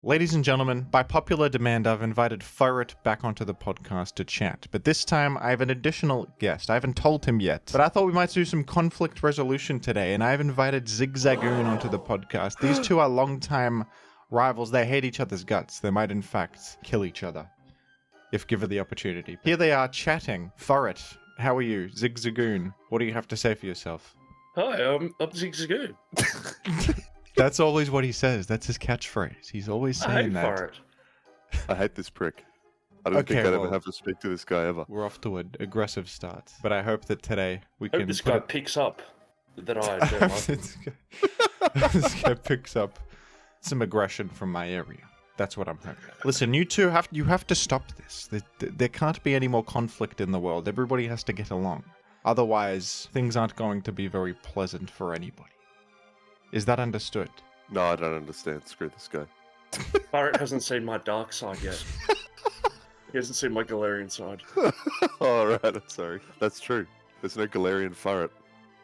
Ladies and gentlemen, by popular demand, I've invited Furret back onto the podcast to chat, but this time I have an additional guest. I haven't told him yet, but I thought we might do some conflict resolution today, and I've invited Zigzagoon onto the podcast. These two are longtime rivals. They hate each other's guts. They might, in fact, kill each other, if given the opportunity. Here they are chatting. Furret, how are you? Zigzagoon, what do you have to say for yourself? Hi, I'm Zigzagoon. That's always what he says. That's his catchphrase. He's always saying that. Furret. I hate this prick. I don't think I'd ever have to speak to this guy ever. We're off to an aggressive start, but I hope that today we I hope can. this guy picks up that I don't like. This guy picks up some aggression from my area. That's what I'm hoping. Listen, you two have to stop this. There can't be any more conflict in the world. Everybody has to get along. Otherwise, things aren't going to be very pleasant for anybody. Is that understood? No, I don't understand. Screw this guy. Furret hasn't seen my dark side yet. He hasn't seen my Galarian side. Alright, I'm sorry. That's true. There's no Galarian Furret.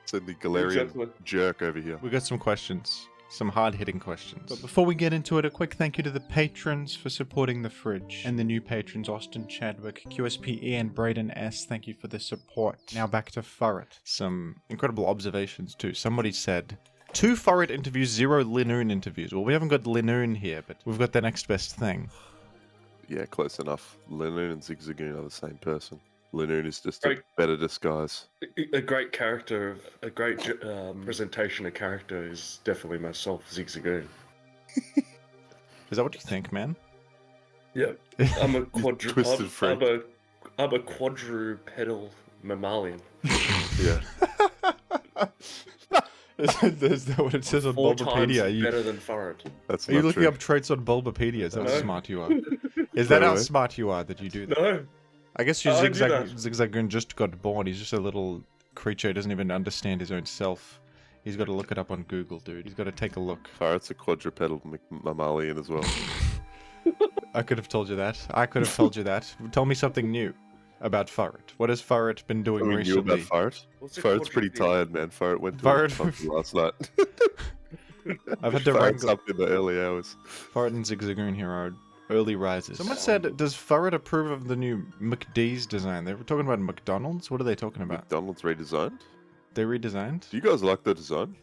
It's in the Galarian jerk over here. We got some questions. Some hard-hitting questions. But before we get into it, a quick thank you to the patrons for supporting the fridge. And the new patrons, Austin Chadwick, QSPE, and Braden S. Thank you for the support. Now back to Furret. Some incredible observations too. Somebody said, 2 Furret interviews, 0 Linoon interviews. Well, we haven't got Linoon here, but we've got the next best thing. Yeah, close enough. Linoon and Zigzagoon are the same person. Linoon is just a better disguise. A great character, a great presentation of character is definitely myself, Zigzagoon. Is that what you think, man? Yeah, I'm a Twisted freak. I'm a quadrupedal mammalian. Yeah. Is that what it says on 4 Bulbapedia? times better than Furret. That's Are you not looking true. up traits on Bulbapedia? Is that how No. smart you are? Is that how Anyway. smart you are that you do that? No, I guess you I do that. Zigzagoon just got born. He's just a little creature. He doesn't even understand his own self. He's got to look it up on Google, dude. He's got to take a look. Furret's a quadrupedal mammalian as well. I could have told you that. I could have told you that. Tell me something new about Furret. What has Furret been doing Something new recently? about Furret? what's a Furret's pretty quadrupedal? tired, man. Furret went to Furret- a function last night. I've had to Furret's wrangle up in the early hours. Furret and Zigzagoon here are early risers. Someone said, does Furret approve of the new McD's design? They were talking about McDonald's? What are they talking about? McDonald's redesigned? They redesigned? Do you guys like the design?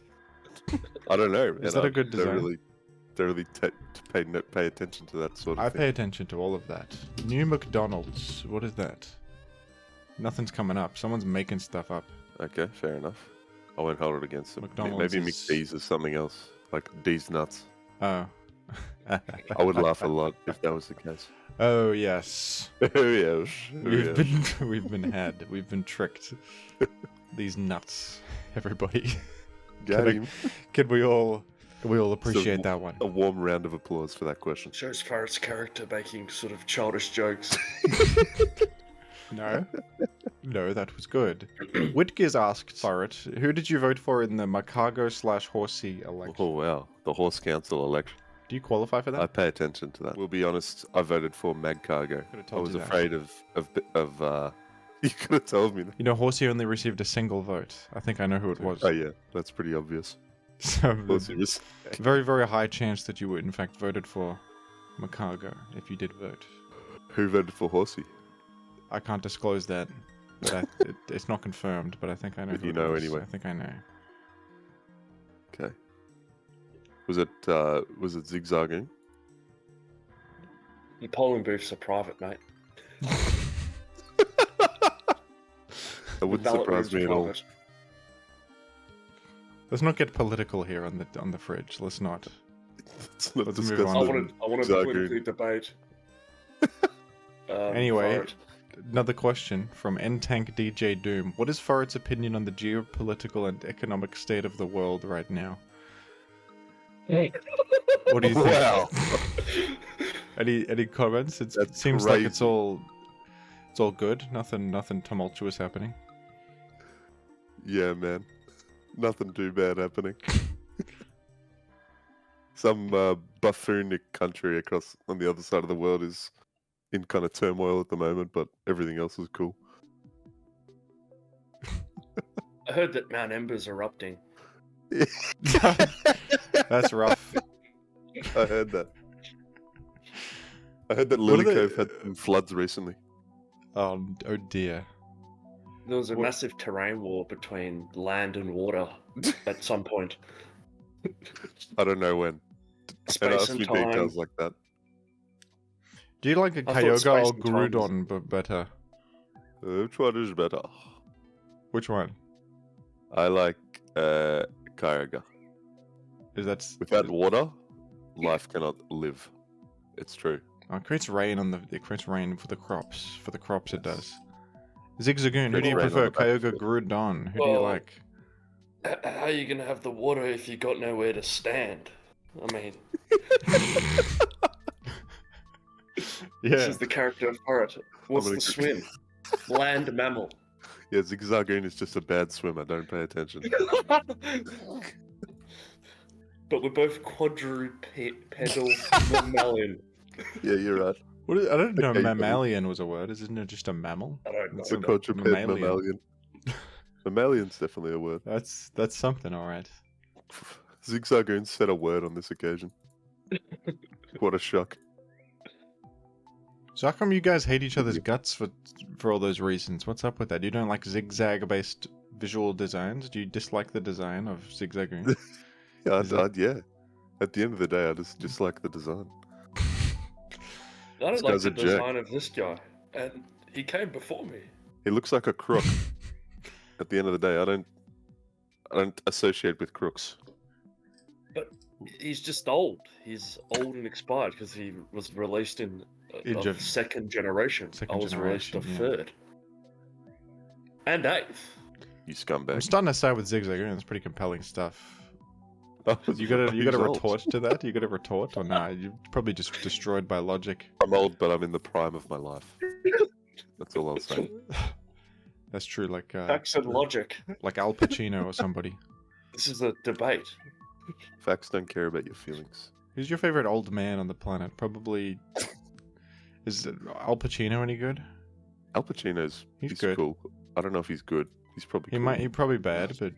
I don't know. Is man. that a good I design? Don't really pay attention to that sort of I thing. pay attention to all of that. New McDonald's. What is that? Nothing's coming up. Someone's making stuff up. Okay, fair enough. I won't hold it against them. McDonald's Maybe is- McD's is something else, like D's nuts. Oh. I would laugh a lot if that was the case. Oh yes. Oh yes. We've been tricked. These nuts, everybody. Got him. Can we all appreciate that one? A warm round of applause for that question. Shows Furret's character making sort of childish jokes. No. No, that was good. Whitgears asked Furret, who did you vote for in the Macago/Horsey election? Oh wow, the horse council election. Do you qualify for that? I pay attention to that. We'll be honest. I voted for Magcargo. Could've I told was you that. afraid of. You could have told me that. You know, Horsey only received a single vote. I think I know who it was. Oh yeah, that's pretty obvious. So, Horsey was- very, very high chance that you would, in fact, voted for Macago if you did vote. Who voted for Horsey? I can't disclose that. But it's not confirmed, but I think I know. But who you it know was. anyway. I think I know. Okay. Was it Zigzagoon? The polling booths are private, mate. That wouldn't Ballot surprise rooms me are at all. private. Let's not get political here on the fridge. Let's not. Let's not Let's move discuss on. I the wanted to Zigzagoon. politically debate. Anyway, Furret. another question from N-Tank DJ Doom. What is Furret's opinion on the geopolitical and economic state of the world right now? What do you think? Wow. Any comments? It That's seems like it's crazy. all good. Nothing tumultuous happening. Yeah, man. Nothing too bad happening. Some buffoonic country across on the other side of the world is in kind of turmoil at the moment, but everything else is cool. I heard that Mount Ember's erupting. That's rough. I heard that. I heard that What are Lily they- Cove had some floods recently. Oh dear. There was a What- massive terrain war between land and water at some point. I don't know when. Don't Space ask and me time. details like that. Do you like a I thought Kyogre or space and time was- Groudon better? Which one is better? Which one? I like Kyogre. Is that Without water, life cannot live. It's true. Oh, it creates rain it creates rain for the crops. For the crops it does. Zigzagoon, who do you Rain on prefer? the battlefield. Kyogre, Groudon? Who do you Well, like? How are you gonna have the water if you got nowhere to stand? I mean, this Yeah. is the character of Furret. What's gonna the swim? Land mammal. Yeah, Zigzagoon is just a bad swimmer. Don't pay attention. But we're both quadrupedal mammalian. Yeah, you're right. What is, I don't know. Okay, you- Mammalian was a word. Isn't it just a mammal? I don't know. It's A a quadruped mammalian. mammalian. Mammalian's definitely a word. That's something, all right. Zigzagoon said a word on this occasion. What a shock. So how come you guys hate each other's guts for all those reasons? What's up with that? You don't like zigzag-based visual designs? Do you dislike the design of Zigzagoon? Yeah, Is that- yeah. At the end of the day, I just dislike the design. I don't This like guy's the a jerk. design of this guy, and he came before me. He looks like a crook. At the end of the day, I don't associate with crooks. He's just old. He's old and expired because he was released in In second generation. Second I was released a generation, yeah. third. And eighth. You I'm scumbag. starting to side with Zigzagoon. It's pretty compelling stuff. You got a He's old. retort to that? You got a retort or nah? You're probably just destroyed by logic. I'm old, but I'm in the prime of my life. That's all I'll say. That's true. Like Facts and logic. like Al Pacino or somebody. This is a debate. Facts don't care about your feelings. Who's your favorite old man on the planet? Probably. Is Al Pacino any good? Al Pacino's He's good. cool. I don't know if he's good. He's probably He cool. might. He probably bad, but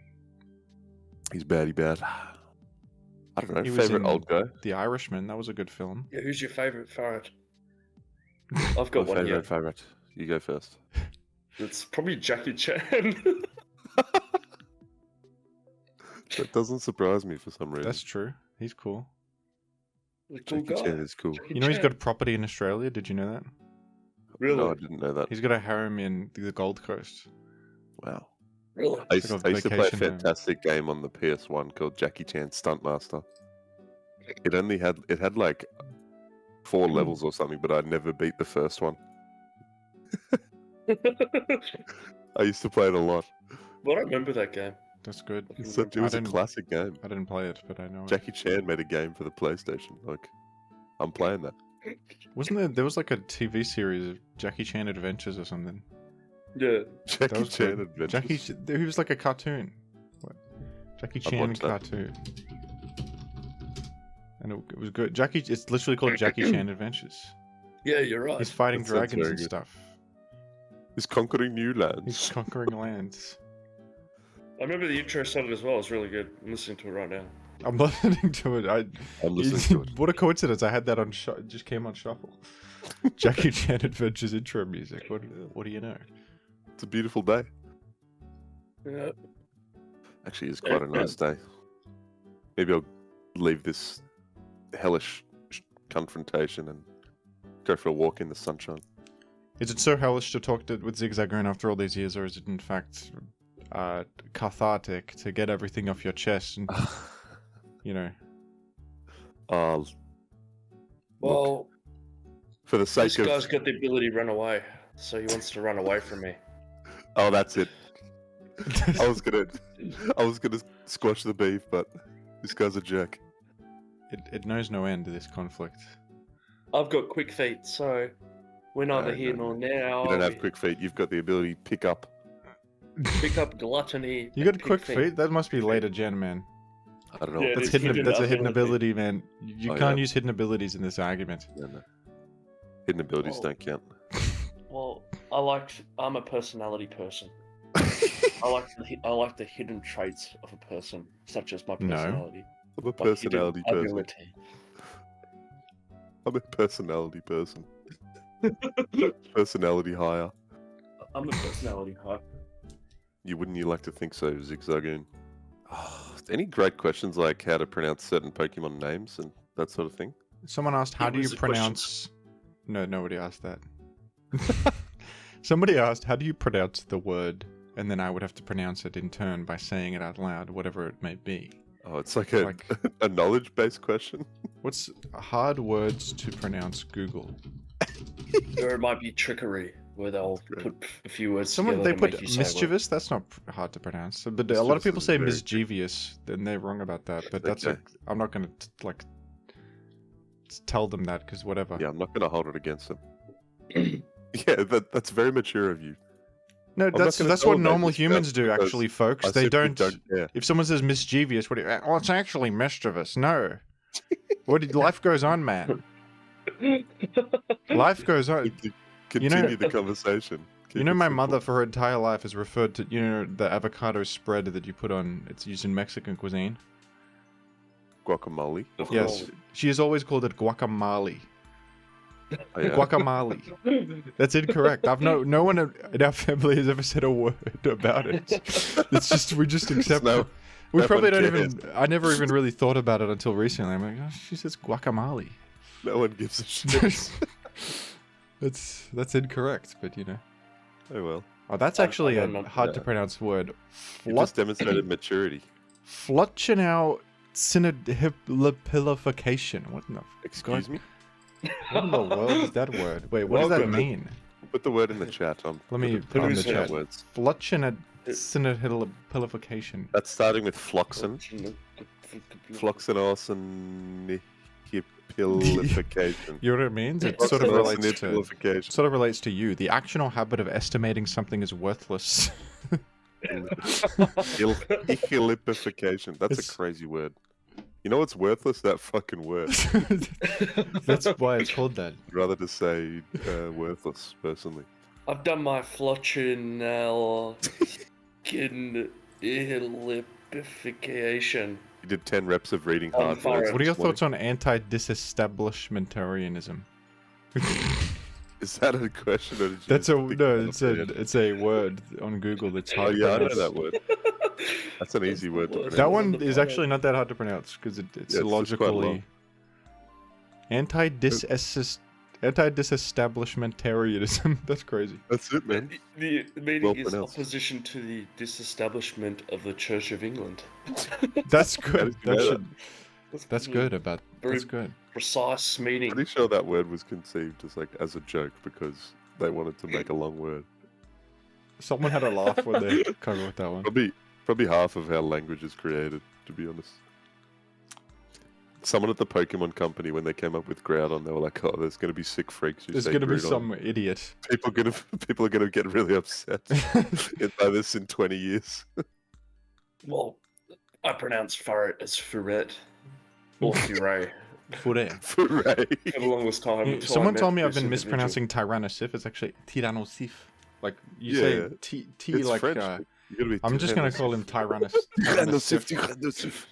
He's baddie bad. I don't know. He was Favorite in- old guy? The Irishman. That was a good film. Yeah, who's your favourite Furret? I've got one here. Favorite. You go first. It's probably Jackie Chan. That doesn't surprise me for some reason. That's true. He's cool. The cool Jackie guy. Chan is cool. Jackie You know he's Chan. got a property in Australia. Did you know that? Really? No, I didn't know that. He's got a harem in the Gold Coast. Wow. Really? I used, like a I used to play a vacation home. fantastic game on the PS1 called Jackie Chan Stuntmaster. It had like 4 levels or something, but I never beat the first one. I used to play it a lot. Well, I remember that game. That's good. It I was a didn't- classic game. I didn't play it, but I know it. Jackie Chan made a game for the PlayStation. Like, I'm playing that. Wasn't there? There was like a TV series of Jackie Chan Adventures or something. Yeah. Jackie was Chan good. Adventures. He was like a cartoon. What? Jackie I'd Chan watch that. cartoon. And it was good. It's literally called Jackie Chan Adventures. Yeah, you're right. He's fighting That sounds dragons very and good. stuff. He's conquering new He's lands. conquering lands. I remember the intro sounded as well. It's really good. I'm listening to it right now. I'm listening to it. I'm listening to it. What a coincidence! I had that on. It just came on shuffle. Jackie Chan Adventures intro music. What do you know? It's a beautiful day. Yeah. Actually, it's quite a nice day. Maybe I'll leave this hellish confrontation and go for a walk in the sunshine. Is it so hellish to talk with Zigzagoon after all these years, or is it in fact cathartic to get everything off your chest and you know? Well, For the this sake of... guy's got the ability to run away, so he wants to run away from me. Oh, that's it. I was gonna squash the beef, but this guy's a jerk. it knows no end to this conflict. I've got quick feet, so we're neither No, here no, nor now. You don't have quick feet. You've got the ability to pick up. Pick up gluttony. You and got pick quick feet? That must be later gen, man. I don't know. Yeah, what That's it's this hidden. hidden That's a hidden ability. ability, man. You Oh, can't yeah. use hidden abilities in this argument. No. Hidden abilities Oh. don't count. Well, I'm a personality person. I like the hidden traits of a person, such as my No. personality. I'm a My hidden personality person. ability. I'm a personality person. Personality higher. I'm a personality hype. Wouldn't you like to think so, Zigzagoon? Any great questions like how to pronounce certain Pokemon names and that sort of thing? Someone asked, how It do you was a question. pronounce... No, nobody asked that. Somebody asked, how do you pronounce the word? And then I would have to pronounce it in turn by saying it out loud, whatever it may be. Oh, it's like a, a knowledge-based question. What's hard words to pronounce Google? Or it might be trickery, where they'll put a few words together They to make put you say mischievous. That's not hard to pronounce. But a lot of Mischievous people is say very mischievous, and they're wrong about that. But that's Okay. I'm not gonna like tell them that because whatever. Yeah, I'm not going to hold it against them. Yeah, that's very mature of you. No, not that's gonna that's tell what them that normal just humans do, because actually, folks. I They simply don't. care. If someone says mischievous, what do you? Oh, it's actually mischievous. No. Life goes on, man. Life goes on. Continue the conversation. Keep You know, it my simple. mother for her entire life has referred to, you know, the avocado spread that you put on, it's used in Mexican cuisine. Guacamole. Of Yes. course. She has always called it guacamole. Oh, yeah. Guacamole. That's incorrect. No one in our family has ever said a word about it. It's just, we just accept No- it. We no probably one don't cares. even, I never even really thought about it until recently. I'm like, oh, she says guacamole. No one gives a shit. That's incorrect, but you know. Oh well. Oh, that's I actually a don't know. hard to pronounce word. You just demonstrated maturity. Flutchinau synodipilification. What in the Excuse me? What in the world is that word? Wait, what does that Welcome. mean? Put the word in the chat. Let me put put it in in the the chat. words. Flutchinau synodipilification. That's starting with Floxen. Floxenosinipication. You know what it means? It sort of Floxenosinipication. relates to you. The action or habit of estimating something as worthless. Ihilipification. That's It's- a crazy word. You know what's worthless? That fucking word. That's why it's called that. I'd rather just say worthless, personally. I've done my flotchinel lipification. You did 10 reps of reading On hard fire. words. What are your this morning. thoughts on anti-disestablishmentarianism? Is that a question or did you That's just a pick no. that It's up a again? it's a word on Google that's Oh hard yeah, I to know pronounce. that word. That's an easy word to That pronounce. That one is actually not that hard to pronounce because it's Yeah, it's just quite logically long. anti-disestablishmentarianism. That's crazy. That's it, man. The meaning Well is pronounced. opposition to the disestablishment of the Church of England. That's How good. did you know that? That's good. About Very that's good. precise meaning. Pretty sure that word was conceived as a joke because they wanted to make a long word. Someone had a laugh when they came up with that one. Probably half of how language is created, to be honest. Someone at the Pokemon company, when they came up with Groudon, they were like, "Oh, there's going to be sick freaks who There's say gonna be Groudon. some idiot. People are gonna get really upset by this in 20 years." Well, I pronounce Furret as Furret or Furret Furret. Hooray! for the longest time. until I Someone met told me I've this been individual. mispronouncing Tyrannosif. It's actually Tyrannosif. Like you Yeah, say T It's like. French. You gotta be I'm just gonna call him Tyrannosif. Tyrannosif.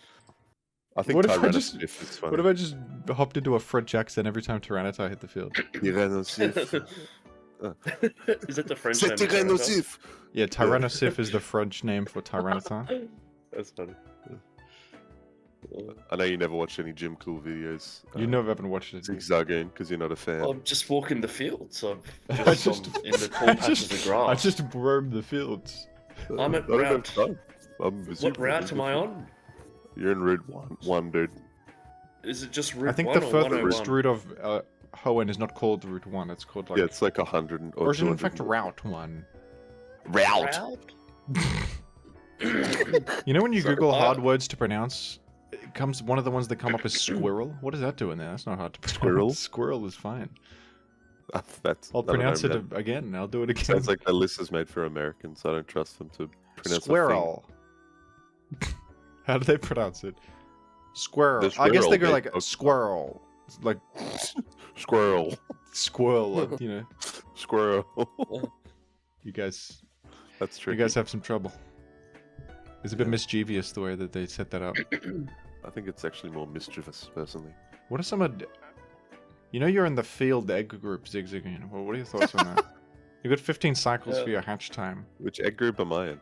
I think What if I just- Tyrannosif is funny. What if I just hopped into a French accent every time Tyranitar hit the field? Tyrannosif. Is that the French C'est name? of Tyranitar? Tyrannosif. Yeah, Tyrannosif is the French name for Tyranitar. That's funny. I know you never watched any Jim Cool videos. You never haven't watched it. Zigzagoon because you're not a fan. I'm just walking the fields. I'm I just, just- in the tall I patches just- of grass. I just roam the fields. I'm at I don't have route. time. I'm What super route am I busy. on? You're in Route 1, dude. Is it just Route I think 1 the or furthest 101? route of Hoenn is not called Route 1. It's called like. Yeah, it's like 100 or or is it in 200. fact Route 1? Route. You know when you Sorry, Google hard words to pronounce, it comes one of the ones that come up is squirrel. What does that do in there? That's not hard to pronounce. Squirrel? Squirrel is fine. That's, I'll I don't know, pronounce it man. again. I'll do it again. Sounds like the list is made for Americans. I don't trust them to pronounce a thing. Squirrel. How do they pronounce it? Squirrel. The I guess they squirrel, go they- like squirrel. Like Squirrel. squirrel. You know. Squirrel. You guys. That's true. You guys have some trouble. It's a bit mischievous the way that they set that up. I think it's actually more mischievous, personally. What are some of... You know you're in the field egg group, Zigzagoon. Well, what are your thoughts on that? You got 15 cycles for your hatch time. Which egg group am I in?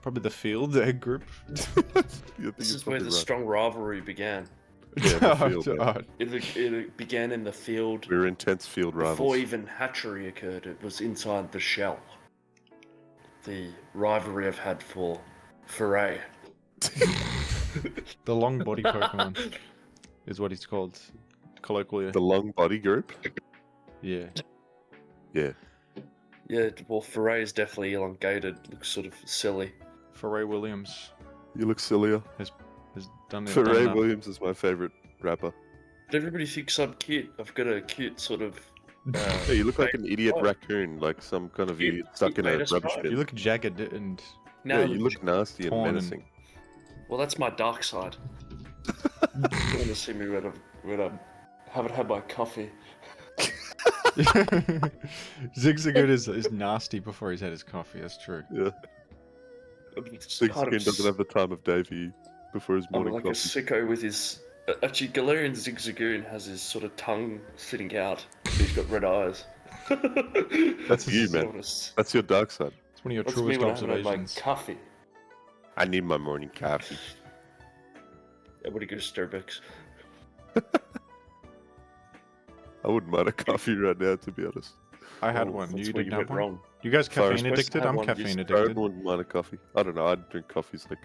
Probably the field egg group. This is where the strong rivalry began. Yeah, the field, It began in the field. We were intense field rivals. Before even hatchery occurred, it was inside the shell. The rivalry I've had for Furret. The long body Pokemon is what he's called colloquially. The long body group? Yeah. Yeah. Yeah, well, Furret is definitely elongated. Looks sort of silly. Pharrell Williams You look sillier. has done it. Pharrell Williams is my favourite rapper. But everybody thinks I'm cute. I've got a cute sort of... Yeah, you look like an idiot raccoon, like some kind of idiot stuck in a that's rubbish right. bin. You look jagged and Now, Yeah, you look nasty and torn and- menacing. well, that's my dark side. You want to see me when I haven't had my coffee. Zigzagoon is nasty before he's had his coffee. That's true. Yeah. Zigzagoon doesn't have the time of day for you before his I'm morning like coffee. a sicko with his... Actually, Galarian Zigzagoon has his sort of tongue sitting out. He's got red eyes. That's you, man. That's your dark side. It's one of your That's me truest when I haven't had my observations. coffee. I need my morning coffee. Everybody go to Starbucks. I wouldn't mind a coffee right now, to be honest. I had Oh, one. that's You where didn't went have one? wrong. You guys Sorry, caffeine addicted? have I'm one, caffeine just I addicted. wouldn't mind a coffee. I don't know. I'd drink coffees like...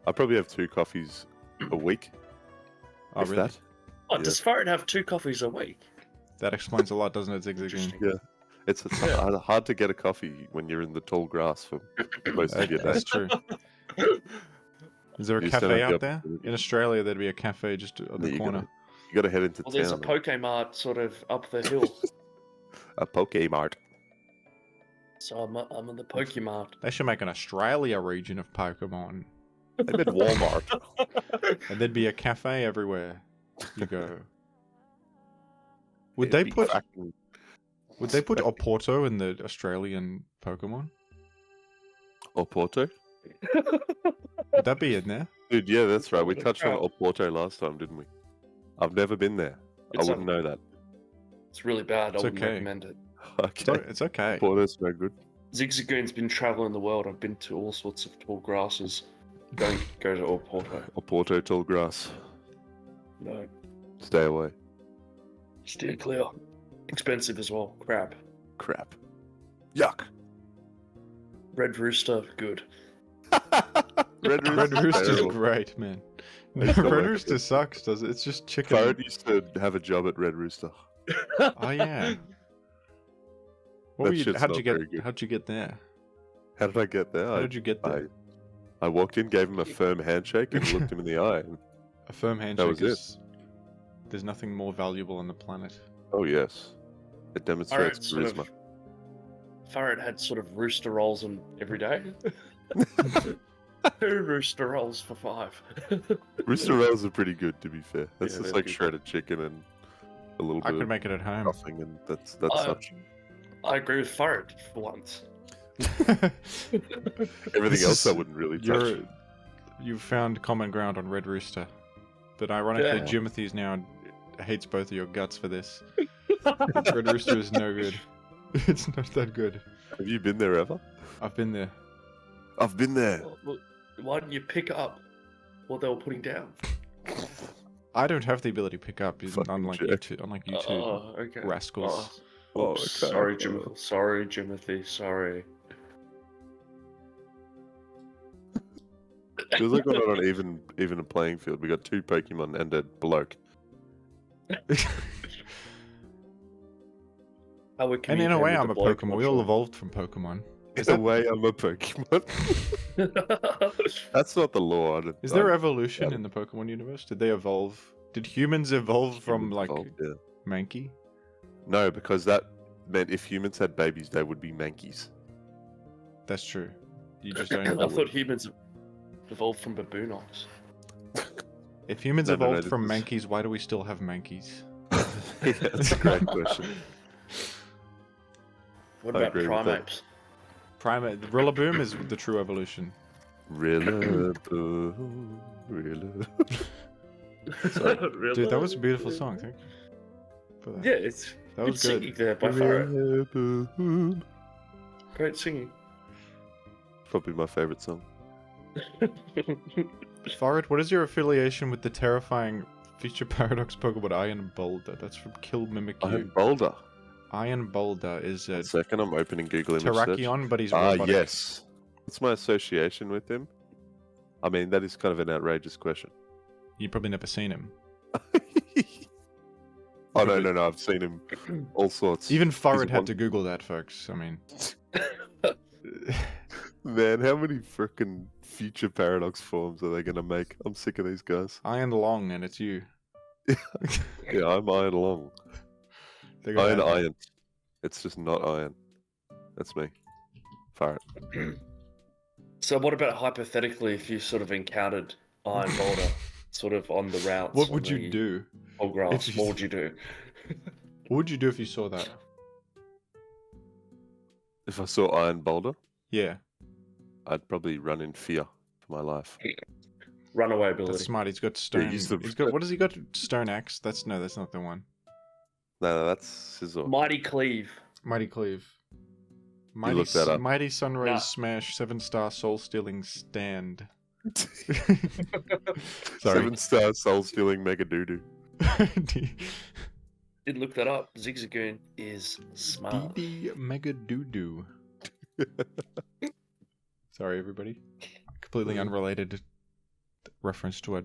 I probably have 2 coffees a week. Oh, if really? that. Oh, Yeah. does Furret have 2 coffees a week? That explains a lot, doesn't it, Zigzagoon? Interesting. Yeah. It's Yeah. hard to get a coffee when you're in the tall grass for most of your day. That's true. Is there a You just don't cafe have the out there? opportunity. In Australia, there'd be a cafe just on Yeah, the corner. You gotta head into Well, there's a town. Pokemart sort of up the hill. A Pokemart. So I'm on the Pokemart. They should make an Australia region of Pokemon. I meant Walmart. And there'd be a cafe everywhere you go. Would It'd they be put cracking. Oporto in the Australian Pokemon? Oporto? Would that be in there? Dude, yeah, that's right. We What a touched on crowd. Oporto last time, didn't we? I've never been there. It's I wouldn't know that. It's really bad. It's I wouldn't okay. recommend it. Okay. It's okay. Oporto's no good. Zigzagoon's been traveling the world. I've been to all sorts of tall grasses. Don't go to Oporto. Oporto tall grass. No, Stay away. steer clear. Expensive as well. Crap. Crap. Yuck. Red Rooster, good. Red Red Rooster's terrible. great, man. I used to Red work Rooster at- sucks, does it? It's just chicken. Farrad used to have a job at Red Rooster. Oh yeah. What That were you, shit's how'd not you get? very good. How'd you get there? How did I get there? How did you get there? I walked in, gave him a firm handshake, and looked him in the eye. And, A firm handshake was it. is. There's nothing more valuable on the planet. oh yes, it demonstrates charisma. Farrad had sort of rooster rolls on every day. 2 rooster rolls for 5. Rooster rolls are pretty good, to be fair. That's Yeah, just they're like good. shredded chicken and a little I bit could of make it at home. stuffing, and that's I- such. I agree with Farrad for once. Everything This else I is- wouldn't really touch. You've found common ground on Red Rooster. But ironically, Yeah. Jimothy's now hates both of your guts for this. Red Rooster is no good. It's not that good. Have you been there ever? I've been there. I've been there. Well, why didn't you pick up what they were putting down? I don't have the ability to pick up, Fucking unlike you jerk. two. Unlike you two. Oh, okay. rascals. Oh, Oops, okay. sorry, Sorry, Jimothy. Sorry. Feels like we're not on even a playing field. We got 2 Pokemon and a bloke. How we And in a communicate way, with I'm the a bloke, Pokemon. I'm We all sure. evolved from Pokemon. In a way, I'm a Pokemon. That's not the law. Is there evolution in the Pokemon universe? Did they evolve? Did humans evolve from like Yeah. Mankey? No, because that meant if humans had babies, they would be Mankeys. That's true. You just don't I evolve. thought humans evolved from baboonocks. If humans No, no, evolved this from is- Mankeys, why do we still have Mankeys? Yeah, that's a great question. What I about agree with that. primates? Primate, the Rillaboom is the true evolution. Rillaboom, Rillaboom. Sorry. Really? Dude, that was a beautiful song. Thank you. for that. Yeah, it's That was good good. singing there by Furret. Great singing. Probably my favorite song. Furret, what is your affiliation with the terrifying Feature Paradox Pokemon Iron Boulder? That's from Kill Mimikyu. Iron Boulder. Iron Boulder is a 1 second, I'm opening Google image search. Terrakion, but he's Ah, robotic. yes. What's my association with him? I mean, that is kind of an outrageous question. You've probably never seen him. Oh, no, I've seen him all sorts. Even Furret He's had one- to Google that, folks. I mean... Man, how many frickin' Future Paradox forms are they gonna make? I'm sick of these guys. Iron Long, and it's you. Yeah, I'm Iron Long. They're gonna Iron add- Iron. It's just not Iron. That's me. Fire it. So what about hypothetically if you sort of encountered Iron Boulder sort of on the routes? What on would you the do? tall grass? if you- What would you do? What would you do if you saw that? If I saw Iron Boulder, Yeah, I'd probably run in fear for my life. Runaway ability. that's smart. He's got stone. he's the- He's got what has he got? Stone axe. That's not the one. No, that's Scizor. Mighty Cleave. Mighty Cleave. look that up. Mighty Sunrays Nah. Smash 7-star Soul Stealing Stand. Sorry. 7-star soul stealing Mega Doodoo. Did look that up. Zigzagoon is smart. DD Mega Doodoo. Sorry, everybody. Completely unrelated reference to a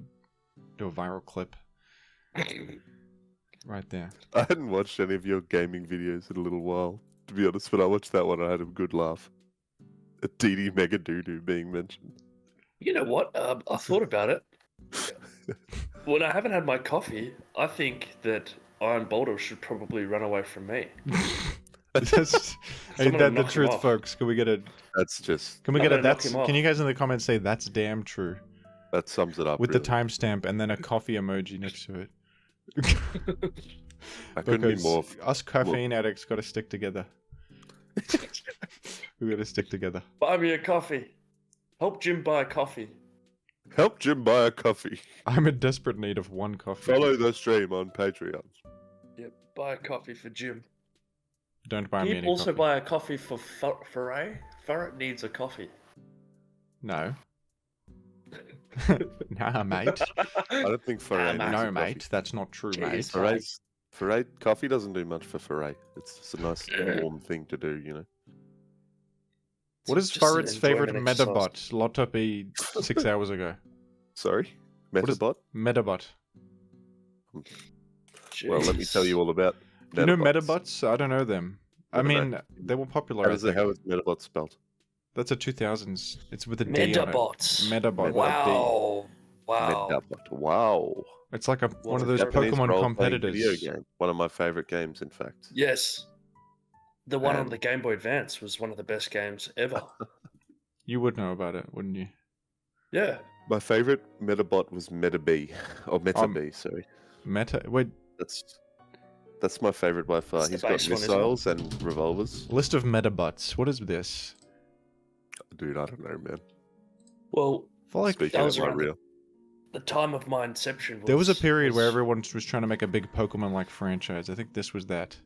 viral clip. Right there. I hadn't watched any of your gaming videos in a little while, to be honest, but I watched that one and I had a good laugh. A DD Mega Doodoo being mentioned. You know what? I thought about it. When I haven't had my coffee, I think that Iron Boulder should probably run away from me. That's, ain't Someone that the knock him truth, off. folks? Can we get a? That's just, Can we I'm get a? gonna knock That's. him off. Can you guys in the comments say that's damn true that sums it up. with really. the timestamp and then a coffee emoji next to it? I couldn't be Because more. us caffeine addicts got to stick together. We got to stick together. Buy me a coffee. Help Jim buy a coffee. Help Jim buy a coffee. I'm in desperate need of one coffee. Follow the stream on Patreon. Yep, buy a coffee for Jim. Don't buy Can me you any also coffee. buy a coffee for Furret? Furret needs a coffee. No. Nah, mate. I don't think Furret mate. needs No, a mate. That's not true, Jeez. mate. Furret coffee doesn't do much for Furret. It's just a nice warm thing to do, you know. What is Just an Furret's favorite enjoyment exercise. Metabot? Lotta B 6 hours ago. Sorry, What is- Metabot. Metabot. Well, let me tell you all about. Do you know Metabots? I don't know them. I I don't know. mean, they were popular. How I is think. Metabot spelled? That's a 2000s. It's with a D on it. Metabots. Metabot. Wow. Wow. Metabot. Wow. It's like one of those Japanese Pokemon role-playing competitors. Video game. One of my favorite games, in fact. Yes. The one on And- the Game Boy Advance was one of the best games ever. You would know about it, wouldn't you? Yeah. My favorite Metabot was Metabee, or Metabee. Sorry, Wait, that's my favorite by far. That's the He's got base one, isn't it? missiles and revolvers. list of Metabots. What is this? Dude, I don't know, man. Well, I feel like Speaking that of was my around real, the time of my inception was... there was a period where was everyone was trying to make a big Pokemon-like franchise. I think this was that.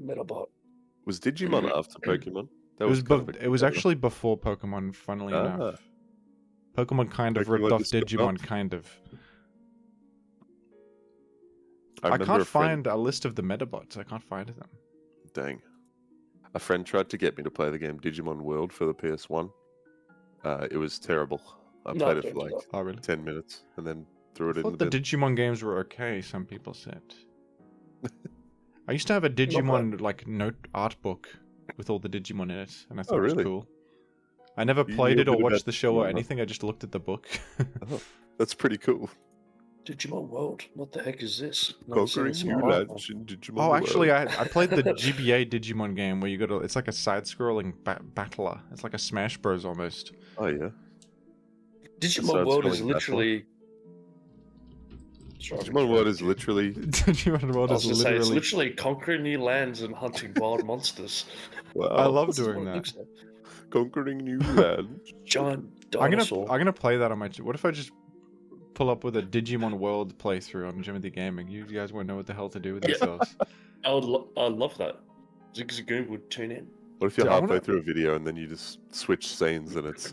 Metabot. was Digimon after Pokemon? That It was, kind of a- it was actually before Pokemon, funnily Ah. enough. Pokemon kind of Pokemon ripped off just ripped Digimon, off. kind of. I I remember can't a friend- find a list of the Metabots. I can't find them. Dang. A friend tried to get me to play the game Digimon World for the PS1. It was terrible. I No, played it don't for do like that. Oh, really? 10 minutes and then threw it I in thought the the bin. Digimon games were okay, some people said. I used to have a Digimon like note art book with all the Digimon in it, and I thought Oh, it was really? cool. I never You played knew a it or bit about watched the show or Digimon, huh? anything, I just looked at the book. Oh, that's pretty cool. Digimon World. What the heck is this? Never seen Conquering this in my new life. lands in Digimon Oh, actually, World. I played the GBA Digimon game where you got it's like a side-scrolling battler. It's like a Smash Bros almost. Oh, yeah. Digimon Besides World is spelling literally... Sorry, Digimon World is literally... Digimon World I was is gonna say, it's literally. literally conquering new lands and hunting wild monsters. Wow. I love This is doing what it that. looks like. Conquering new lands. Giant I'm dinosaur. gonna play that on my. What if I just pull up with a Digimon World playthrough on Jimothy Gaming. You guys won't know what the hell to do with yourselves. I'd love that. Zigzagoon would tune in. What if you're Dude, I halfway wanna- through a video and then you just switch scenes and it's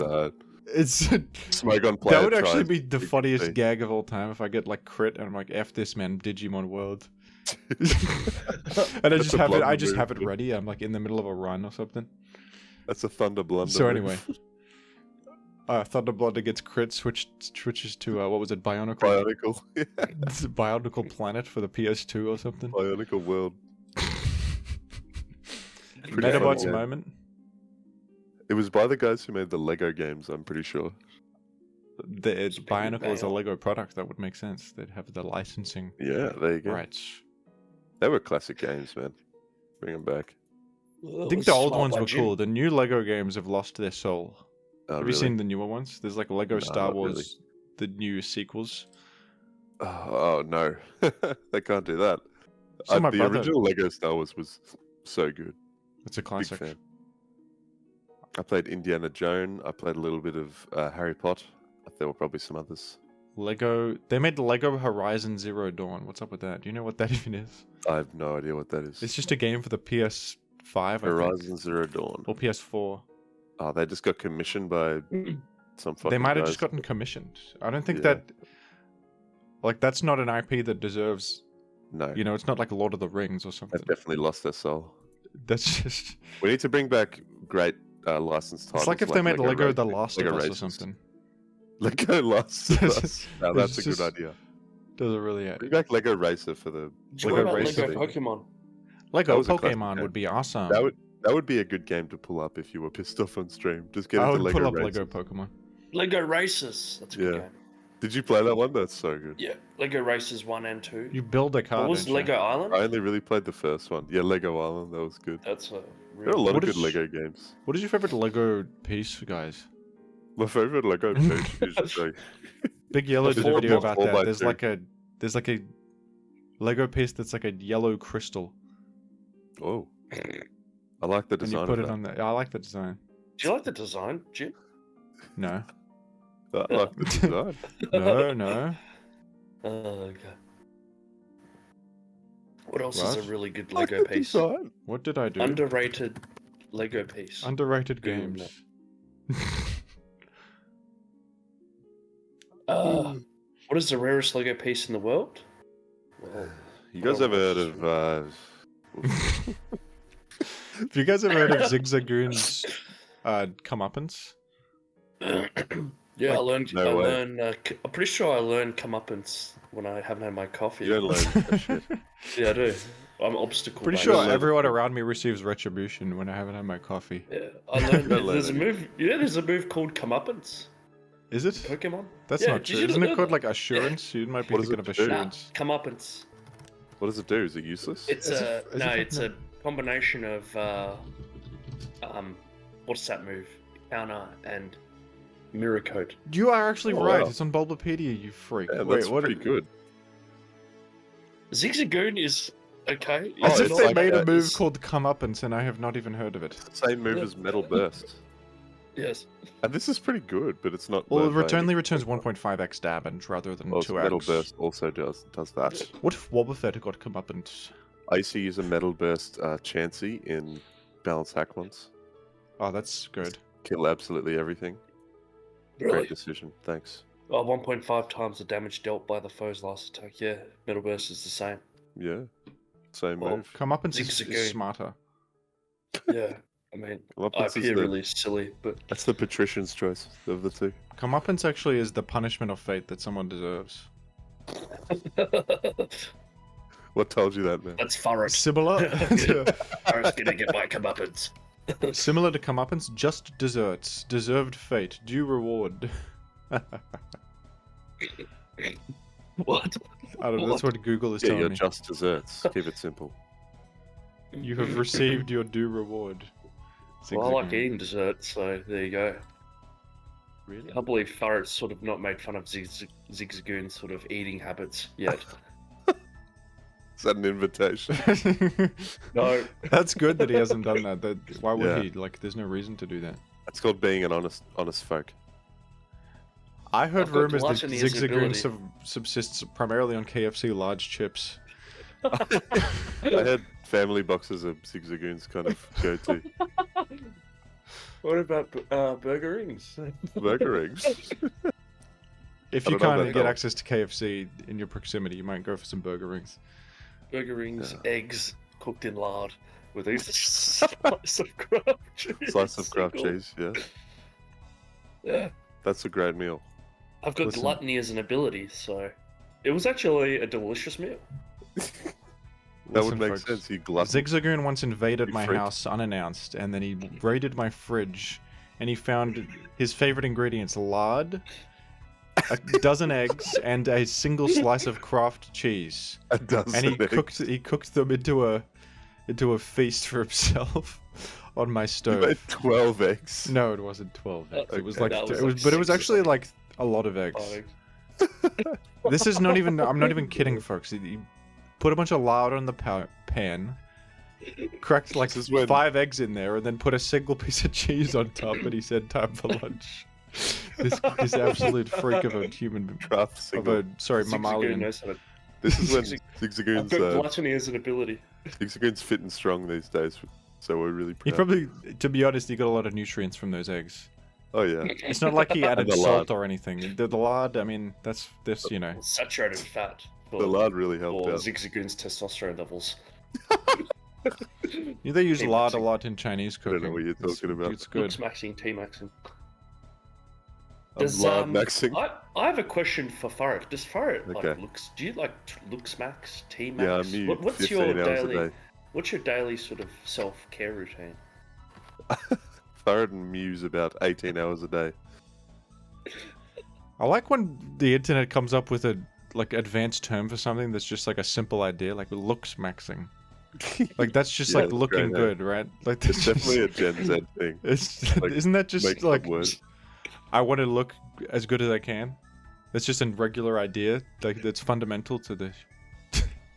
It's smoke on player that would actually tries be the to funniest be. gag of all time if I get like crit and I'm like, F this man, Digimon World. And I That's just a have it. I blunder just move, have it but- ready. I'm like in the middle of a run or something. That's a thunder blunder. So move. anyway, Thunder Blunder gets crit, switches to what was it, Bionicle? Bionicle. Yeah. It's a Bionicle Planet for the PS2 or something. Bionicle World. Pretty Metabots funny, yeah. moment. It was by the guys who made the Lego games, I'm pretty sure. It's Speaking of Bionicle is a Bayo. Lego product. That would make sense. They'd have the licensing Yeah, there you go. rights. They were classic games, man. Bring them back. I think the old ones were cool. The new Lego games have lost their soul. Oh, Have really? you seen the newer ones? There's like Lego No, Star not Wars, really. the new sequels. Oh, no. They can't do that. So my The brother, original Lego Star Wars was so good. it's a Big classic. fan. I played Indiana Jones. I played a little bit of Harry Potter. There were probably some others. Lego, they made Lego Horizon Zero Dawn. What's up with that? Do you know what that even is? I have no idea what that is. It's just a game for the PS5, I think, Horizon Zero Dawn. or PS4. Oh, they just got commissioned by some fucking They might have guys. just gotten commissioned. I don't think Yeah. that, like, that's not an IP that deserves. No, You know, it's not like Lord of the Rings or something. they've definitely lost their soul. That's just. We need to bring back great licensed titles. It's like if they made Lego The Racing- Last Lego of Us or Races. something. Lego Last of Us. Now It's that's a just- good idea. Doesn't really. Bring back Lego Racer for the. Do you know Lego about Racer. Lego Pokemon? Lego That was a classic Pokemon game. would be awesome. That would be a good game to pull up if you were pissed off on stream. Just get I into would Lego pull up Racer. Lego Pokemon. Lego Races. That's a good Yeah. game. Did you play that one? That's so good. Yeah. Lego Races 1 and 2. You build a car. What was don't you? Lego Island? I only really played the first one. Yeah, Lego Island. That was good. That's a There are a lot What of good is- Lego games. What is your favorite Lego piece, guys? My favorite Lego piece is just like Big Yellow The did a four- video about four that. by There's two. like a Lego piece that's like a yellow crystal, oh, I like the and design you put of it that. on the. I like the design. Do you like the design, Jim? No, I like the design. no, no. Okay. What else is What? a really good Like Lego the piece? design. What did I do? Underrated Lego piece. Underrated Google games. What is the rarest Lego piece in the world? Well, You guys Oh, ever heard what's of? Have you guys ever heard of Zigzagoon's comeuppance? yeah, I learned. no I way. learned. I'm pretty sure I learned comeuppance when I haven't had my coffee. You don't learn that shit. Yeah, I do. I'm obstacle. Pretty based. sure learn- everyone around me receives retribution when I haven't had my coffee. Yeah, I learned. don't learn There's a anything. move. Yeah, there's a move called comeuppance. Is it? Pokemon. That's Yeah, not did true. you Isn't know it called that? like assurance? You might be What does thinking of it do? Nah, assurance. comeuppance. What does it do? Is it useless? It's Is a it- is no. it It's not- a combination of what's that move? Counter and mirror code. You are actually Oh, right. wow. It's on Bulbapedia, you freak. Yeah, Wait, that's what? pretty good. Zigzagoon is okay. Oh, As It's if it's they like made a that. move It's- called comeuppance, and I have not even heard of it. Same move as Metal Burst. Yes. And this is pretty good, but it's not. Well, learned by only any returns Pokemon. 1.5x damage rather than Well, 2x. Metal Burst also does that. What if Wobbuffet got comeuppance? I used to use a Metal Burst Chansey in Balance Hack once. Oh, that's good. Kill absolutely everything. Really? Great decision. Thanks. Oh, 1.5 times the damage dealt by the foe's last attack. Yeah, Metal Burst is the same. Yeah. Same Well, move. Comeuppance is Zigzagoon. smarter. Yeah, I mean, Well, I that's appear the- really silly, but That's the patrician's choice of the two. Comeuppance actually is the punishment of fate that someone deserves. What told you that, man? that's Furret. Similar, Furret's gonna get my comeuppance. similar to comeuppance, just desserts, deserved fate, due reward. What? I don't know. That's what Google is Yeah, telling you're me. just desserts. Keep it simple. You have received your due reward. Well, I like Zigzagoon. eating dessert, so there you go. Really? I can't believe Furret's sort of not made fun of Zigzagoon's sort of eating habits yet. Is that an invitation? No. That's good that he hasn't done that. Why would Yeah. he? Like, there's no reason to do that. That's called being an honest folk. I heard I've got rumors that gluttony as an Zigzagoon ability. subsists primarily on KFC large chips. I had family boxes of Zigzagoons kind of go to. What about burger rings? Burger rings. If I you don't know can't about get that. access to KFC in your proximity, you might go for some burger rings. Burger rings, Yeah. eggs cooked in lard with a slice of Kraft cheese. Slice of Kraft Single. cheese, yeah. Yeah. That's a great meal. I've got Listen. gluttony as an ability, so it was actually a delicious meal. That Listen, would make folks, sense. You glutton. Zigzagoon once invaded You my freak. house unannounced, and then he raided my fridge, and he found his favorite ingredients: lard, a dozen eggs, and a single slice of Kraft cheese. A dozen And eggs. he cooked them into a feast for himself on my You stove. made 12 eggs. No, it wasn't 12 eggs. It was Okay. like, That was it was, like but it was 6 or actually something. like a lot of eggs. Oh, This is not even. I'm not even kidding, folks. He put a bunch of lard on the pan, cracked like This is when- 5 eggs in there, and then put a single piece of cheese on top. And he said, "Time for lunch." This absolute freak of a human, Kraft of single. a sorry, Zigzagoon mammalian. knows how to- This is when I've Zigzagoon's, got gluttony as an ability. Zigzagoon's fit and strong these days, so we're really He proud. probably, to be honest, he got a lot of nutrients from those eggs. Oh yeah. It's not like he added the salt lard. or anything. The lard, I mean, that's this, you know. Saturated fat. For, The lard really helped for out. Zigzagoon's testosterone levels. They use Hey, lard a Maxi. lot in Chinese I cooking. don't know what you're talking about. It's good. Looks maxing, T maxing. I'm lard maxing. I have a question for Furret. Does Furret like Okay. looks? Do you like looks max, T max? Yeah, I'm new. What's 15 your hours daily? a day. What's your daily sort of self care routine? Furret and Muse about 18 hours a day. I like when the internet comes up with a like advanced term for something that's just like a simple idea, like looks maxing. Like that's just Yeah, like that's looking great, good, right? Like that's It's definitely a just- Gen Z thing. It's like, isn't that just Make like up words. I want to look as good as I can? That's just a regular idea, like that's fundamental to the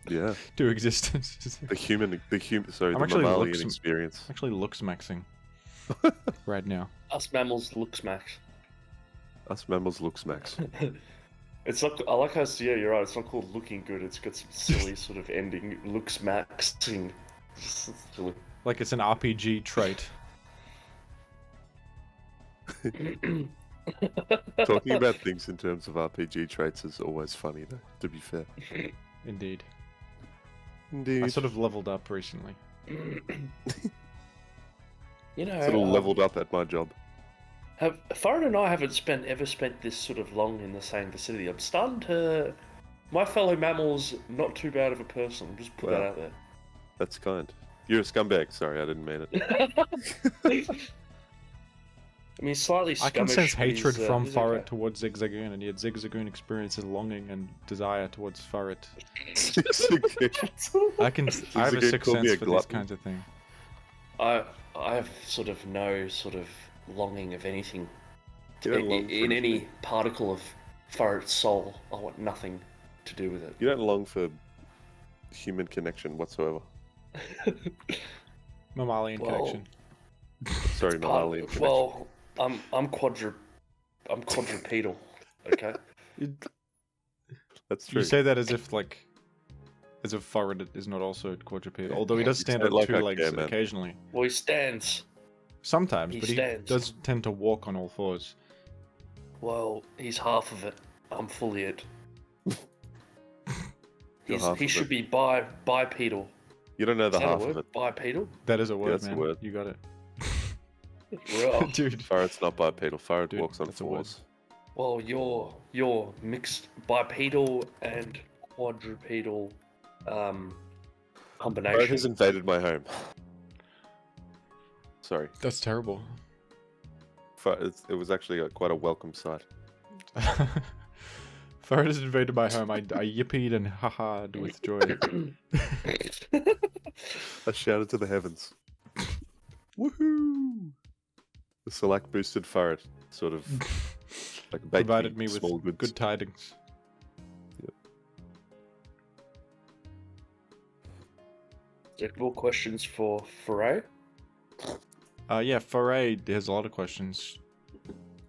Yeah. to existence. Sorry, I'm the actually mammalian looks- experience. Actually, looks maxing right now. Us mammals looks max. Us mammals looks max. It's not. I like how. Yeah, you're right. It's not called looking good. It's got some silly sort of ending. Looks maxing. Just silly. Like it's an RPG trait. Talking about things in terms of RPG traits is always funny, though, to be fair. Indeed. Indeed. I sort of leveled up recently. You know, Sort of leveled up at my job. Furret and I haven't ever spent this sort of long in the same vicinity. I'm starting to. My fellow mammal's not too bad of a person. Just put that Wow. out there. That's kind. You're a scumbag. Sorry, I didn't mean it. I mean, slightly. I can scummish, sense but hatred he's, from he's Furret okay. towards Zigzagoon, and yet Zigzagoon experiences longing and desire towards Furret. I can. I have a Zigzagoon sixth called me sense a for these glutton. kinds of things. I have sort of no sort of longing of anything. You don't long for In any anything. particle of Furret's soul, I want nothing to do with it. You don't long for human connection whatsoever. Mammalian Well, connection. Sorry, mammalian connection. Well, I'm quadrupedal. Okay. That's true. You say that as if Furret is not also quadrupedal, although he does You stand say on it like 2 I legs care, man. occasionally. Well, he stands. Sometimes, He but he stands. does tend to walk on all fours. Well, he's half of it. I'm fully it. You're half He of should it. be bipedal. You don't know the Is that a half word? of it. Bipedal? That is a word, that's a man. word. You got it. Well, Dude. Furret's not bipedal. Furret Dude, walks on that's a word. fours. well, you're mixed bipedal and quadrupedal Furret combination. has invaded my home. Sorry. That's terrible. It was actually quite a welcome sight. Furret has invaded my home. I yippied and ha-ha'd with joy. I shouted to the heavens. Woohoo! The select boosted Furret sort of like baked Provided me with small goods. good tidings. More questions for Furret? Yeah, Furret has a lot of questions.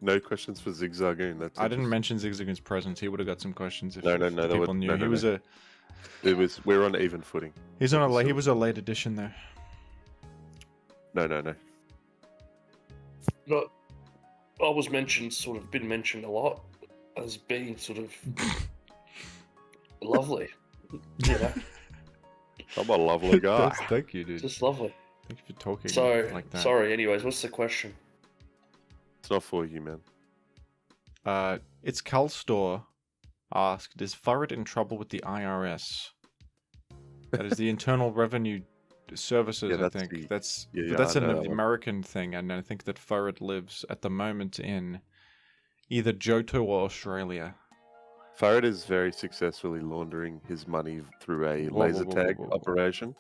no questions for Zigzagoon. That's I didn't interesting. mention Zigzagoon's presence. He would have got some questions if, No, if that people would- knew. no, he no, was no. We're on even footing. he was a late addition there. No. But I was been mentioned a lot as being sort of lovely. You know, I'm a lovely guy. Thank you, dude. just lovely. Thank you for talking So, like that. sorry, anyways, what's the question? It's not for you, man. It's Calstore asked, is Furret in trouble with the IRS? That is the Internal Revenue Services, Yeah, I that's think. the- That's yeah, but yeah, that's I an know that one. American thing, and I think that Furret lives at the moment in either Johto or Australia. Furret is very successfully laundering his money through a Whoa, laser whoa, tag whoa, whoa. operation.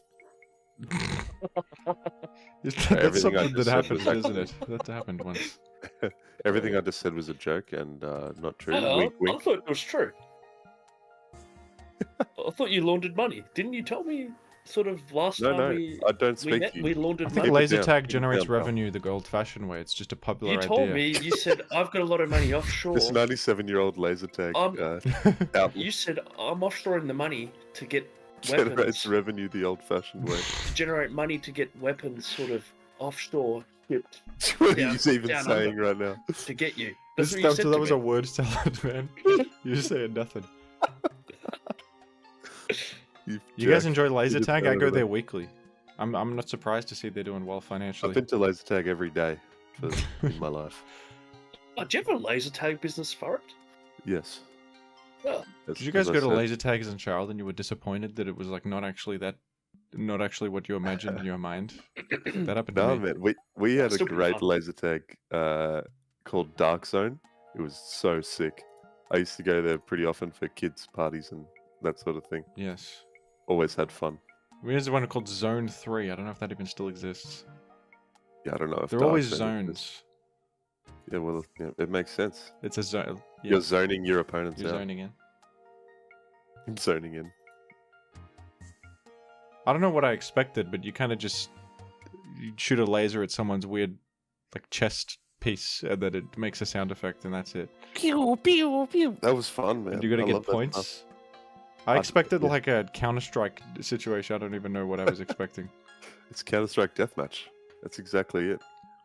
That's Everything I something that just said happened, was isn't it? That happened once. Everything I just said was a joke and not true. No, Wink, I wink. thought it was true. I thought you laundered money. Didn't you tell me sort of last No, time no, we I don't we speak met? to you. We I laundered think Keep money. it laser down, tag keep it generates down, pal. revenue the old-fashioned way. It's just a popular You idea. told me. You said I've got a lot of money offshore. This 97-year-old laser tag outlet You said I'm offshoring the money to get generates weapons, revenue the old-fashioned way. to generate money to get weapons sort of offshore shipped What are Down- you even down saying right now? to get you. That's what you That said was to a me. word salad, man. You're saying nothing. You guys jerk. enjoy laser just tag? got I rid go of there it. weekly. I'm not surprised to see they're doing well financially. I've been to laser tag every day in my life. Oh, do you have a laser tag business for it? Yes. Oh, Did you guys go to laser tag as a child and you were disappointed that it was like not actually what you imagined in your mind? That happened to No, me. man. We had a Still pretty great fun. laser tag called Dark Zone. It was so sick. I used to go there pretty often for kids' parties and that sort of thing. Yes. Always had fun. We had one called Zone 3. I don't know if that even still exists. Yeah, I don't know if They're Dark always Zone exists. zones. Yeah, well, yeah, it makes sense. It's a zone. Yeah, You're zoning your opponents you're out. zoning in. Zoning in. I don't know what I expected, but you kind of just you shoot a laser at someone's weird like chest piece, and then it makes a sound effect, and that's it. Pew, pew, pew. That was fun, man. And you're gonna I get love that stuff. points. I expected yeah. like a Counter-Strike situation. I don't even know what I was expecting. It's Counter-Strike Deathmatch. That's exactly it.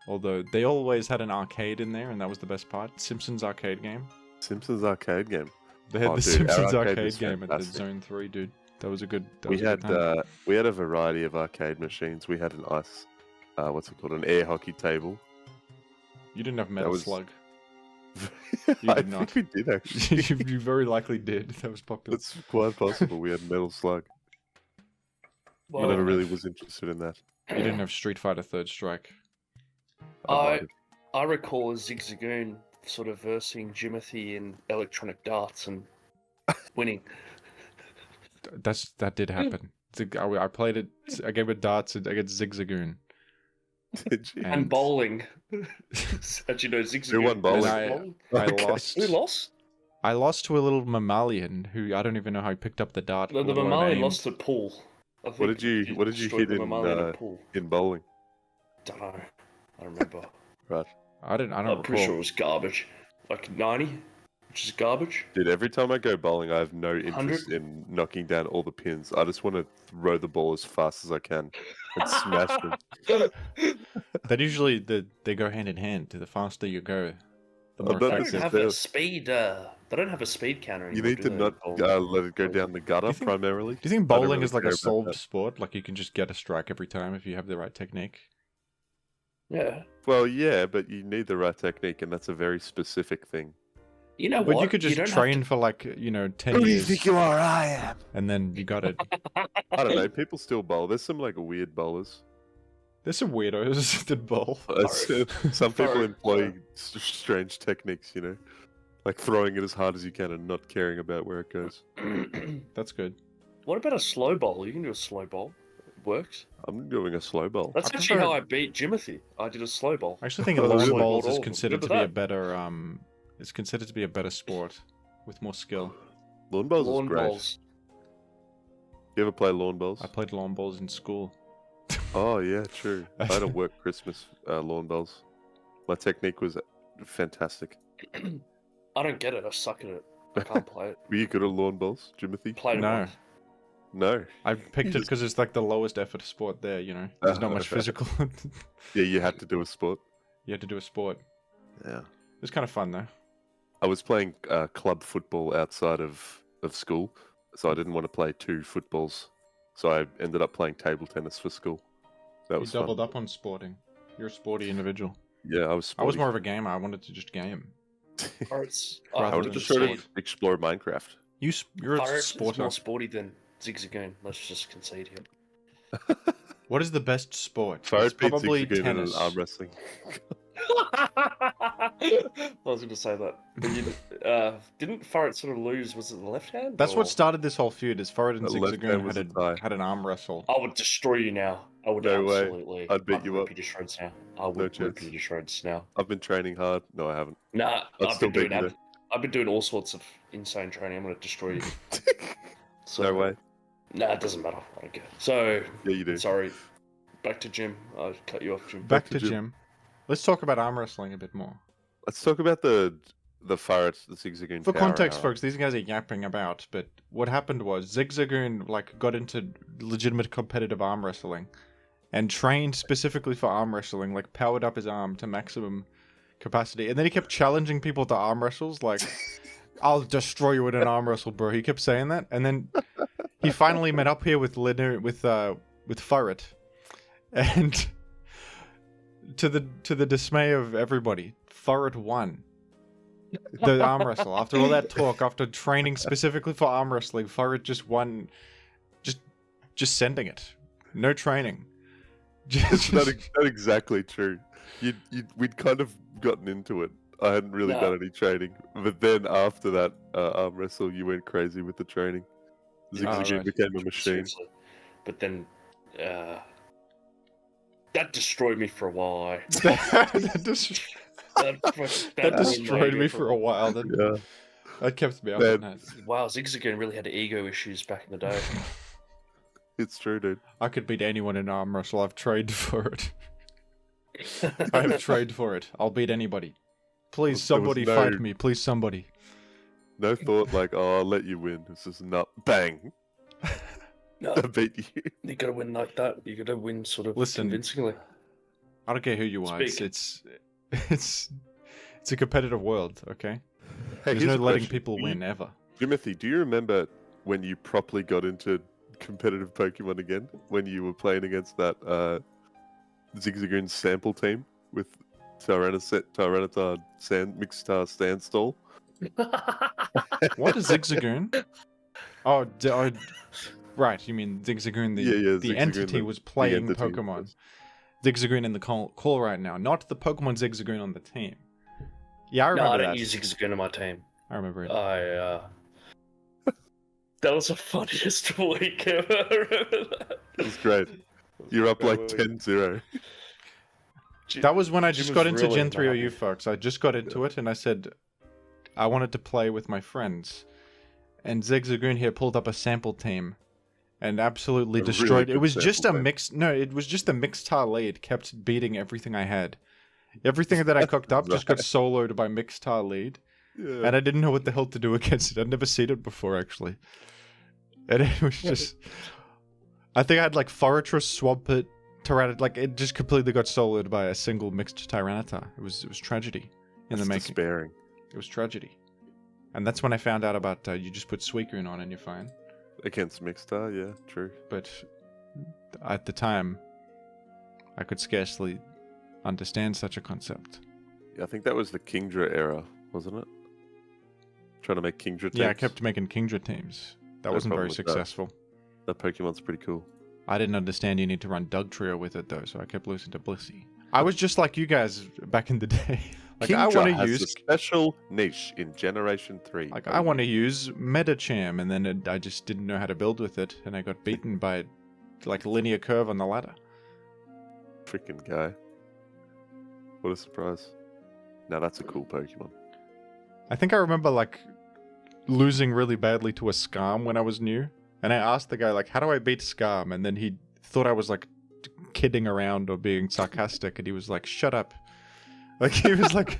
Although they always had an arcade in there, and that was the best part. Simpsons arcade game. Simpsons arcade game. They had Oh, the dude, our Simpsons arcade arcade was game at the fantastic. Zone 3, dude. That was a good. That We was a had good time. we had a variety of arcade machines. We had an ice, what's it called, an air hockey table. You didn't have Metal was- Slug. I did not. think we did actually. You very likely did. That was popular. It's quite possible. We had Metal Slug. I well, never really was interested in that. You didn't have Street Fighter Third Strike. I recall a Zigzagoon sort of versing Jimothy in electronic darts and winning. That did happen. I played it. I gave it darts against Zigzagoon. Did you? And bowling. As you know, Zigzagoon. won bowling? And I Okay. lost. Who lost? I lost to a little mammalian who I don't even know how he picked up the dart. The let alone mammalian aimed. lost to pool. I What think did you destroyed hit the in mammalian at pool? in bowling? Don't know. I don't remember. Right. I don't I'm recall. pretty sure it was garbage. Like 90, which is garbage. Dude, every time I go bowling, I have no interest 100? in knocking down all the pins. I just want to throw the ball as fast as I can and smash them. That usually they go hand in hand. The faster you go, the I more bet They this don't is effective. have a fair. speed. They don't have a speed counter You anymore. need to do not they? let it go down the gutter think- primarily. Do you think I don't bowling really is like care a about solved that. sport? Like you can just get a strike every time if you have the right technique. Yeah. Well, yeah, but you need the right technique, and that's a very specific thing. You know But what? you could just don't have train to- for like 10 years, you are? I am. and then you got it. I don't know. People still bowl. There's some like weird bowlers. There's some weirdos that bowl. Some people Sorry. employ strange techniques, like throwing it as hard as you can and not caring about where it goes. That's good. What about a slow bowl? You can do a slow bowl. It works. I'm doing a slow bowl. That's I actually prefer- how I beat Jimothy. I did a slow bowl. I actually think Oh, lawn really? bowls All is of them. considered to Look at be a that. better It's considered to be a better sport with more skill. Lawn bowls Lawn is great. bowls. You ever play lawn bowls? I played lawn bowls in school. Oh yeah, true. I had a work Christmas lawn bowls. My technique was fantastic. I don't get it. I suck at it. I can't play it. Were you good at lawn bowls, Jimothy? Played it No. once. No. I picked it because it's like the lowest effort sport there, you know. There's not much physical. Yeah, you had to do a sport. You had to do a sport. Yeah. It was kind of fun though. I was playing club football outside of school, so I didn't want to play 2 footballs. So I ended up playing table tennis for school. That You was doubled fun. up on sporting. You're a sporty individual. Yeah, I was I sporty. was more of a gamer. I wanted to just game. Pirates. Rather I I wanted than to just sort say of explore Minecraft. You're a Pirates is more sporter. sporty than Zigzagoon. Let's just concede here. What is the best sport? Furret It's probably Zigzagoon and tennis. arm wrestling. I was going to say that. But you, didn't Furret sort of lose? Was it the left hand? That's or- what started this whole feud. Is Furret and The left hand Zigzagoon was had a tie. had an arm wrestle. I would destroy you now. I would No way. absolutely. I'd beat you rip up. you to shreds now. I would No rip chance. you to shreds now. I've been training hard. No, I haven't. Nah, I'd I've still been doing beat you that. I've been doing all sorts of insane training. I'm going to destroy you. So, No way. Nah, it doesn't matter. I don't care. So, Yeah, you do. sorry. Back to Jim. I cut you off, Jim. Back to to Jim. Jim. Let's talk about arm wrestling a bit more. Let's talk about the Furret, the Zigzagoon. For power context, hour. folks, these guys are yapping about, but what happened was Zigzagoon got into legitimate competitive arm wrestling, and trained specifically for arm wrestling. Powered up his arm to maximum capacity, and then he kept challenging people to arm wrestles. I'll destroy you in an arm wrestle, bro. He kept saying that, and then he finally met up here with Furret, and to the dismay of everybody, Furret won the arm wrestle. After all that talk, after training specifically for arm wrestling, Furret just won, just sending it, no training. It's not exactly true. We'd kind of gotten into it. I hadn't really No. done any training, but then after that arm wrestle, you went crazy with the training. Zigzagoon right. became a machine. Seriously. But then, that destroyed me for a while. that That destroyed me for a while. Yeah, That kept me up Man. at night. Wow, Zigzagoon really had ego issues back in the day. it's true, dude. I could beat anyone in arm wrestle. I've trained for it. I have trained for it. I'll beat anybody. Please, There was somebody no- fight me. Please, somebody. No thought like, oh, I'll let you win. It's just not bang. No, I beat you. you gotta win like that. You gotta win sort of Listen. convincingly. I don't care who you are. Speak. It's a competitive world. Okay. Hey, There's here's no a letting question. people Do win ever. Jimothy, do you remember when you properly got into competitive Pokemon again? When you were playing against that Zigzagoon sample team with Tyranitar Mixstar Standstall? What is Zigzagoon? Oh, right. You mean Zigzagoon? Yeah, The Zigzagoon, entity was playing entity, Pokemon. yes. Zigzagoon in the call right now, not the Pokemon Zigzagoon on the team. Yeah, I No, remember I don't that. use Zigzagoon in my team. I remember it. That was the funniest week ever. I remember that. It was great. You're up like That 10-0. That was when I Jim just was got into really Gen 3 not OU, happy. folks. I just got into it, and I said I wanted to play with my friends. And Zigzagoon here pulled up a sample team and absolutely A really destroyed. good It was just a sample team. mix. No, it was just a Mixtar lead kept beating everything I had. Everything that I cooked up just got soloed by Mixtar lead, Yeah. and I didn't know what the hell to do against it. I'd never seen it before, actually. And it was just. I think I had Forretress, Swampert, Tyranitar. It just completely got soloed by a single mixed Tyranitar. It was tragedy in the That's making. despairing. It was tragedy. And that's when I found out about you just put Suicune on and you're fine. Against Mixstar, yeah, true. But at the time, I could scarcely understand such a concept. Yeah, I think that was the Kingdra era, wasn't it? Trying to make Kingdra teams. Yeah, I kept making Kingdra teams. That No wasn't very problem with that. successful. That Pokemon's pretty cool. I didn't understand you need to run Dugtrio with it though, so I kept losing to Blissey. I was just like you guys back in the day. I Kingdra want to has use a special niche in Generation 3. I want to use Metacham, and then I just didn't know how to build with it, and I got beaten by linear curve on the ladder. Freaking guy. What a surprise. Now that's a cool Pokemon. I think I remember losing really badly to a Skarm when I was new, and I asked the guy how do I beat Skarm, and then he thought I was kidding around or being sarcastic, and he was like, shut up. He was like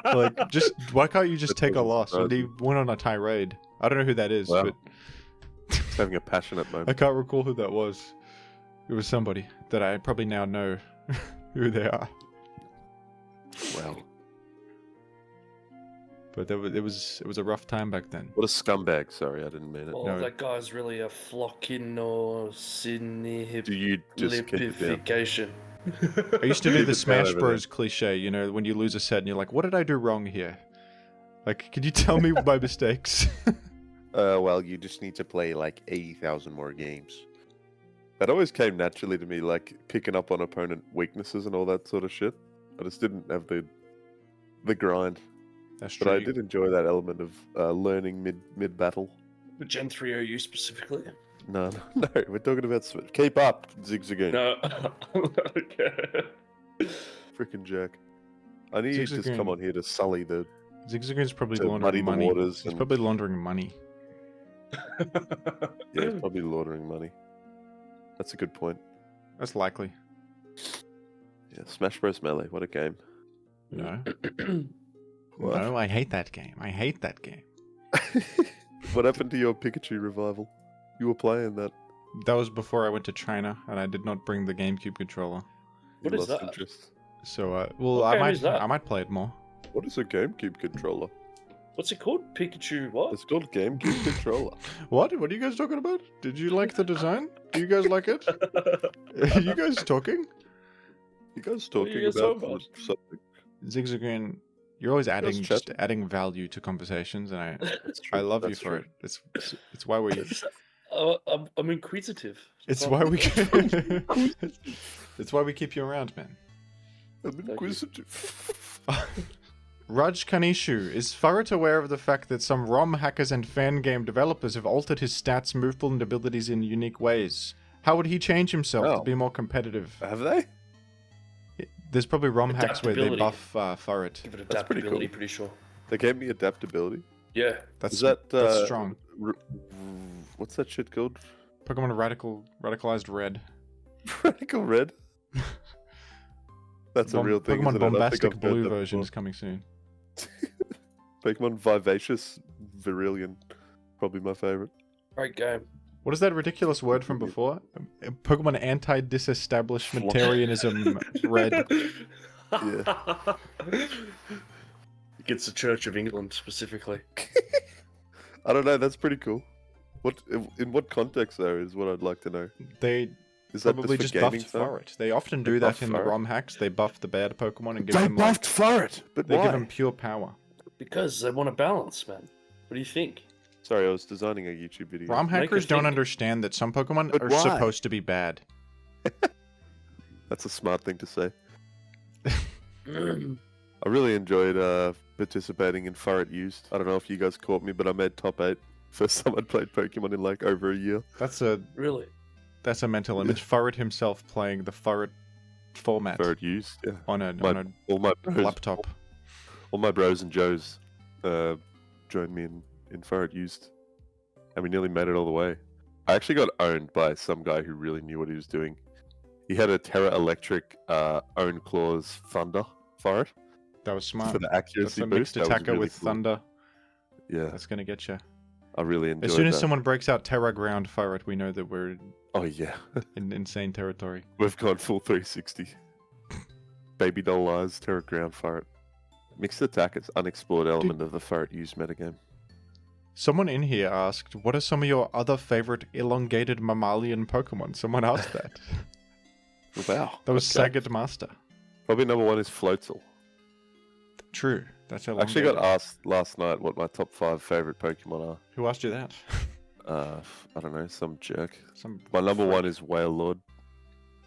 Like, just why can't you just That take a doesn't loss? And surprise he me. went on a tirade. I don't know who that is, Wow. but He's having a passionate I moment. can't recall who that was. It was somebody that I probably now know who they are. Wow. But it was a rough time back then. What a scumbag. Sorry, I didn't mean it. Oh, No. that guy's really a flocking or Do you just keep it down? lipification. I used to do Keep the it down Smash over Bros cliche, you know, when you lose a set and you're like, what did I do wrong here? Like, could you tell me my mistakes? Well, you just need to play like 80,000 more games. That always came naturally to me, like picking up on opponent weaknesses and all that sort of shit. I just didn't have the grind. That's But true. I did enjoy that element of learning mid battle. With Gen 3 OU specifically? No, we're talking about keep up, Zigzagoon. No. Okay. Freaking jerk. I knew you'd just come Zigzagoon. on here to sully the Zigzagoon's probably to muddy laundering the money. waters. He's And, probably laundering money. yeah, he's probably laundering money. That's a good point. That's likely. Yeah, Smash Bros. Melee, what a game. You know? What? No, I hate that game. I hate that game. What happened to your Pikachu revival? You were playing that. That was before I went to China, and I did not bring the GameCube controller. You What is lost that? interest. So, What I game is that? might play it more. What is a GameCube controller? What's it called? Pikachu what? It's called GameCube controller. What? What are you guys talking about? Did you like the design? Do you guys like it? Are you guys talking? You guys What are talking you guys about talking about? something? Zigzagoon, you're always adding chat. just adding value to conversations, and That's I true, love you that's for true. it. It's why we I'm inquisitive. it's Oh. why we it's why we keep you around, man. I'm inquisitive. Raj Kanishu, is Furret aware of the fact that some ROM hackers and fan game developers have altered his stats, movement, and abilities in unique ways? How would he change himself to Oh. be more competitive? Have they? There's probably ROM hacks where they Adaptability. buff Furret. Give it That's pretty adaptability, cool. pretty sure. They gave me adaptability. Yeah. Is that that's strong. What's that shit called? Pokemon radicalized red. Radical Red. That's a real thing. Pokemon isn't it? I think Bombastic I've heard Blue that version before. is coming soon. Pokemon Vivacious Virillion, probably my favorite. Great game. What is that ridiculous word from before? Pokemon anti-disestablishmentarianism red. Against the Church of England specifically. I don't know. That's pretty cool. What in what context though is what I'd like to know. They Is that probably just just for gaming buffed time? Furret. They often They do that buff in the Furret? ROM hacks. They buff the bad Pokemon and give They them like, buffed Furret, but they why? give them pure power. Because they want a balance, man. What do you think? Sorry, I was designing a YouTube video. ROM Make her hackers don't think. understand that some Pokemon But are why? supposed to be bad. That's a smart thing to say. Mm. I really enjoyed participating in Furret Used. I don't know if you guys caught me, but I made top 8. First time I'd played Pokemon in like over a year. That's a Really? mental image. Furret himself playing the Furret format Furret Used, yeah. on a All my bros, laptop. all my bros and Joes joined me in Furret Used, and we nearly made it all the way. I actually got owned by some guy who really knew what he was doing. He had a Terra Electric Own Claws Thunder Furret That was smart. for the That's accuracy a boost. mixed That was attacker really with cool. Thunder. Yeah, That's gonna get you. I really enjoyed As soon as that. someone breaks out Terra Ground Furret, we know that we're Oh yeah, in insane territory. we've gone full 360. Baby doll eyes, Terra Ground Furret. Mixed attack is unexplored element of the Furret Used metagame. Someone in here asked, what are some of your other favorite elongated mammalian Pokemon? Someone asked that. Wow, That was okay. Sagat Master. Probably number 1 is Floatzel. True. That's I actually got elongated. asked last night what my top 5 favorite Pokemon Who asked you that? are. I don't know, some jerk. Some My number freak. 1 is Whale Lord,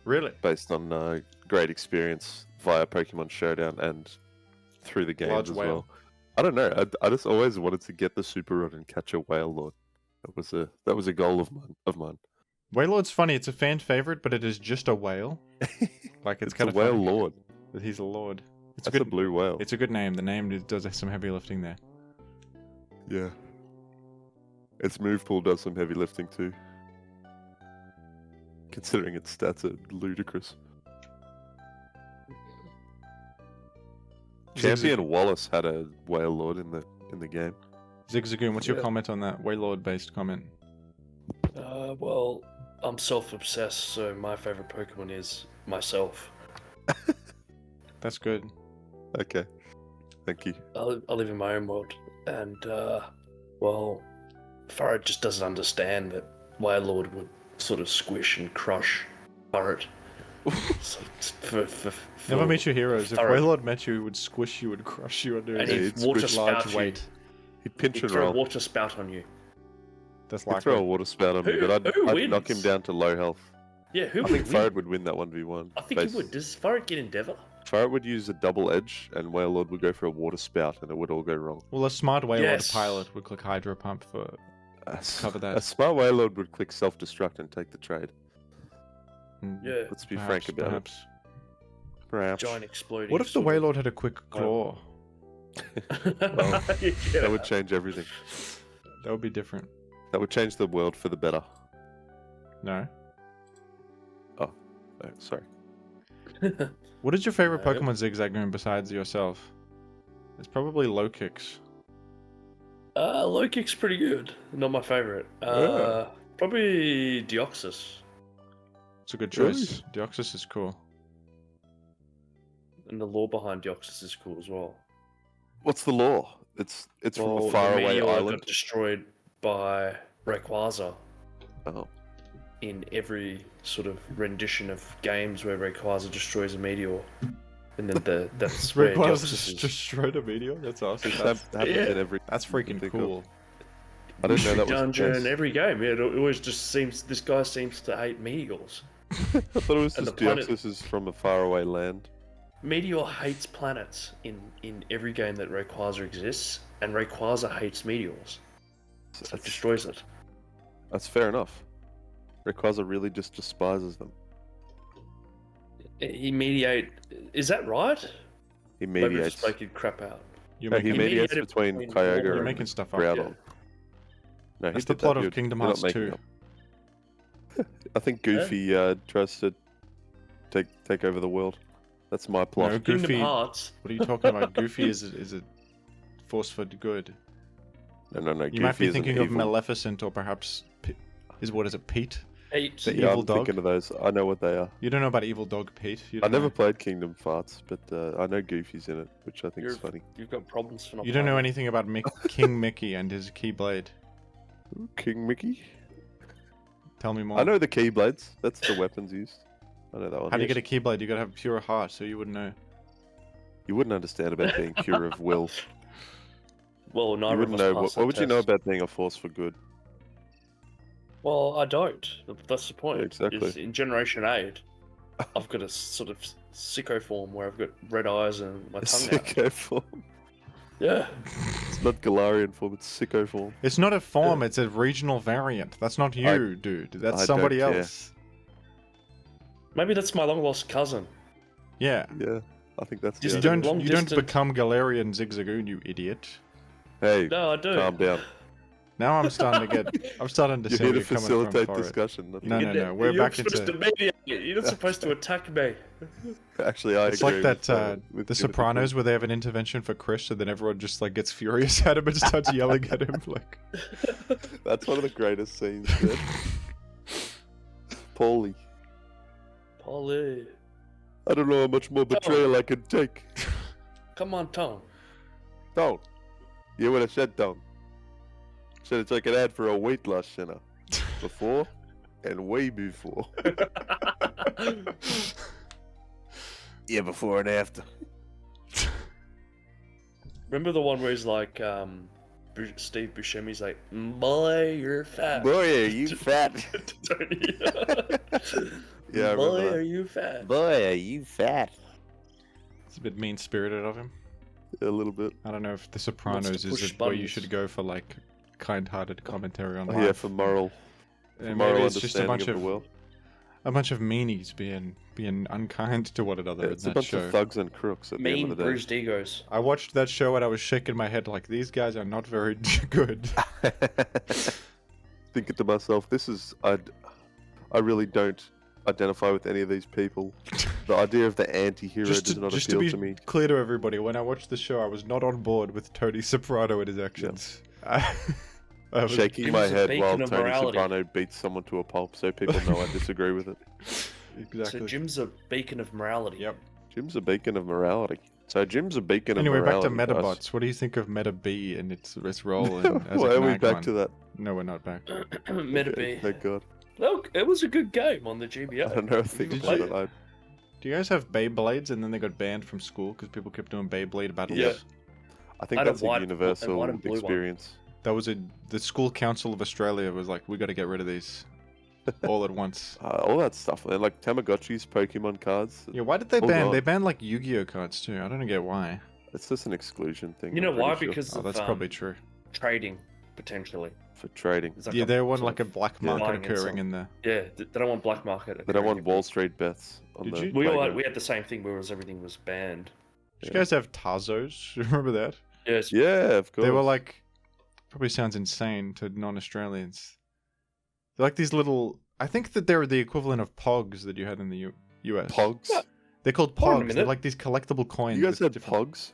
Really? based on great experience via Pokemon Showdown and through the games Large as whale. well. I don't know. I just always wanted to get the Super Rod and catch a Whale Lord. That was a goal of mine. Wailord's funny. It's a fan favorite, but it is just a whale. Like it's It's kind a of Whale funny Lord. that he's a lord. It's That's a a good. blue whale. It's a good name. The name does some heavy lifting there. Yeah. Its move pool does some heavy lifting too. Considering its stats are ludicrous. Champion Wallace had a Whale Lord in the game. Zigzagoon, what's your Yeah. comment on that Waylord-based comment? Well, I'm self-obsessed, so my favorite Pokemon is myself. That's good. Okay, thank you. I live in my own world, and well, Furret just doesn't understand that Wailord would sort of squish and crush Furret. So, Never meet your heroes. If Furret. Waylord met you, he would squish you and crush you under And his he'd water large spout you. weight. He'd pinch He'd and throw a roll. water spout on you. That's He'd throw a likely. water spout on me, Who- but who I'd knock him wins? down to low health. Yeah, who I would think win? Furret would win that 1v1. I think he would. Does Furret get Endeavour? Furret would use a double edge, and Wailord would go for a water spout, and it would all go wrong. Well, a smart Waylord Yes. pilot would click Hydro Pump for... Cover that. A smart Wailord would click self-destruct and take the trade. Yeah. Let's be frank about perhaps. it. Perhaps. Giant exploding. What if the sort of- Waylord had a quick claw? Well, Yeah. That would change everything. That would be different. That would change the world for the better. No? Oh, sorry. What is your favorite No. Pokemon Zigzagoon besides yourself? It's probably low kicks. Low kick's pretty good. Not my favorite. Yeah. Probably Deoxys. It's a good Really? choice. Deoxys is cool. And the lore behind Deoxys is cool as well. What's the law? It's from a the faraway meteor island. got destroyed by Rayquaza Oh, in every sort of rendition of games where Rayquaza destroys a meteor. And then that's where Rayquaza Deoxys is. destroyed a meteor? That's awesome. that happens Yeah. in every. That's freaking think of. cool. I didn't know that was the dungeon, case. every game. Yeah, it always just seems this guy seems to hate meteors. I thought it was And just the planet- Deoxys is from a faraway land. Meteor hates planets in every game that Rayquaza exists, and Rayquaza hates meteors. So it That's, destroys it. that's fair enough. Rayquaza really just despises them. He mediate. Is that right? He Maybe I'm mediates. just making crap out. You're No, he making, mediates mediated between between Kyogre you're and making stuff up. Groudon. Yeah. No, he That's the did plot that. of Kingdom You're not Hearts making 2. up. I think Goofy tries to take over the world. That's my plot. No, Kingdom Goofy. Hearts. What are you talking about? Goofy is a force for good. No. You Goofy might be is an thinking of evil. Maleficent or perhaps what is it, Pete? Eight. The Yeah, evil I'm dog? thinking of those. I know what they are. You don't know about Evil Dog Pete? You I don't never know. played Kingdom Farts, but I know Goofy's in it, which I think is funny. You've got problems for not. You don't know playing. anything about King Mickey and his Keyblade. Ooh, King Mickey? Tell me more. I know the Keyblades. That's the weapons used. I know that one. How do you get a Keyblade? You gotta have a pure heart, so you wouldn't know. You wouldn't understand about being pure of will. Well, You neither wouldn't of us know. passed What that would you know test. about being a force for good? Well, I don't. That's the point. Yeah, exactly. Is in Generation 8, I've got a sort of sicko form where I've got red eyes and my tongue out. Sicko form. Yeah. It's not Galarian form, it's Sicko form. It's not a form, it's a regional variant. That's not you, dude. That's I somebody don't care. else. Maybe that's my long lost cousin. Yeah. Yeah, I think that's Just You the don't- don't long you don't distance- become Galarian Zigzagoon, you idiot. Hey, No, I do. calm down. Now I'm starting to You're see here where to you're coming facilitate from for it. discussion. No, You're no, we're you're back supposed into- to mediate. You're not supposed to attack me. Actually, I It's agree. like that with the Timothy Sopranos where they have an intervention for Chris, and then everyone just like gets furious at him and starts yelling at him like. Quinn. That's one of the greatest scenes, man. Paulie. Polly. I don't know how much more betrayal I can take. Come on, Tom. Don't. You hear what I said, don't. Said it's like an ad for a weight loss center. Before and way before. Yeah, before and after. Remember the one where he's like, Steve Buscemi's like, boy, you're fat. Boy, are you fat. Tony. Yeah, I remember boy, that. are you fat? Boy, are you fat. It's a bit mean spirited of him. A little bit. I don't know if The Sopranos push is where you buttons. should go for like kind-hearted commentary on Oh, life. yeah, for moral, And moral maybe it's just a understanding bunch of the world. a bunch of meanies being unkind to one another in It's a that bunch show. of thugs and crooks at the Mean, end of the day. bruised egos. I watched that show and I was shaking my head like these guys are not very good. Thinking to myself, I really don't identify with any of these people. The idea of the anti-hero does not just appeal to be to me. clear to everybody, when I watched the show, I was not on board with Tony Soprano and his actions. I was- Shaking It my was a head beacon while of Tony morality. Soprano beats someone to a pulp, so people know I disagree with it. Exactly. So Jim's a beacon of morality. Yep. Jim's a beacon of morality. So Jim's a beacon Anyway, of back to morality. guys. Metabots. What do you think of Meta B and its role in, as Why a are we back Gnagmon? to that? No, we're not back. Meta Okay, B. thank God. Look, it was a good game on the GBA. I don't know a thing Did about you- it. Do you guys have Beyblades and then they got banned from school because people kept doing Beyblade battles? Yeah. I think I had a that's white- a universal white and blue one. experience. That was the school council of Australia was like, we got to get rid of these all at once. All that stuff. And like Tamagotchis, Pokemon cards. Yeah, why did they Oh, ban? God. They banned like Yu-Gi-Oh cards too. I don't get why. It's just an exclusion thing. You know I'm pretty why? sure. Because Oh, of that's probably true. trading, potentially. For trading. It's like Yeah, a they want sort like a of- black Yeah. market Buying and occurring selling. in there. Yeah, they don't want black market. They don't want occurring. Wall Street bets on Did the you- We all playground. we had the same thing, whereas everything was banned. Did you Yeah. guys have Tarzos? Remember that? Yes. Yeah, of course. They were like, probably sounds insane to non-Australians. They're like these little. I think that they're the equivalent of Pogs that you had in the US. Pogs. Yeah. They're called Hold on a Pogs. They're minute. like these collectible coins. You guys with had different- Pogs?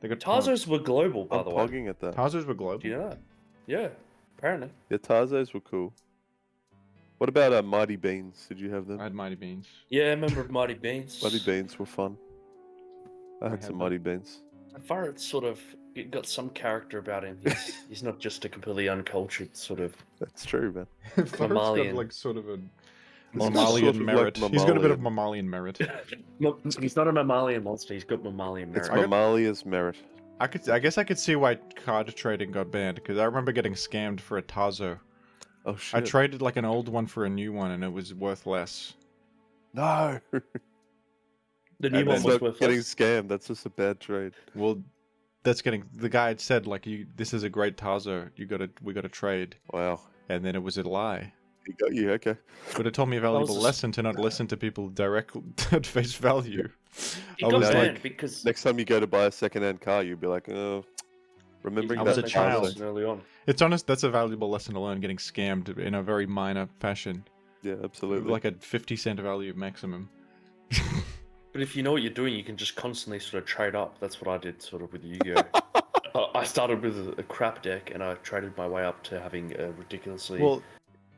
They got Pogs. Tarzos were global, by I'm the way. pogging at that. Tarzos were global. Do you know that? Yeah, apparently. Yeah, Tarzos were cool. What about Mighty Beans? Did you have them? I had Mighty Beans. Yeah, I remember Mighty Beans. Mighty Beans were fun. I I had had some them. Mighty Beans. Farrett sort of got some character about him. He's not just a completely uncultured sort of. That's true, man. Farrell's got Mammalian. like sort of a It's sort mammalian of like merit. He's got a bit of mammalian. mammalian merit. He's not a mammalian monster. He's got mammalian It's merit. Mammalia's merit. I guess I could see why card trading got banned because I remember getting scammed for a Tarzo. Oh I shit. traded like an old one for a new one and it was worth less. No. The And new one then- That's was not worth getting less. scammed. That's just a bad trade. Well, that's getting the guy had said like this is a great Tarzo. We gotta trade, Wow. and then it was a lie. He got you. Okay. But it taught me a valuable just- lesson to not listen to people directly at face value. He I got was banned like- because Next time you go to buy a second-hand car, you'll be like, oh, remembering I that was a Make child. a lesson early on. It's honest. That's a valuable lesson to learn. Getting scammed in a very minor fashion, Yeah, absolutely. like a 50-cent value maximum. But if you know what you're doing, you can just constantly sort of trade up. That's what I did sort of with Yu-Gi-Oh. I started with a crap deck and I traded my way up to having a ridiculously Well,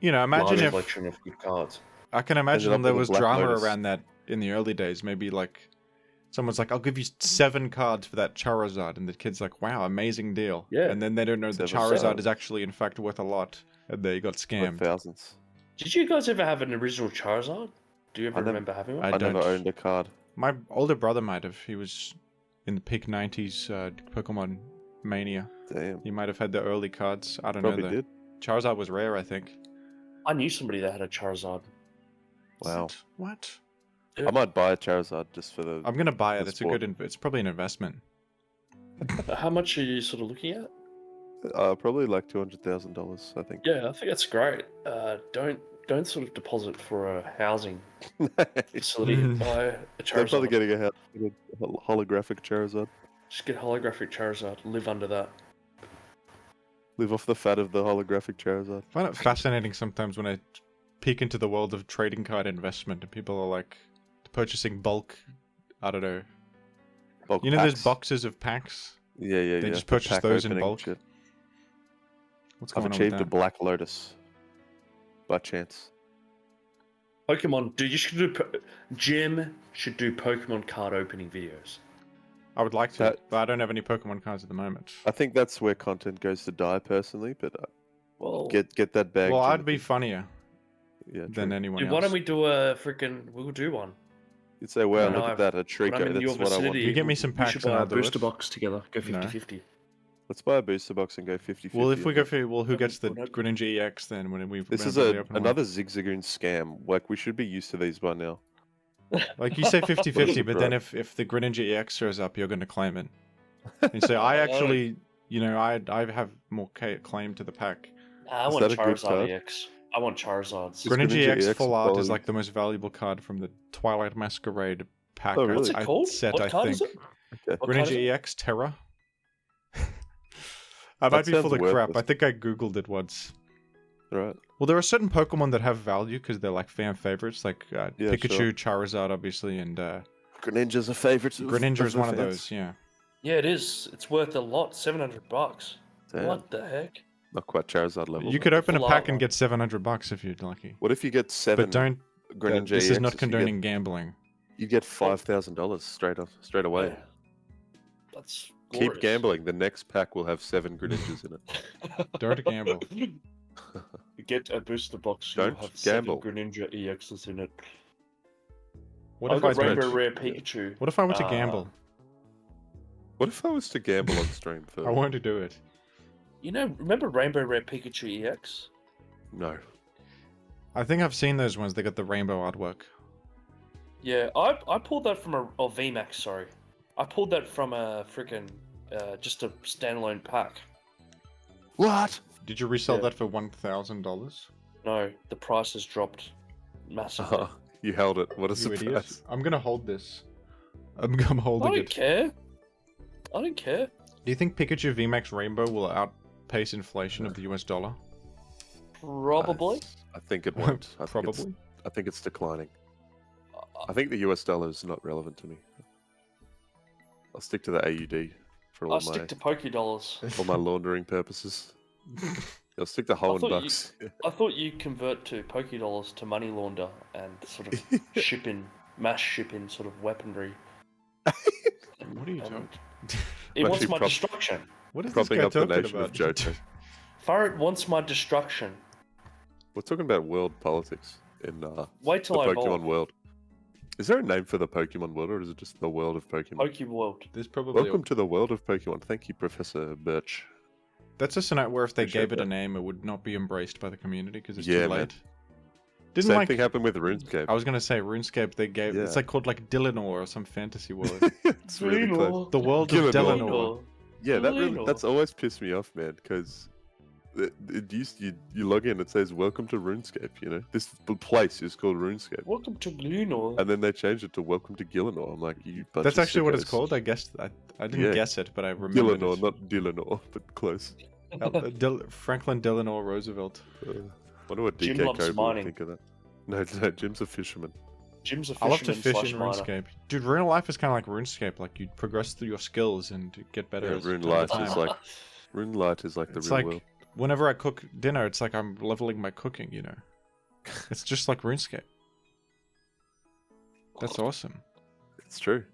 you know, imagine large if collection of good cards. I can imagine up there with a was Black drama Lotus. around that in the early days. Maybe like someone's like, "I'll give you 7 cards for that Charizard," and the kid's like, "Wow, amazing deal." Yeah. And then they don't know the 7. Charizard is actually in fact worth a lot, and they got Worth scammed. thousands. Did you guys ever have an original Charizard? Do you ever I never- remember having one? I I never don't- owned a card. My older brother might have. He was in the peak '90s Pokemon mania. Damn. He might have had the early cards. I don't Probably know. did. Charizard was rare, I think. I knew somebody that had a Charizard. Wow. What? I might buy a Charizard just for the. I'm gonna buy it. The It's a good. It's probably an investment. How much are you sort of looking at? Probably like $200,000, I think. Yeah, I think that's great. Don't sort of deposit for a housing facility. Buy a They're probably Charizard. getting a holographic Charizard. Just get holographic Charizard. Live under that. Live off the fat of the holographic Charizard. I find it fascinating sometimes when I peek into the world of trading card investment and people are like purchasing bulk. I don't know. Bulk You know, there's packs. boxes of packs. Yeah, yeah, They yeah. just the purchase pack those in opening bulk. shit. What's I've going on achieved with a that? Black Lotus. By chance. Pokemon, dude, you should do. Jim should do Pokemon card opening videos. I would like to, That- but I don't have any Pokemon cards at the moment. I think that's where content goes to die, personally. But Well, get that bag. Well, I'd Jim. be funnier Yeah, than true. anyone dude, else. why don't we do a freaking? We'll do one. You'd say, wow, When look I- at that, a When Trico. I'm in That's your what I want. vicinity, You get me some we packs should and buy I'll a do booster it. box together. Go No. 50-50. Let's buy a booster box and go 50-50. Well, if we on go that. for, well, who gets the Well, that- Greninja EX then when we? This is randomly open one? another Zigzagoon scam. Like, we should be used to these by now. Like you say 50-50, but then Right. if the Greninja EX shows up, you're going to claim it. And you say, I actually, you know, I have more claim to the pack. I Is want that a good Charizard card? EX. I want Charizards. Is Greninja Greninja EX EX full art is quality? like the most valuable card from the Twilight Masquerade pack. Oh, really? What's it called? Set, What I card think. is it? Okay. What card is Greninja it? EX Terra. I might be sounds full of crap. worthless. I think I googled it once. Right. Well, there are certain Pokemon that have value because they're like fan favorites, like Yeah, Pikachu, sure. Charizard, obviously, and Greninja's a favorite. Greninja is the one of fans. those. Yeah. Yeah, it is. It's worth a lot. $700. Damn. What the heck? Not quite Charizard level. You but- could open a full pack art and one. get $700 if you're lucky. What if you get 7 But don't. Greninja This is not EXs, condoning gambling. You get $5,000 straight away. Yeah. That's Keep glorious. gambling. The next pack will have 7 Greninjas in it. Don't gamble. Get a booster box. Don't You'll have gamble. 7 Greninja EXs in it. What I've if I got Rainbow don't? Rare Pikachu. What if I were to Uh, gamble? What if I was to gamble on stream for? I want to do it. You know, remember Rainbow Rare Pikachu EX? No. I think I've seen those ones. They got the rainbow artwork. Yeah, I pulled that from VMAX, sorry. I pulled that from a freaking, just a standalone pack. What? Did you resell Yeah. that for $1,000? No, the price has dropped massively. Oh, you held it. What a You idiot. surprise. I'm gonna hold this. I'm I holding don't it. care. I don't care. Do you think Pikachu VMAX Rainbow will outpace inflation of the US dollar? Probably. I think it won't. Probably. I think it's declining. I think the US dollar is not relevant to me. I'll stick to the AUD for I'll all stick to Poké all my laundering purposes. I'll stick to Holland thought you- bucks. I thought you convert to Poké Dollars to money launder and sort of ship in, mass ship in sort of weaponry. What are you And talking? It Actually, wants my prop- destruction. What is this Propping guy up the talking nation about? of Johto. Furret wants my destruction. We're talking about world politics in Wait the till I Pokemon evolve. world. Is there a name for the Pokemon world, or is it just the world of Pokemon? Poké World. There's probably Welcome to the world of Pokemon. Thank you, Professor Birch. That's a scenario where if they Appreciate gave it a that. name, it would not be embraced by the community because it's Yeah, too man. late. Didn't Same like thing happened with RuneScape. I was gonna say RuneScape. They gave it's Yeah. like called like Dillinor or some fantasy world. It's really close. The world Gillinor. of Dillinor. Yeah, Dillinor. that's always pissed me off, man. Because it used you log in, it says "Welcome to RuneScape." You know, this place is called RuneScape, Welcome to Lunar. and then they changed it to "Welcome to Gillinor." I'm like, you bunch That's of actually what it's sickos. called. I guessed. I didn't Yeah. guess it, but I remembered Gillinor, it. not Dillinor, but close. Franklin Delano Roosevelt. Wonder what Jim DK loves Cobra would mining. think of that. No, Jim's a fisherman. Jim's a I love to fisherman fish slash in miner. RuneScape. Dude, real life is kind of like RuneScape. Like you progress through your skills and get better. Yeah, as Rune time goes Light is on. like RuneLight is like the It's real like world. whenever I cook dinner, it's like I'm leveling my cooking. You know, it's just like RuneScape. That's awesome. It's true.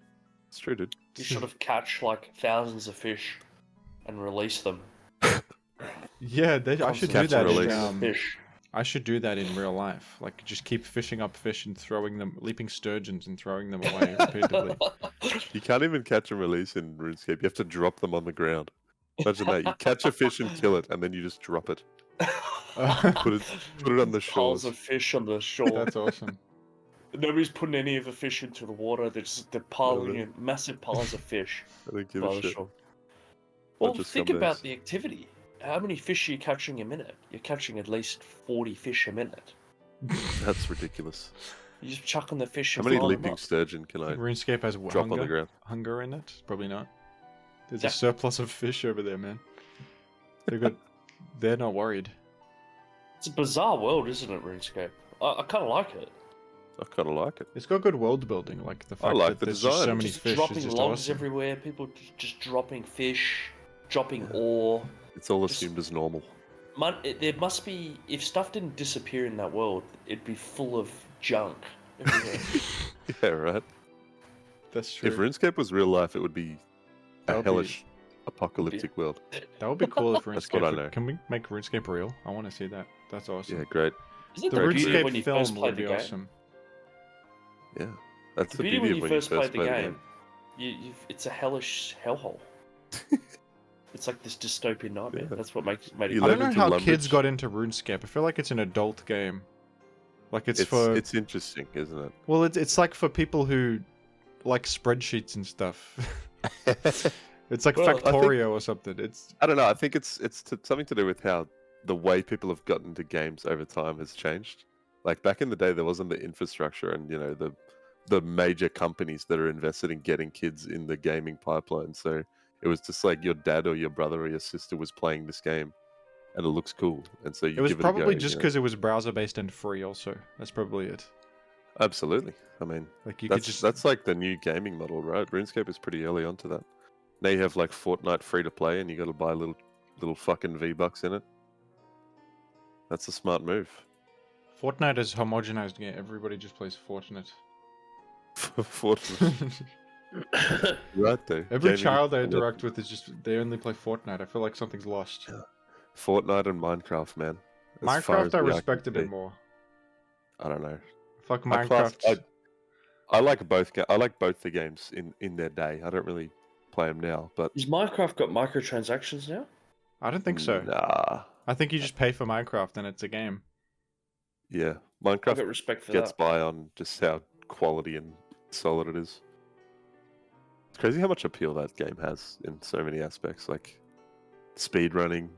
It's true, dude. You sort of catch like thousands of fish and release them. Yeah, I should do Catch that. and In, release. Fish. I should do that in real life. Like, just keep fishing up fish and throwing them, leaping sturgeons and throwing them away repeatedly. You can't even catch and release in RuneScape. You have to drop them on the ground. Imagine that. You catch a fish and kill it, and then you just drop it. Put it on the Piles shores. of fish on the shore. That's awesome. Nobody's putting any of the fish into the water. They're piling really? in massive piles of fish I don't give by a the shit. shore. Well, Bunch of think about scumbags. the activity. How many fish are you catching a minute? You're catching at least 40 fish a minute. That's ridiculous. You're just chucking the fish How and many frying them leaping up. sturgeon can I RuneScape has drop on the hunger, ground? hunger in it? Probably not. There's Yeah. a surplus of fish over there, man. They're not worried. It's a bizarre world, isn't it, RuneScape? I kind of like it. I kind of like it. It's got good world building, like the fact like that the there's just so design. many Just fish dropping is just logs awesome. everywhere. People just dropping fish, dropping ore. It's all Just- assumed as normal. There must be, if stuff didn't disappear in that world, it'd be full of junk everywhere. Yeah, right. That's true. If RuneScape was real life, it would be That a would be- hellish apocalyptic world. That would be cool if That's what I RuneScape. know. Can we make RuneScape real? I want to see that. That's awesome. Yeah, great. Isn't The the beauty RuneScape when you film first would played be the game? awesome. Yeah, that's The the beauty beauty when of you when first you played first the play the game, game. it's a hellish hellhole. It's like this dystopian nightmare. Yeah. That's what made it. You I don't learn know into how Lumbridge. kids got into RuneScape. I feel like it's an adult game. Like it's for It's interesting, isn't it? well, it's like for people who like spreadsheets and stuff. It's like Well, I think- Factorio or something. It's I don't know. I think it's something to do with how the way people have gotten into games over time has changed. Like back in the day, there wasn't the infrastructure and the major companies that are invested in getting kids in the gaming pipeline. So it was just like your dad or your brother or your sister was playing this game, and it looks cool, and so you It was give probably it a go, just because it was browser based and free. Also, that's probably it. Absolutely. I mean, Like you could that's just that's like the new gaming model, right? RuneScape is pretty early onto that. Now you have like Fortnite free to play, and you got to buy little fucking V-Bucks in it. That's a smart move. Fortnite is homogenized game. Everybody just plays Fortnite. Fortnite, right there. Every Gaming child I is- interact with is just they only play Fortnite. I feel like something's lost. Fortnite and Minecraft, man. As far as Minecraft, I the eye can respected see. it more. I don't know. Fuck I class- Minecraft. I like both. I like both the games in their day. I don't really play them now, but Has Minecraft got microtransactions now? I don't think so. Nah. I think you just pay for Minecraft and it's a game. Yeah, I've got Minecraft respect for gets that. by on just how quality and solid it is. It's crazy how much appeal that game has in so many aspects, like speed running,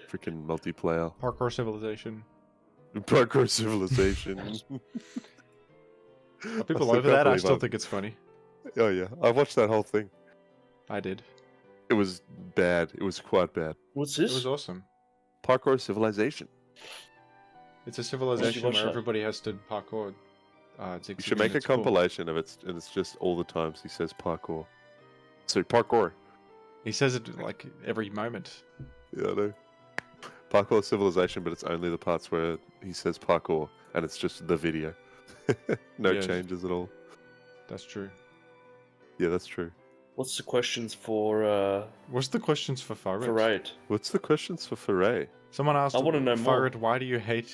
freaking multiplayer, Parkour Civilization. parkour civilization. Are people I over that? I believe still think it's funny. Oh yeah, I watched that whole thing. I did. It was bad. It was quite bad. What's It this? was awesome. Parkour civilization. It's a civilization where watch that? everybody has to parkour. You should make a compilation of it, and it's just all the times he says parkour. So parkour. He says it like every moment. Yeah, I know. Parkour civilization, but it's only the parts where he says parkour, and it's just the video. No Yes. changes at all. That's true. Yeah, that's true. What's the questions for What's the questions for Furret? Raid? What's the questions for Foray? Someone asked, I wanna know more. Furret, why do you hate...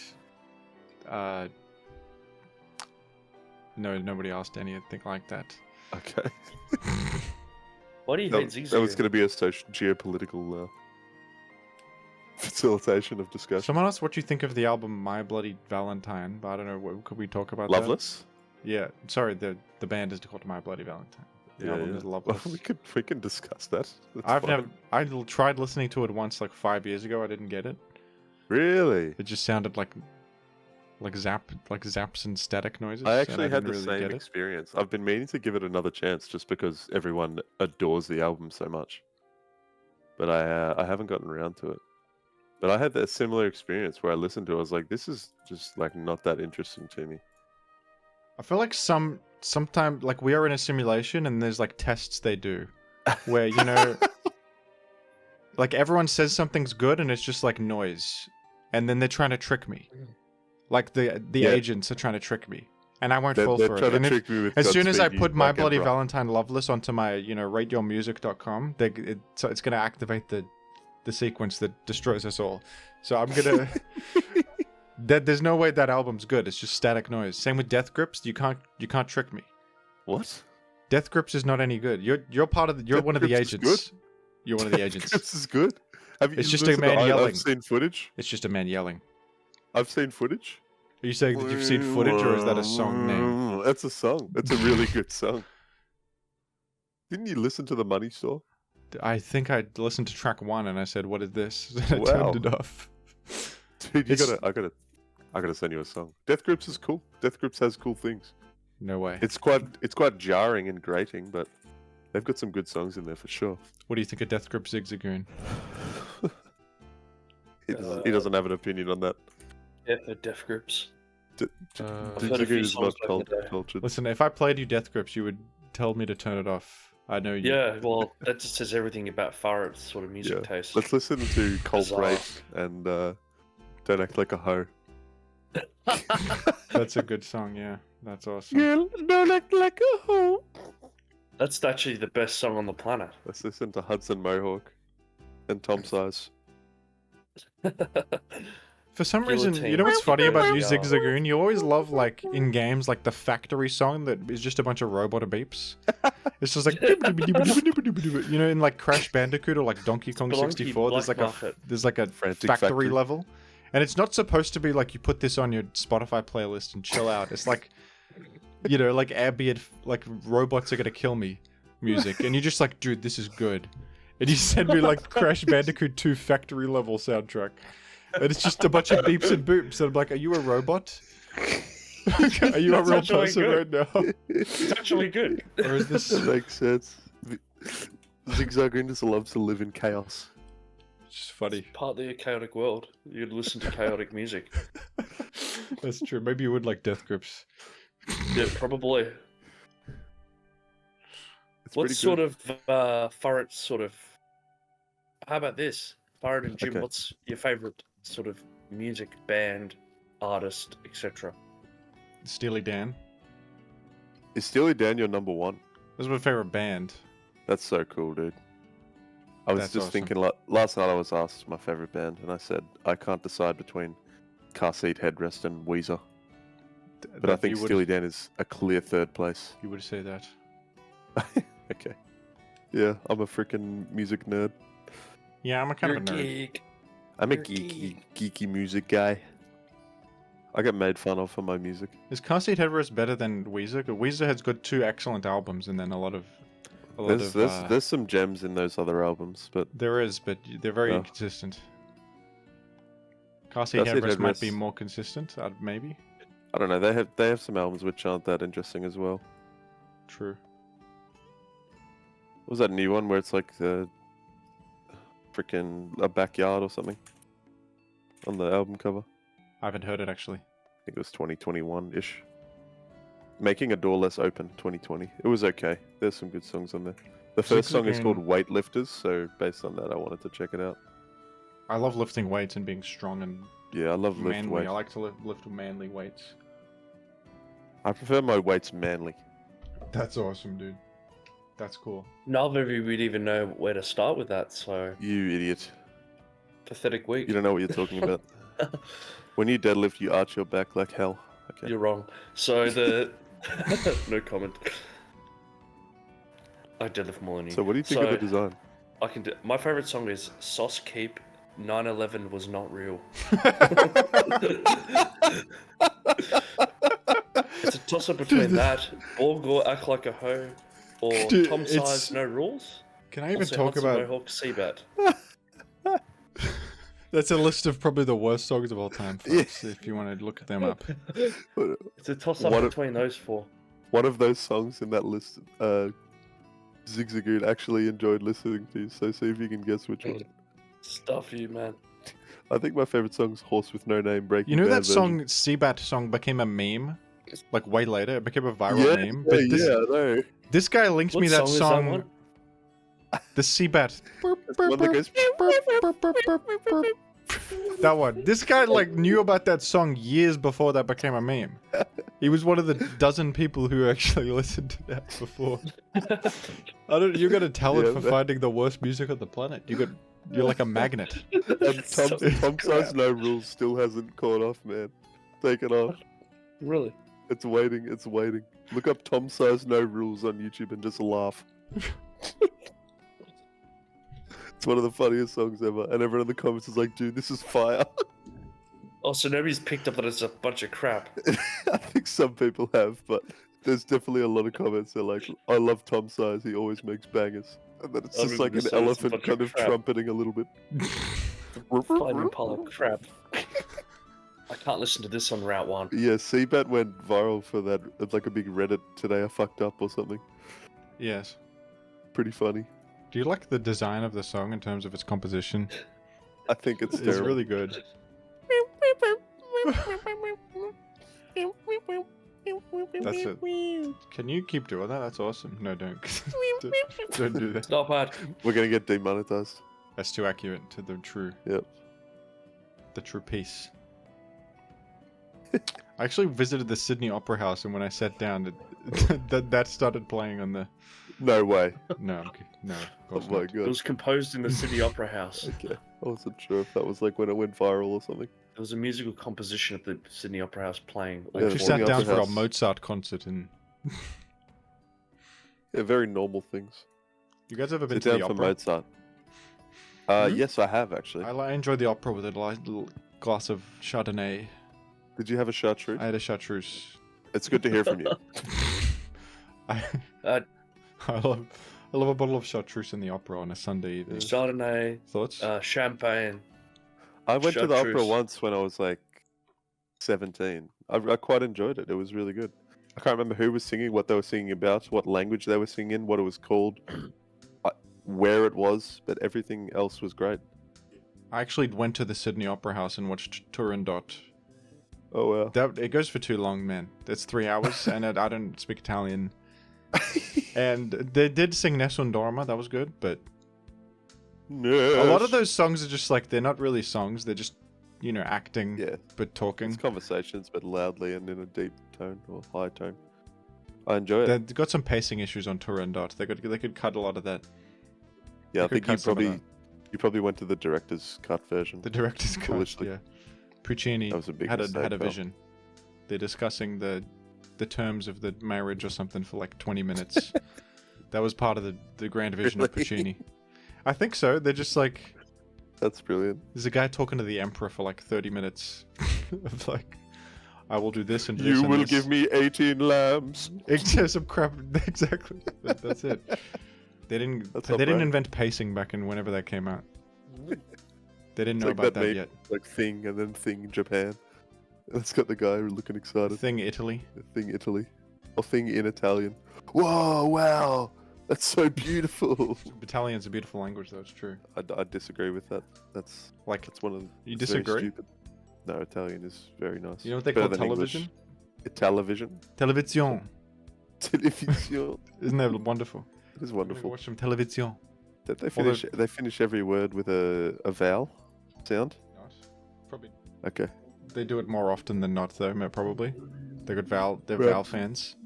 No, nobody asked anything like that. Okay. Why do you hate That was Zigzagoon? going to be a geopolitical facilitation of discussion. Someone asked what you think of the album My Bloody Valentine, but I don't know, could we talk about that? Loveless? Yeah, sorry, the band is called My Bloody Valentine. The album is Loveless. Well, we can discuss that. That's I've fine. never... I tried listening to it once, like 5 years ago, I didn't get it. Really? It just sounded like zaps and static noises. I and actually had didn't the really same get it. experience. I've been meaning to give it another chance just because everyone adores the album so much. But I haven't gotten around to it. But I had that similar experience where I listened to it, I was like, this is just like not that interesting to me. I feel like sometimes like we are in a simulation and there's like tests they do where you know like everyone says something's good and it's just like noise and then they're trying to trick me. Like the Yeah. agents are trying to trick me and I won't They're fall for it. trying to And if, trick me with as soon as I Godspeed, put you My fucking Bloody rock. Valentine Loveless onto my, rateyourmusic.com, so it's going to activate the sequence that destroys us all. So I'm going to there's no way that album's good. It's just static noise. Same with Death Grips. You can't trick me. What? Death Grips is not any good. You're part of you're Death one of the Grips is agents. You're one of the agents. This is good. Have you It's just a listened to man yelling. I've seen footage. It's just a man yelling. I've seen footage. Are you saying that you've seen footage or is that a song name? That's a song. That's a really good song. Didn't you listen to The Money Store? I think I listened to track 1 and I said, "What is this?" And I Wow. turned it off. Dude, It's- I gotta send you a song. Death Grips is cool. Death Grips has cool things. No way. It's quite jarring and grating, but they've got some good songs in there for sure. What do you think of Death Grip Zigzagoon? He doesn't have an opinion on that. Yeah, for Death Grips. Uh, I've heard a few Zigzagoon is not songs back in the day. cultured. Listen, if I played you Death Grips, you would tell me to turn it off. I know you. Yeah, well, that just says everything about Furret's sort of music Yeah. taste. Let's listen to Cult Bizarre. Rape and Don't Act Like a Hoe. That's a good song. Yeah, that's awesome. Girl, don't act like a hoe. That's actually the best song on the planet. Let's listen to Hudson Mohawk and Tom Size. For some reason, Guillotine. you know what's funny about you, Yeah. Zigzagoon? You always love, like, in games, like, the factory song that is just a bunch of robot beeps. It's just like, you know, in, like, Crash Bandicoot or, like, Donkey Kong Spelunky 64, there's, like, Black Market. there's, like, a Frantic factory Factory. level. And it's not supposed to be, like, you put this on your Spotify playlist and chill out. It's like, you know, like, ambient, like, robots are gonna kill me music. And you're just like, dude, this is good. And you send me, like, Crash Bandicoot 2 factory level soundtrack. And it's just a bunch of beeps and boops. And I'm like, are you a robot? Are you a That's real actually person good. right now? It's actually good. Or is this... That makes sense. Zigzagoon just loves to live in chaos. Just funny. Partly a chaotic world. You'd listen to chaotic music. That's true. Maybe you would like Death Grips. Yeah, probably. It's What pretty sort good. of Furret sort of? How about this? Furret and Jim, Okay. what's your favorite sort of music, band, artist, etc.? Steely Dan. Is Steely Dan your number one? This is my favorite band. That's so cool, dude. I was That's just awesome. thinking, like, last night I was asked my favorite band, and I said I can't decide between Car Seat Headrest and Weezer. But I think Steely Dan is a clear third place. You would say that. Okay. Yeah, I'm a freaking music nerd. Yeah, I'm a kind You're of a nerd. geek. I'm a You're geeky music guy. I get made fun of for my music. Is Car Seat Headrest better than Weezer? 'Cause Weezer has got 2 excellent albums and then a lot of There's some gems in those other albums, but there is, but they're very Oh. inconsistent. Car Seat Car Seat Headrest might be Headrest- more consistent, maybe. I don't know. They have some albums which aren't that interesting as well. True. What was that new one where it's like the freaking a backyard or something on the album cover? I haven't heard it actually. I think it was 2021-ish. Making a Door Less Open, 2020. It was okay. There's some good songs on there. The first song is called Zigzagoon. Weightlifters, so based on that, I wanted to check it out. I love lifting weights and being strong and Yeah, I love lift manly. weight. I like to lift manly weights. I prefer my weights manly. That's awesome, dude. That's cool. Neither of you would even know where to start with that, so You idiot. pathetic week. You don't know what you're talking about. When you deadlift, you arch your back like hell. Okay. You're wrong. So the no comment. I deadlift more than you. So what do you think of the design? I can. My favorite song is Sauce Keep. 9/11 was not real. It's a toss up between that, Borgor Act Like a Hoe, or Dude, Tom it's- Size No Rules. Can I even Also talk Hudson about? Mohawk Seabat. That's a list of probably the worst songs of all time, folks. If you want to look them up. It's a toss up What a- between those 4. One of those songs in that list, Zigzagoon actually enjoyed listening to, so see if you can guess which one. Stuff you, man. I think my favorite song's Horse with No Name, Breaking You know Bad that song, Seabat song, became a meme? Like way later, it became a viral version. meme. But Yeah, this, yeah, I know. this guy linked What me that song is that song. one? The Seabat. That's the one that goes. That one. This guy like knew about that song years before that became a meme. He was one of the dozen people who actually listened to that before. I don't. You got a talent Yeah, for man. finding the worst music on the planet. You're like a magnet. And Tom Size No Rules still hasn't caught off, man. Take it off. Really? It's waiting. It's waiting. Look up Tom Size No Rules on YouTube and just laugh. It's one of the funniest songs ever, and everyone in the comments is like, "Dude, this is fire." Oh, so nobody's picked up that it's a bunch of crap. I think some people have, but there's definitely a lot of comments that are like, "I love Tom Size. He always makes bangers." And then it's I just mean, like an this is a elephant bunch kind of of crap. trumpeting a little bit. Finding pile of crap. I can't listen to this on Route 1. Yeah, Seabat went viral for that. It's like a big Reddit today. I fucked up or something. Yes. Pretty funny. Do you like the design of the song in terms of its composition? I think it's It's terrible. really good. That's it. Can you keep doing that? That's awesome. No, don't. Don't do that. Not bad. We're gonna get demonetized. That's too accurate to the true Yep. piece. I actually visited the Sydney Opera House, and when I sat down, that started playing on the. No way. No, okay, no. Of Oh course my not. It god. was composed in the City Opera House. Okay. I wasn't sure if that was like when it went viral or something. There was a musical composition of the Sydney Opera House playing. Yeah, I the actually Sydney sat down Opera for a House. Mozart concert, and Yeah, very normal things. you guys ever been Sit to down the for opera? Mozart. Hmm? Yes, I have actually. I enjoyed the opera with a little glass of Chardonnay. Did you have a chartreuse? I had a chartreuse. It's good to hear from you. I, Uh, I love a bottle of chartreuse in the opera on a Sunday evening. Chardonnay, Thoughts? champagne. I went to the opera Chartreuse. once when I was like 17. I quite enjoyed it. It was really good. I can't remember who was singing, what they were singing about, what language they were singing in, what it was called, where it was, but everything else was great. I actually went to the Sydney Opera House and watched Turandot. Oh wow. That it goes for too long, man. It's 3 hours, and I don't speak Italian. And they did sing Nessun Dorma. That was good, but a lot of those songs are just like they're not really songs. They're just acting, Yeah, but talking. it's conversations, but loudly and in a deep tone or high tone. I enjoy it. They've got some pacing issues on Turandot. They could cut a lot of that. Yeah, I could think you cut some of probably went to the director's cut version. The director's cut. Foolishly. Yeah, Puccini That was a big had mistake, a pal. vision. They're discussing the terms of the marriage or something for like 20 minutes. That was part of the grand vision of Really? Puccini. I think so. They're just like, That's brilliant. there's a guy talking to the emperor for like 30 minutes of like, I will do this and this. You and will this. give me 18 lambs. It's some crap. Exactly. That's it. They didn't. That's They not didn't bad. invent pacing back in whenever that came out. They didn't It's know like about that that meme. yet. Like Thing and then Thing Japan. It's got the guy looking excited. Thing Italy. Thing Italy. Or Thing in Italian. Whoa, wow. That's so beautiful. Italian's a beautiful language, though. It's true. I disagree with that. That's Like, one of the. you it's very disagree? stupid. No, Italian is very nice. You know what they Better call than English. television? Television. Television. Television. Isn't that wonderful? It is I'm gonna wonderful. Watch some television. That they finish every word with a vowel sound. Not. Probably. Okay. They do it more often than not, though. Probably. They're Right. Val fans.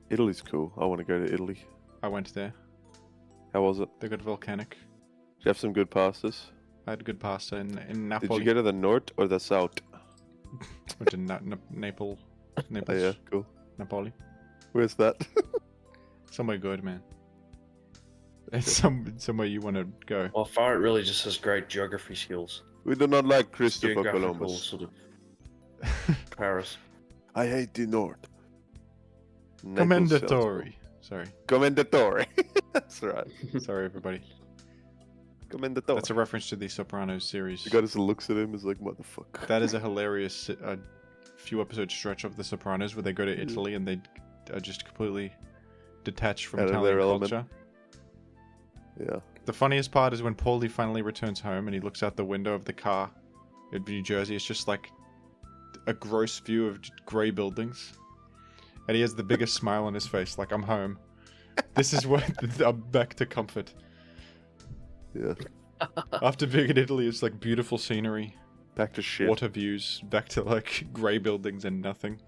Italy's cool. I want to go to Italy. I went there. How was it? They got volcanic. Did you have some good pastas? I had good pasta in Did Napoli. you go to the north or the south? Went to Naples. Oh, yeah, cool. Napoli. Where's that? Somewhere good, man. It's somewhere you want to go. Well, Furret really just has great geography skills. We do not like Christopher Geographical Columbus. sort of Paris. I hate the north. Naples Commendatory. Sorry. sounds cool. Commendatory. That's right. Sorry, everybody. Commendatory. That's a reference to the Sopranos series. The guy just looks at him and is like, motherfucker. That is a hilarious few episode stretch of the Sopranos where they go to Yeah. Italy and they are just completely detached from Out of Italian their element. culture. Yeah. The funniest part is when Paulie finally returns home and he looks out the window of the car in New Jersey. It's just like a gross view of grey buildings. And he has the biggest smile on his face, like, I'm home. This is what I'm back to comfort. Yeah. After being in Italy, it's like beautiful scenery, Back to shit. water views, back to like grey buildings and nothing.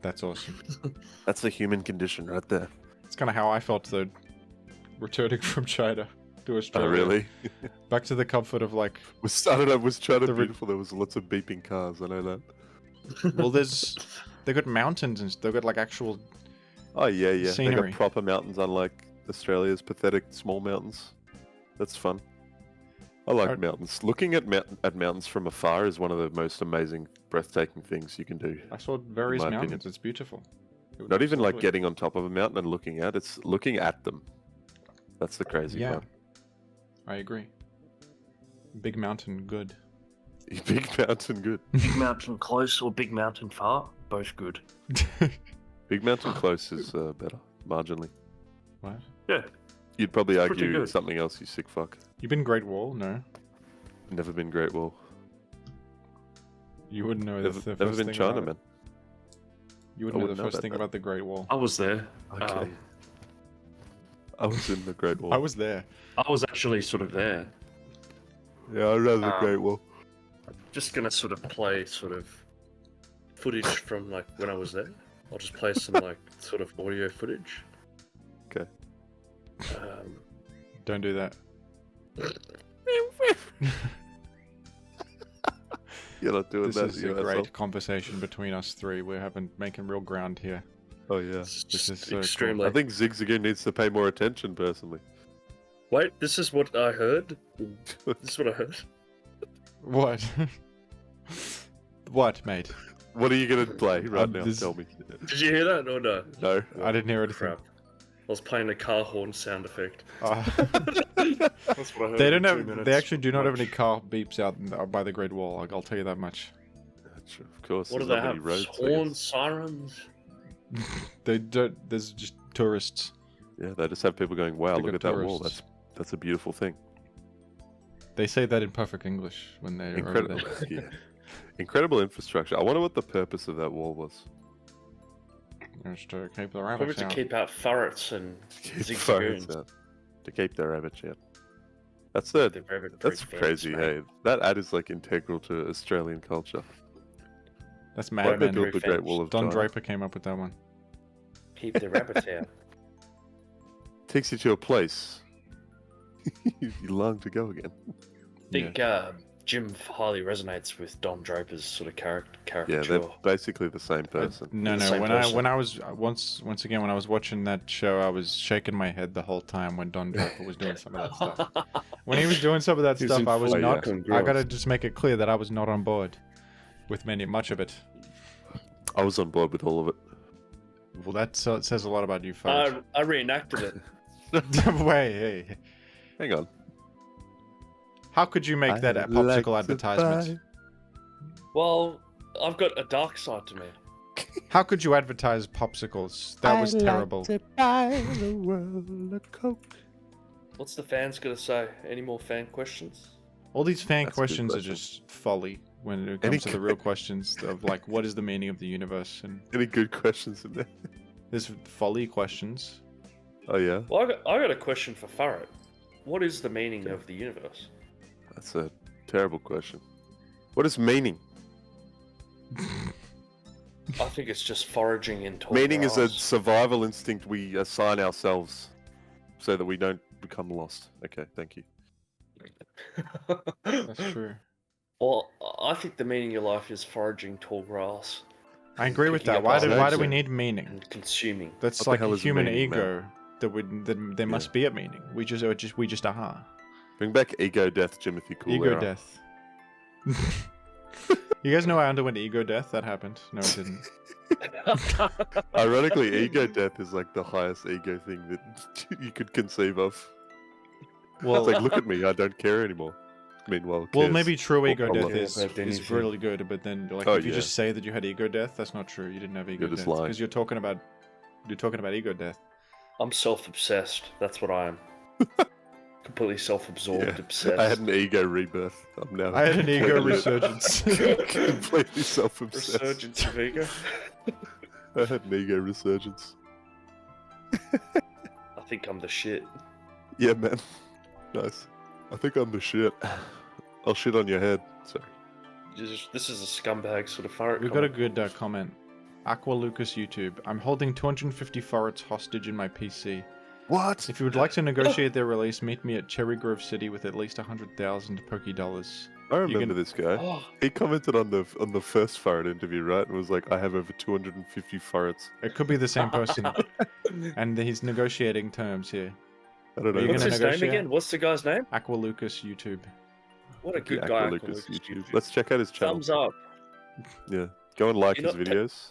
That's awesome. That's the human condition right there. It's kind of how I felt though, returning from China to Oh, Australia. really? Back to the comfort of like, Was China The re- beautiful? There was lots of beeping cars, I know that. well, they've got mountains and they've got like actual. Oh, yeah, yeah. They Scenery. got proper mountains, unlike Australia's pathetic small mountains. That's fun. I like Are- mountains. Looking at mountains from afar is one of the most amazing, breathtaking things you can do. I saw various my mountains. opinion. It's beautiful. It Not was even like lovely. getting on top of a mountain and looking at. It's looking at them. That's the crazy Yeah, part. I agree. Big mountain, good. Big mountain, good. Big mountain close or big mountain far, both good. Big mountain close is better, marginally. What? Yeah. You'd probably Pretty argue good. something else, you sick fuck. You been Great Wall? No. Never been Great Wall. You wouldn't know Never, the never first been thing China, about it. man. You I wouldn't know the wouldn't know first about thing that. about the Great Wall. I was there. Okay. I was in the Great Wall. I was there. I was actually sort of there. Yeah, I know the Um, Great Wall. Just gonna sort of play sort of footage from like when I was there. I'll just play some like sort of audio footage. Okay. Don't do that. You're not doing This that, is you a great asshole. conversation between us three. We're making real ground here. Oh, yeah. It's This just is so cool. extremely. I think Zigzagoon needs to pay more attention, personally. Wait, this is what I heard. This is what I heard. What? What, mate? What are you going to play right now? this- Tell me. Did you hear that or no? No. I didn't hear anything. Crap. I was playing a car horn sound effect. That's what I heard. They don't in 2 have. minutes. They actually do not have Much. any car beeps out by the Great Wall. I'll tell you that much. Of course. What do there's they not have? many roads, I Horns, guess. sirens. They don't. There's just tourists. Yeah, they just have people going, wow, They look got at that wall. tourists. That's a beautiful thing. They say that in perfect English when they're over Incredible. there. Yeah. Incredible infrastructure. I wonder what the purpose of that wall was. Just to keep the Probably rabbits to out. keep out Furrets and Keep Zigzagoons. Furrets out. To keep their rabbits out. That's They're very, that's very crazy, famous, hey. That ad is like integral to Australian culture. That's Why mad, they man. built the Great Wall of Don China? Draper came up with that one. Keep the rabbits out. Takes you to a place you long to go again. I think Jim highly resonates with Don Draper's sort of Yeah, caricature. they're basically the same person. No, The no. same When person. I was once again when I was watching that show, I was shaking my head the whole time when Don Draper was doing some of that stuff. When he was doing some of that He was stuff, in I was full not. yuck and I gotta growth. just make it clear that I was not on board with much of it. I was on board with all of it. Well, that says a lot about you, folks. I reenacted it. Wait, hey. Hang on. How could you make that a I'd popsicle like to advertisement? Well, I've got a dark side to me. How could you advertise popsicles? That was terrible. Like to buy the world a Coke. What's the fans gonna say? Any more fan questions? All these fan That's a good questions are question. just folly when it Any comes to the real questions of like what is the meaning of the universe, and Any good questions in there? there's folly questions. Oh yeah, Well, I got a question for Furret. What is the meaning of the universe? that's a terrible question. What is meaning? I think it's just foraging in tall Meaning is a grass. survival instinct we assign ourselves so that we don't become lost. Okay, thank you. That's true. Well, I think the meaning of life is foraging tall grass I agree with Picking that. up Why our do we nature. need meaning? and consuming. That's What the like hell a is human meaning, man? ego that there must be a meaning. We just are. Bring back ego death, Jimothy Cool. Ego death. You guys know I underwent ego death? That happened. No, it didn't. Ironically, ego death is like the highest ego thing that you could conceive of. Well, It's like, look at me, I don't care anymore. Meanwhile, well, cares. maybe true ego Allah. death Yeah, is about anything. really good, but then like Oh, if you yeah. just say that you had ego death, that's not true. You didn't have ego You're just death lying. because you're talking about ego death. I'm self-obsessed. That's what I am. Completely self-absorbed, Yeah. obsessed. I had an ego rebirth. I'm now. I had an ego completely- resurgence. completely self-obsessed. resurgence of ego. I had an ego resurgence. I think I'm the shit. Yeah, man. Nice. I think I'm the shit. I'll shit on your head. Sorry. This is a scumbag sort of Furret. We got a comment. good comment. Aqua Lucas YouTube. I'm holding 250 Forrets hostage in my PC. What? If you would like to negotiate their release, meet me at Cherry Grove City with at least 100,000 Poké dollars. I remember can- this guy. Oh, He commented on the first Furret interview, right? And was like, I have over 250 Furrets. It could be the same person, and he's negotiating terms here. I don't know. Are you what's gonna his name negotiate? again? What's the guy's name? Aqua Lucas YouTube. What a Okay, good guy. Aqua Aqua Lucas Lucas YouTube. YouTube. Let's check out his channel. Thumbs up. Yeah. Go and like You his know- videos.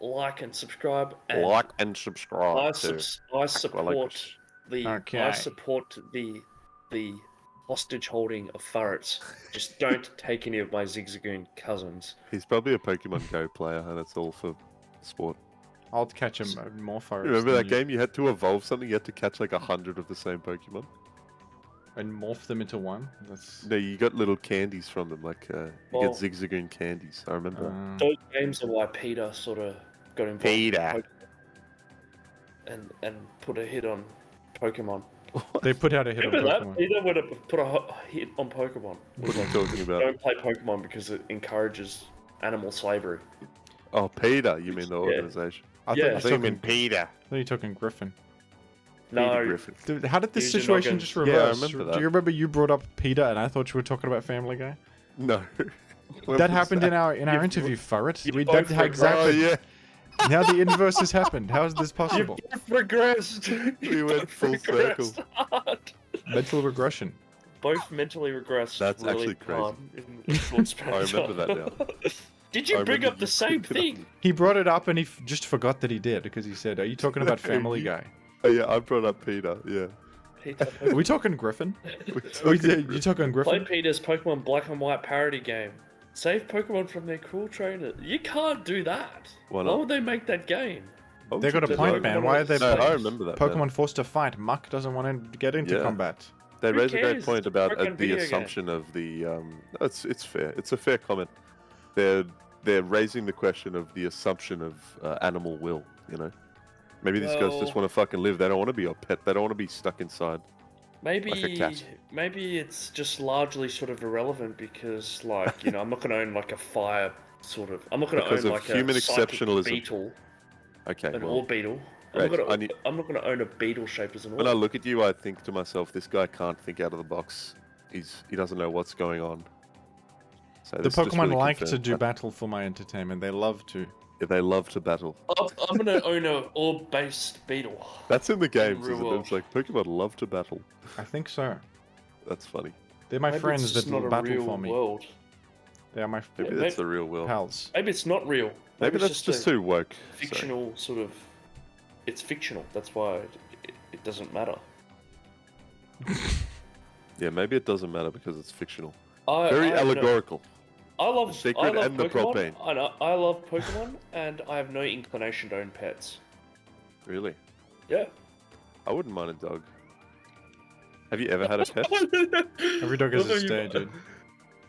Like and subscribe. And Like and subscribe I, to I support Lucas. the I Okay. support the hostage holding of Furrets. Just don't take any of my Zigzagoon cousins. He's probably a Pokemon Go player, and it's all for sport. I'll catch him more Forrets. You remember than that game? You had to evolve something. You had to catch like 100 of the same Pokemon. and morph them into one. That's. No, you got little candies from them. Like you Well- get Zigzagoon candies. I remember. that. Those games are why Peter sort of got involved. Peter. with and put a hit on Pokemon. They put out a hit on Remember that? Pokemon. Peter would have put a hit on Pokemon. What are you talking about? Don't play Pokemon because it encourages animal slavery. Oh, Peter. You mean the Yeah. organization? I Yeah. thought you were talking, Peter. I thought you were talking Griffin. Peter No, Griffin. Dude, how did this Evasion situation organs. just Yeah, I reverse? remember that. Do you remember you brought up Peter and I thought you were talking about Family Guy? No. When That was happened in our You- interview, Furret. you We both that's how regressed. exactly. Oh yeah. Now the inverse has happened. How is this you possible? both regressed. We You went both full circle. regressed hard. Mental regression. Both mentally regressed. That's really actually crazy. hard in short span I of remember time. that now. Did you I bring remember up the you same brought it up. thing? He brought it up and he just forgot that he did because he said, "Are you talking about Family Guy? Oh yeah, I brought up Peter. Yeah. Peter Are we talking Griffin? We're Are talking- you talking Play Griffin?" Peter's Pokemon Black and White parody game. Save Pokemon from their cruel trainer. You can't do that. Why Why not? would they make that game? Oh, They got a The point, Pokemon man. Why are they? No, I Pokemon remember that. Pokemon forced to fight. Muck doesn't want to get into Yeah. combat. They Who raise a great cares? point It's a about fucking the video game. assumption of the. It's fair. It's a fair comment. They're raising the question of the assumption of animal will. You know, maybe these guys just Well- want to fucking live. They don't want to be your pet. They don't want to be stuck inside. Maybe, Like a cat. maybe it's just largely sort of irrelevant because, like, you know, I'm not going to own like a fire sort of. I'm not going to Because own of like human a psychic exceptionalism. beetle, Okay, an well, ore beetle. Right, I'm not going to own a beetle shaped as an when I ore. look at you, I think to myself, this guy can't think out of the box. He doesn't know what's going on. So The this just Pokemon really like to confirms do that. battle for my entertainment. They love to. Yeah, they love to battle. I'm going to own a ore-based beetle. That's in the games, real isn't it? world. It's like Pokemon love to battle. I think so. That's funny. They're my Maybe it's friends just that not will a battle real for me. world. They are my Maybe Yeah, that's maybe- the real world. pals. Maybe it's not real. Maybe it's that's just a too woke. So, fictional sort of. It's fictional. That's why it doesn't matter. yeah, maybe it doesn't matter because it's fictional. I Very have no- allegorical. I love The secret and the Pokemon. propane. I love Pokemon, and I have no inclination to own pets. Really? Yeah. I wouldn't mind a dog. Have you ever had a pet? Every dog has Although its you- day, dude.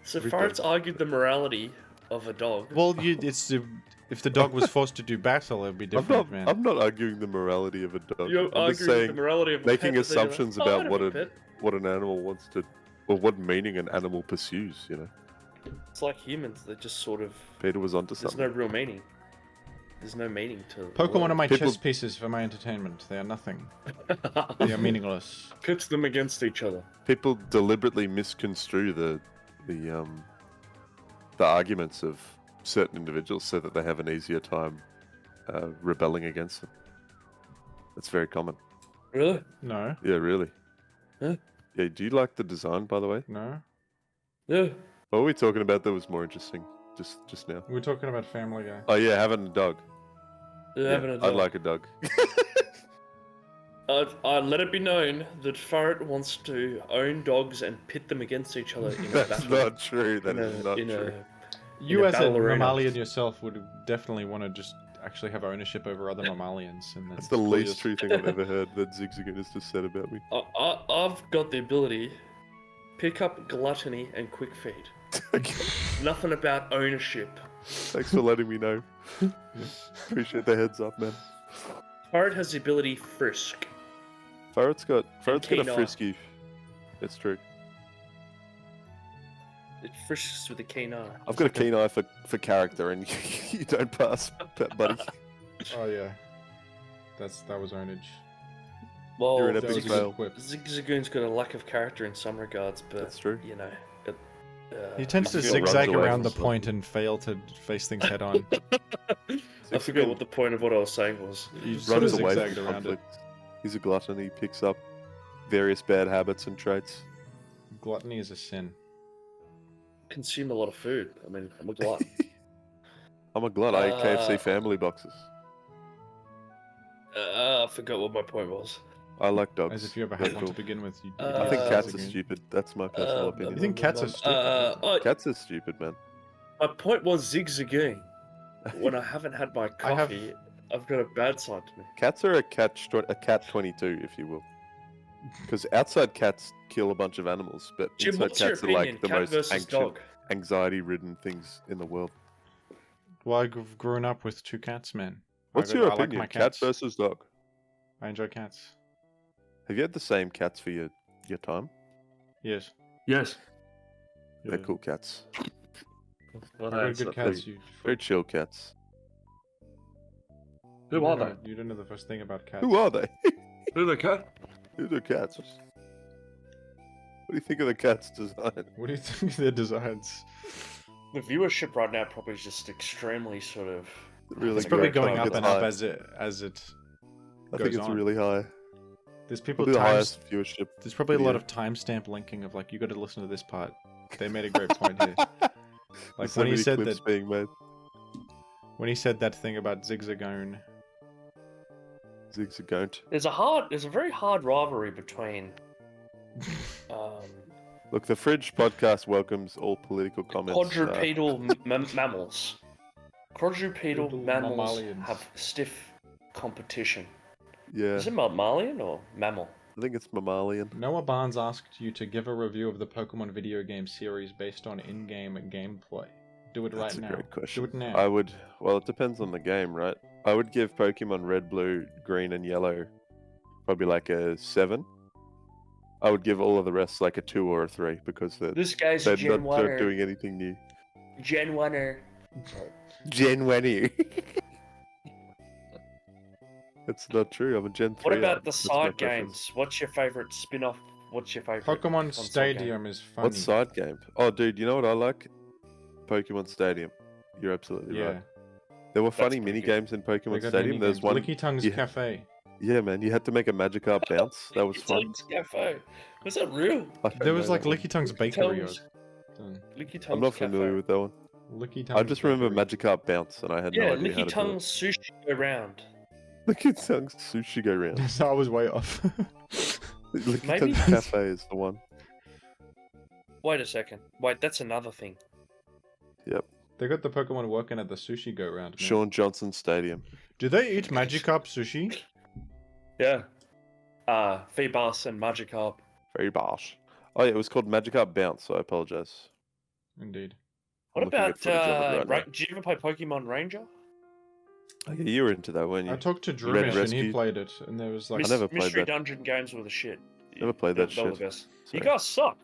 So Every far, dog. it's argued the morality of a dog. Well, if the dog was forced to do battle, it would be different, man. I'm not arguing the morality of a dog. You're I'm just arguing the saying morality of a making pet, but then you're like, assumptions "Oh, I about don't what have a pet." what an animal wants to, or what meaning an animal pursues. You know, It's like humans. They just sort of. Peter was onto There's something. no real meaning. There's no meaning to. the Pokemon are world. my People- chess pieces for my entertainment. They are nothing. They are meaningless. Pits them against each other. People deliberately misconstrue the arguments of certain individuals so that they have an easier time rebelling against them. That's very common. Really? No, Yeah, really. Huh? Yeah. Do you like the design, by the way? no. What Yeah. were we talking about that was more interesting just now? We're talking about Family Guy. Oh yeah, having a dog. Yeah, having a I'd dog. like a dog. Let it be known that Furret wants to own dogs and pit them against each other in a That's battle. not true. That in is a- not in a- true. You in a as a battle arena. mammalian yourself would definitely want to just actually have ownership over other mammalians. And then That's the call least yours- true thing I've ever heard that Zigzagoon has just said about me. I've got the ability pick up gluttony and quick feed. Okay, Nothing about ownership. thanks for letting me know. Appreciate the heads up, man. Furret has the ability frisk. Farret's got a keen eye. frisky. It's true. It frisks with a keen eye. I've got a keen eye for character, and you don't pass, pet buddy. Oh yeah, that was ownage. Well, You're an That epic was a fail. good quip. Zigzagoon's got a lack of character in some regards, but That's true. you know, He tends to I feel runs zigzag away around from the stuff. point and fail to face things head on. I forgot what the point of what I was saying was. You sort runs of away zigzagged from around it. conflict. He's a glutton. He picks up various bad habits and traits. Gluttony is a sin. Consume a lot of food. I mean, I'm a glutton. I'm a glut. I eat KFC family boxes. I forgot what my point was. I like dogs. As if you ever They're had one to cool. begin with. I think cats are Zigzagoon. stupid. That's my personal opinion. You think cats are stupid? Cats are stupid, man. My point was Zigzagoon. When I haven't had my I have- coffee, I've got a bad side to me. Cats are a cat 22, if you will. Because outside cats kill a bunch of animals, but Jim, inside what's your cats are opinion? like the Cat most versus dog. anxiety-ridden things in the world. Well, I've grown up with two cats, man. What's I your like opinion? my Cat cats. versus dog? I enjoy cats. Have you had the same cats for your time? Yes. Yes. They're Yeah. cool cats. What Very answer? good cats. You, Very chill cats. Who you are don't know- they? You don't know the first thing about cats. Who are they? Who the cat? Who are cats? What do you think of the cat's design? What do you think of their designs? The viewership right now probably is just extremely sort of. Really It's probably great. going up It's and up high. as it I goes think it's on. really high. There's people Probably the times. highest viewership. There's probably a lot video. of timestamp linking of like you got to listen to this part. They made a great point here. Like So when he many said clips that being made. when he said that thing about Zigzagoon. Zigzagoon. There's a very hard rivalry between. Look, the Fridge podcast welcomes all political comments. Quadrupedal mammals. Quadrupedal Quadrupedal mammals mammalians. have stiff competition. Yeah. Is it mammalian or mammal? I think it's mammalian. Noah Barnes asked you to give a review of the Pokemon video game series based on in-game gameplay. Do it That's right a now. great question. Do it now. I would. Well, it depends on the game, right? I would give Pokemon Red, Blue, Green, and Yellow probably like a 7. I would give all of the rest like a 2 or a 3 because This guy's they're Gen not 1er. doing anything new. Gen 1er. Gen 1. That's not true. I'm a Gen 3. What about the That's my side preference. games? What's your favorite spin-off? What's your favorite Pokemon console Stadium is funny. What side game? Oh, dude, you know what I like? Pokemon Stadium. You're absolutely Yeah. right. There were funny pretty mini good. games in They Pokemon got Stadium. There's mini-games. one. Licky Tongue's Yeah. Cafe. Yeah, man, you had to make a Magikarp bounce. That was fun. Tongue's Cafe. Was that real? I don't There was know like that one. Licky Tongue's Licky Bakery. Tongue's- Licky Tongue's I'm not familiar Cafe. with that one. Licky Tongue's I just remember Bakery. Magikarp bounce, and I had no Yeah, idea how Licky to Tongue's sushi go round. do it. Licky Tongue's sushi go round. So I was way off. Licky Maybe- Tongue's cafe is the one. Wait a second. Wait, that's another thing. Yep. They got the Pokemon working at the sushi go round. Man. Sean Johnson Stadium. Do they eat Magikarp sushi? Yeah. Feebas and Magikarp. Very bosh. Oh yeah, it was called Magikarp Bounce. So I apologize. Indeed. What I'm looking at about footage of it right now. did you ever play Pokemon Ranger? Oh, yeah, you were into that, weren't you? I talked to Drewish Red and he Rescue. played it, and there was like I never played Mystery that. Dungeon games were the shit. Never played that They were shit. the best. You Sorry. guys suck.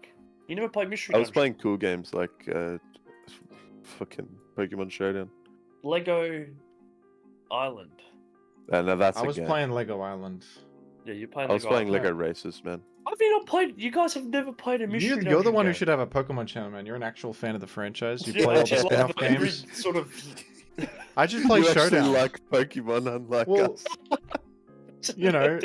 You never played Mystery I was Dungeon. playing cool games like fucking Pokemon Showdown. Lego Island. No, that's I a was game. playing Lego Island. Yeah, you're playing I was Lego playing Island. Lego Races, man. Have you not played? You guys have never played a Mystery Dungeon You're the one who game. should have a Pokemon channel, man. You're an actual fan of the franchise. You Yeah, play all the actually, spin-off like, every games. Sort of. I just play you actually Showdown. like Pokemon, unlike Well, us. you know,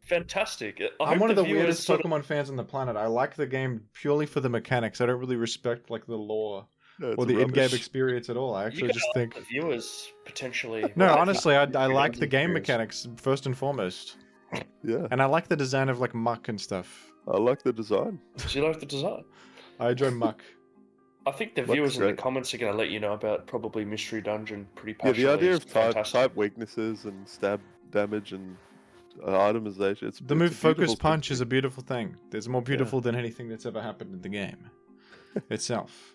Fantastic. I I'm hope one of the viewers weirdest sort of- Pokemon fans on the planet. I like the game purely for the mechanics. I don't really respect like the lore No, it's or the in-game rubbish. experience at all. I You actually guys just like think. the viewers potentially. No, well, honestly, I Mystery like the Dungeon game viewers. mechanics first and foremost, Yeah, and I like the design of like muck and stuff. I like the design. Do you like the design? I enjoy muck. I think the Looks viewers in the great. comments are going to let you know about probably Mystery Dungeon pretty Yeah, passionately. the idea It's of type fantastic. weaknesses and stab damage and itemization. It's The move it's a beautiful Focus Punch thing. is a beautiful thing. It's more beautiful than anything that's ever happened in the game itself.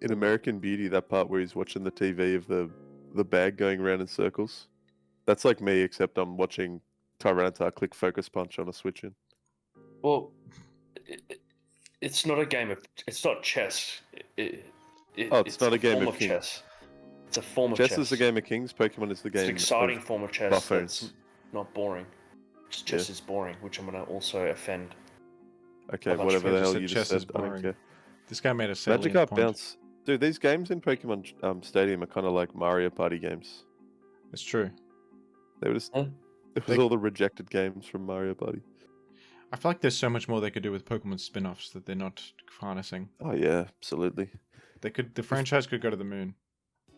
In American Beauty, that part where he's watching the TV of the bag going around in circles. That's like me, except I'm watching Tyranitar click Focus Punch on a switch in. Well, it's not a game of. It's not chess. It's not a game form of King. chess. It's a form of chess. Chess is the game of kings. Pokemon is the It's game. an exciting of form of chess. buffoons. That's not boring. Chess is boring, which I'm going to also offend. Okay, I thought whatever you the just hell said you chess just is said. I don't boring. care. This guy made a salient Magikarp point. Bounce. Dude, these games in Pokemon Stadium are kind of like Mario Party games. It's true. They were just. Huh? It was They- all the rejected games from Mario Party. I feel like there's so much more they could do with Pokemon spin-offs that they're not harnessing. Oh yeah, absolutely. They could. The franchise could go to the moon.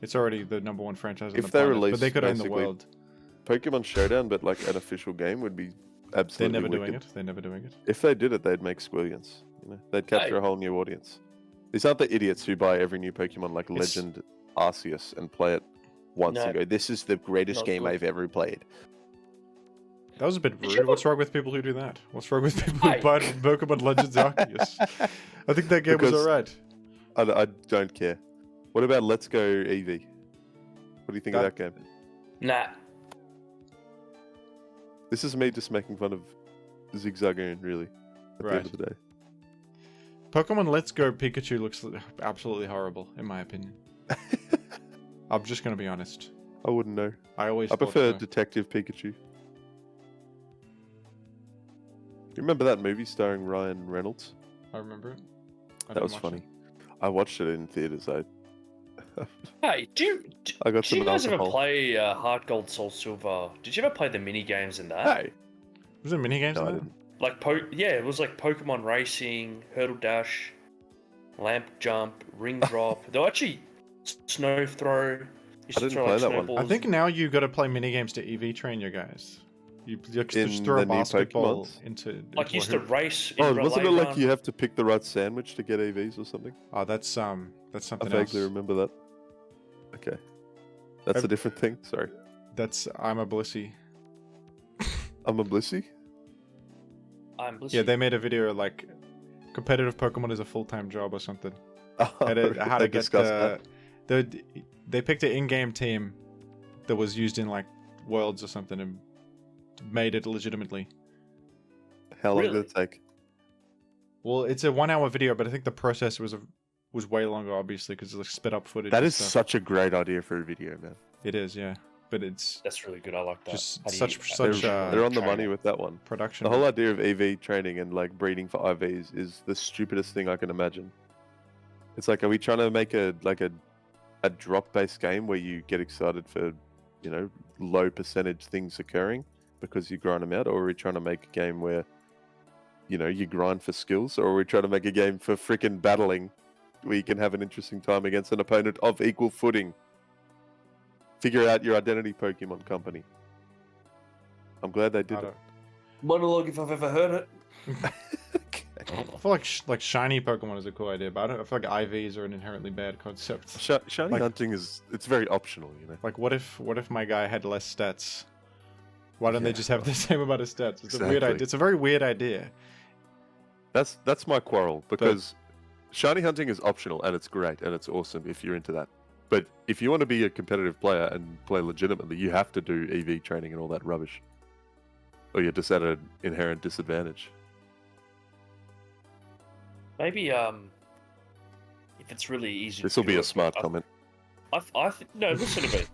It's already the #1 franchise on If the they planet, release but they could own the basically world. Pokemon Showdown, but like an official game would be They're absolutely never doing wicked. it. They're never doing it. If they did it, they'd make squillions. You know, they'd capture Hey. a whole new audience. These aren't the idiots who buy every new Pokemon like It's- Legend Arceus and play it once No. and go, "This is the greatest Not game good. I've ever played." That was a bit Did you rude. ever- What's wrong with people who do that? What's wrong with people Hey. who buy Pokemon Legends Arceus? I think that game was Because- alright. I don't care. What about Let's Go Eevee? What do you think of That- that game? Nah. This is me just making fun of Zigzagoon, really. At the Right. end of the day. Pokemon Let's Go Pikachu looks absolutely horrible, in my opinion. I'm just gonna be honest. I wouldn't know. I always I thought prefer so. Detective Pikachu. You remember that movie starring Ryan Reynolds? I remember it. I That didn't was watch funny. it. I watched it in theaters. Hey, I got did you some guys ever alcohol. play Heart Gold Soul Silver? Did you ever play the mini games in that? Hey, Was there mini games no, I in that? didn't. Like yeah, it was like Pokemon Racing, Hurdle Dash, Lamp Jump, Ring Drop. They were actually snow throw. You used to didn't throw, play like, that one. snowballs. I think now you got to play mini games to EV train your guys. You just In throw the a new basketball Pokemons? into like you used to hoop. race. In Oh, relay wasn't it like run. you have to pick the right sandwich to get AVs or something? Oh, that's I something else. vaguely remember that. Okay. That's a I've- different thing. Sorry. That's I'm a Blissey. I'm a Blissey. I'm Blissey. Yeah, they made a video like competitive Pokemon is a full-time job or something. Oh, How they to get discussed that. they picked an in-game team that was used in like Worlds or something and made it legitimately. How long Really? did it take? Well, it's a 1-hour video, but I think the process was way longer, obviously, because it's like sped up footage. That and is stuff. such a great idea for a video, man. It is, yeah, but it's That's really good. I like that. just How do such you- They're on the train money it? with that one. production. The whole idea of EV training and like breeding for IVs is the stupidest thing I can imagine. It's like, are we trying to make a drop-based game where you get excited for, you know, low percentage things occurring because you grind them out, or are we trying to make a game where, you know, you grind for skills, or are we trying to make a game for freaking battling where you can have an interesting time against an opponent of equal footing? Figure out your identity, Pokemon Company. I'm glad they did I it. Monologue if I've ever heard it. I feel like shiny Pokemon is a cool idea, but I feel like IVs are an inherently bad concept. Shiny Like- hunting it's very optional, you know. Like, what if my guy had less stats? Why don't they Yeah, just have the same amount of stats? It's a weird exactly. idea. It's a very weird idea. That's my quarrel, because shiny hunting is optional and it's great and it's awesome if you're into that. But if you want to be a competitive player and play legitimately, you have to do EV training and all that rubbish, or you're just at an inherent disadvantage. Maybe if it's really easy. This to will be do a it, smart comment. No, listen to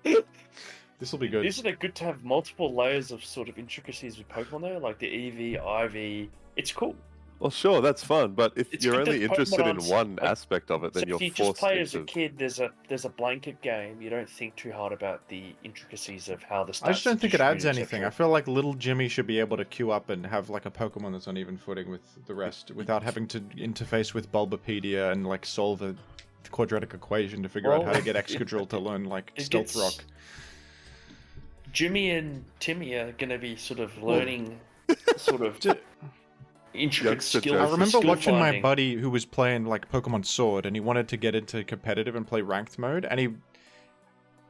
me. This will be good. Isn't it good to have multiple layers of sort of intricacies with Pokemon though? Like the EV, IV. It's cool. Well, sure, that's fun, but if It's you're good that only interested in Pokemon's- one like, aspect of it, then So you're if you just forced play as a into. kid, there's a blanket game. You don't think too hard about the intricacies of how the stats I just don't are think it adds distributed, anything. I etc. feel like little Jimmy should be able to queue up and have like a Pokemon that's on even footing with the rest without having to interface with Bulbapedia and like solve a quadratic equation to figure out Well, how to get Excadrill to learn like it Stealth gets- Rock. Jimmy and Timmy are going to be sort of learning sort of intricate Youngster skills. Joe. I remember skill watching my finding. buddy who was playing like Pokemon Sword, and he wanted to get into competitive and play ranked mode, and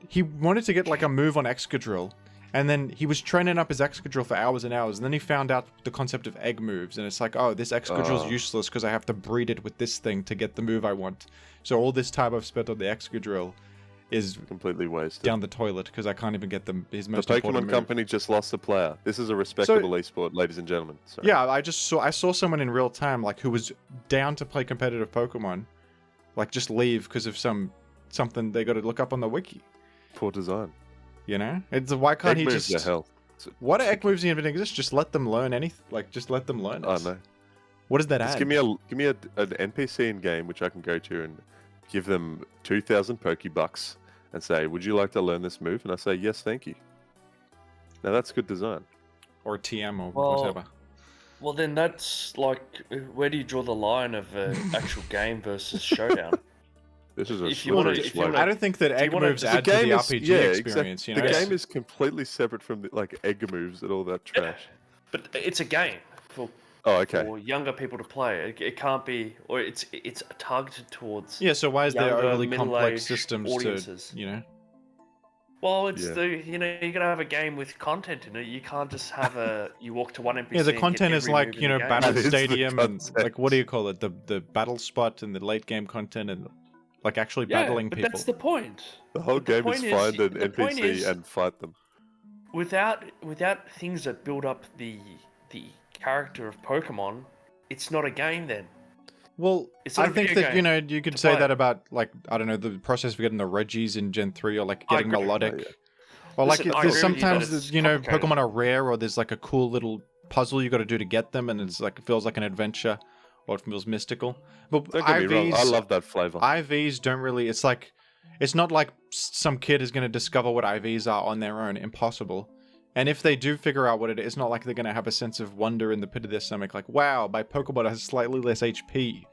he wanted to get like a move on Excadrill, and then he was training up his Excadrill for hours and hours, and then he found out the concept of egg moves, and it's like, oh, this Excadrill's Oh. useless because I have to breed it with this thing to get the move I want. So all this time I've spent on the Excadrill is Completely wasted. down the toilet because I can't even get his The most important Pokemon move. Company just lost a player. This is a respectable esport, ladies and gentlemen. Sorry. Yeah, I saw someone in real time like who was down to play competitive Pokemon, like just leave because of something they got to look up on the wiki. Poor design. You know, it's why can't Egg he moves just? are hell. What do egg moves even exist? Just let them learn anything. Like just let them learn. Oh it. no. What does that Just add? give me an NPC in game which I can go to and give them 2,000 Pokebucks and say, "Would you like to learn this move?" And I say, "Yes, thank you." Now that's good design. Or TM or Well, whatever. Well, then that's like, where do you draw the line of an actual game versus showdown? This is a If you wanna- slippery if you slope. wanna- I don't think that you egg wanna- moves The add to the is- RPG yeah, experience. You know, The Yes. game is completely separate from the, like egg moves and all that trash. But it's a game for Oh, okay. for younger people to play. It can't be, or it's targeted towards. yeah. So why is there younger, overly complex middle-aged systems audiences. to, you know? Well, it's Yeah. you gotta have a game with content in it. You can't just have you walk to one NPC. Yeah, the and get content is every like, move in you the know, game. Battle That is the Stadium and concept. like, what do you call it? The battle spot and the late game content and like actually Yeah, battling but people. that's the point. The whole But the game is point is- find an the point NPC is- and fight them. Without things that build up the character of Pokemon, it's not a game then. Well, It's not I a think video that, you game know, you could to say play. that about, like, I don't know, the process of getting the Regis in Gen 3 or, like, I getting agree. melodic. Yeah. Or, like, Listen, I there's agree with you that sometimes, it's you know, complicated. Pokemon are rare or there's, like, a cool little puzzle you got to do to get them and it's, like, it feels like an adventure or it feels mystical. But Don't get me wrong, I love that flavor. IVs don't really, it's like, it's not like some kid is going to discover what IVs are on their own. Impossible. And if they do figure out what it is, it's not like they're going to have a sense of wonder in the pit of their stomach, like, wow, my Pokemon has slightly less HP.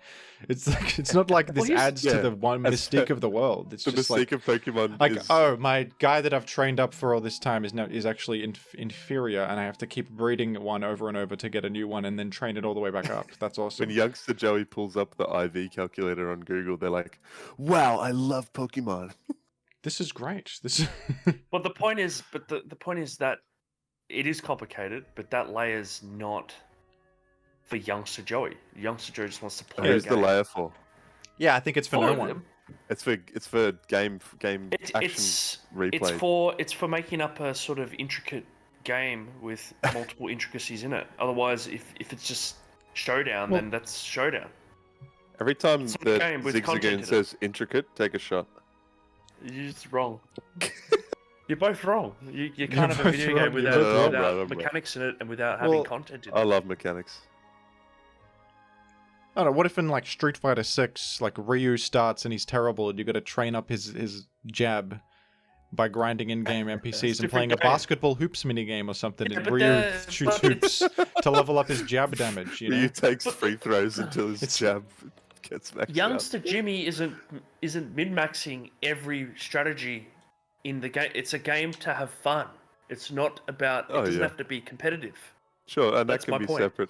It's like, it's not like this here's- adds to yeah, the one that's mystique of the world. It's the just mystique like, of Pokemon like, is oh, my guy that I've trained up for all this time is actually inferior, and I have to keep breeding one over and over to get a new one, and then train it all the way back up. That's awesome. when youngster Joey pulls up the IV calculator on Google, they're like, "Wow, I love Pokemon." This is great. This is But the point is, the point is that it is complicated, but that layer's not for youngster Joey. Youngster Joey just wants to play. Who's a the game. layer for? Yeah, I think it's for All no of one. them. It's for game action replay. It's for making up a sort of intricate game with multiple intricacies in it. Otherwise, if it's just showdown, then that's showdown. Every time It's a the game with content in Zigzagoon it. says intricate, take a shot. You're just wrong. You're both wrong. You can't have a both video wrong, game you're without, both wrong. without I'm right. mechanics in it and without having Well, content in I it. love mechanics. I don't know, what if in like Street Fighter 6, like Ryu starts and he's terrible and you gotta train up his jab by grinding in-game NPCs and playing a different game. basketball hoops minigame or something, Yeah, and but Ryu shoots but hoops to level up his jab damage, you know? Ryu takes free throws until his jab gets maxed out. Youngster Jimmy isn't min-maxing every strategy in the game. It's a game to have fun. It's not about. It Oh, doesn't yeah. have to be competitive. Sure, and That's that my can be point. separate.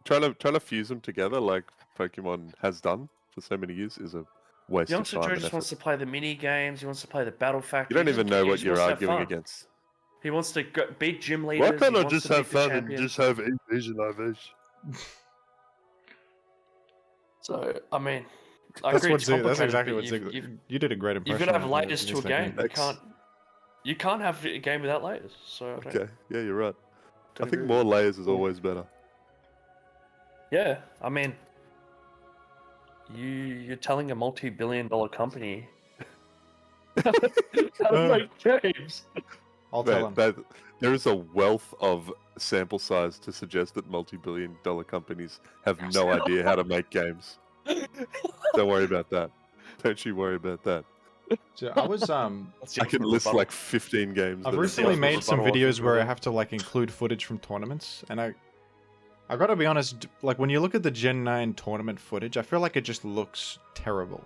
Trying to fuse them together like Pokemon has done for so many years is a waste Youngster of time Joe and just effort. wants to play the mini games. He wants to play the battle factor. You don't He even doesn't know care, what he you're just wants to have arguing fun. against. He wants to beat gym leaders. Why can't he I wants just to beat have the fun and champions. just have evasion? So I mean, I That's agree. what It's Zig, that's complicated, exactly but what you've- Zig. you've- You did a great You've impression. got to have of layers to a Zig game. Zigzagoon. You can't have a game without layers. So I don't, Okay, yeah, you're right. don't I think agree more with you. layers is always better. Yeah, I mean, you're telling a multi-billion-dollar company how to make games. I'll tell Man, him. there is a wealth of sample size to suggest that multi-billion-dollar companies have no idea how to make games. Don't worry about that. Don't you worry about that. So I was That's the I can ultimate list rebuttal. like 15 games. I've that recently are- made some rebuttal, I videos think, where I really. have to like include footage from tournaments, and I gotta be honest, like when you look at the Gen 9 tournament footage, I feel like it just looks terrible.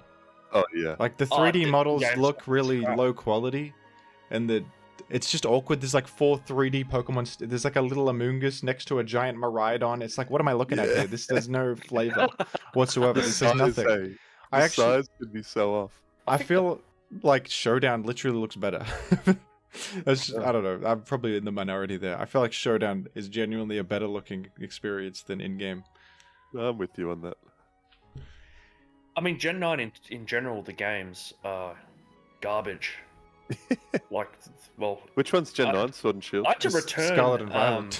Oh yeah. Like the Oh, 3D the models game's look really crap. low quality, and it's just awkward. There's like 4 3D Pokemon. There's like a little Amoonguss next to a giant Miraidon. It's like, what am I looking at Yeah. here? There's no flavor whatsoever. The This says size, nothing. hey, I the actually, size could be so off. I feel like Showdown literally looks better. I don't know. I'm probably in the minority there. I feel like Showdown is genuinely a better looking experience than in-game. I'm with you on that. I mean, Gen 9 in general, the games are garbage. Like, well, Which one's Gen I- 9? Sword and Shield? I had to return Scarlet and Violet.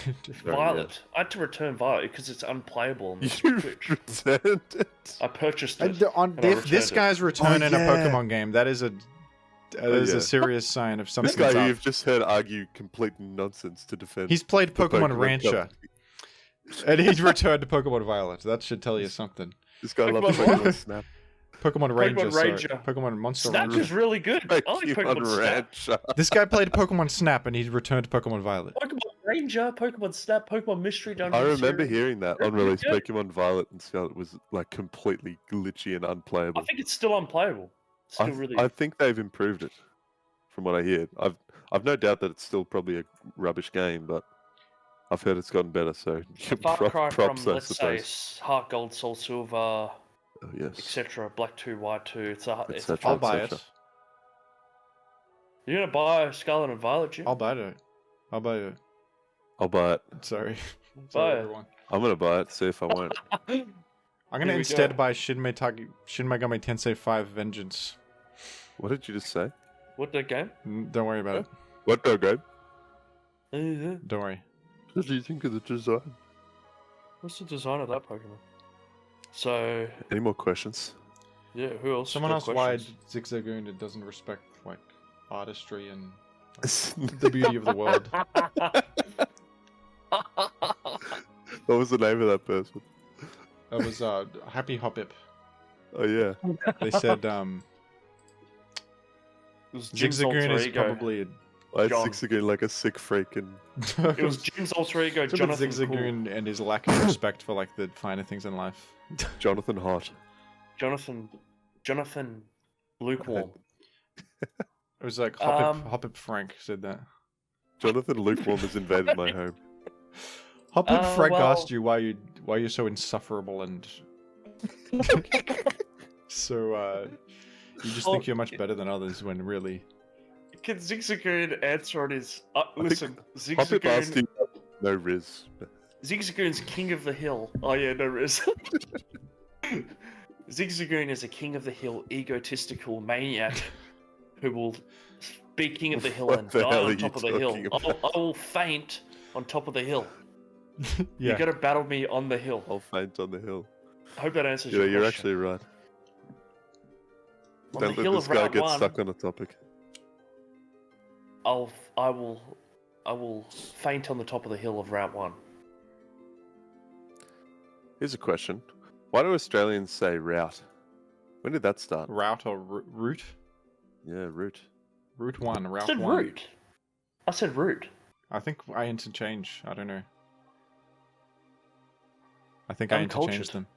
Violet. I had to return Violet because it's unplayable on the You Switch. returned it. I purchased And it. on and I this returned it. guy's return in a yeah. Pokemon game, that is a yeah. serious sign of This something. guy who you've just heard argue complete nonsense to defend. He's played the Pokemon Rancher, company. and he's returned to Pokemon Violet. That should tell you something. This guy loves Pokemon Pokemon Snap. Pokemon Ranger, sorry. Ranger. Pokemon Monster Snap Ranger. is really good. I like Pokemon Snap. Rancher. This guy played Pokemon Snap, and he's returned to Pokemon Violet. Pokemon Ranger, Pokemon Snap, Pokemon Mystery Dungeon. I remember series. hearing that on Really release. good. Pokemon Violet and Scarlet was like completely glitchy and unplayable. I think it's still unplayable. Still really. I think they've improved it, from what I hear. I've no doubt that it's still probably a rubbish game, but I've heard it's gotten better. So Far cry props, from, I let's say, suppose. Heart Gold, Soul Silver, Oh, yes. etc. Black 2, White 2. It's a Etc. I'll buy etc. it. You're gonna buy Scarlet and Violet, Jim? I'll buy it. I'll buy it. I'll buy it. Sorry. Buy Sorry, it. everyone. I'm gonna buy it. See if I won't. I'm Here gonna we instead go. buy Shin Megami Tensei 5 Vengeance. What did you just say? What the game? Don't worry about it. What dog game? Don't worry. What do you think of the design? What's the design of that Pokemon? So, Any more questions? yeah, who else? Someone got asked why questions? Zigzagoon it doesn't respect like artistry and the beauty of the world. What was the name of that person? It was Happy Hoppip. Oh yeah. They said It was Jim's Zigzagoon alter is ego. probably I John. Zigzagoon like a sick freak and It was Jim's alter ego, Jonathan Jonathan Zigzagoon and his lack of respect for like the finer things in life. Jonathan Hot. Cool. Jonathan Lukewarm. It was like Hoppip Frank said that. Jonathan Lukewarm has invaded my home. Hoppip Frank well- asked you why you're so insufferable and so you just think you're much better than others when really can Zigzagoon answer on his? Listen, Pop-Up asked Zigzagoon. you no Riz. Zigzagoon's king of the hill. Oh yeah, no risk. Zigzagoon is a king of the hill, egotistical maniac who will be king of the hill What and the die hell are on you top of the hill. talking about? I will faint on top of the hill. You Yeah. gotta battle me on the hill. I'll faint on the hill. I hope that answers Yeah, your you're question. actually right. On Don't the let hill this of guy Route get 1, stuck on a topic. I will faint on the top of the hill of Route 1. Here's a question. Why do Australians say route? When did that start? Route or route? Yeah, route. Route 1, I Route said 1. route. I said route. I think I interchange. I don't know. I think I Uncultured. interchange them.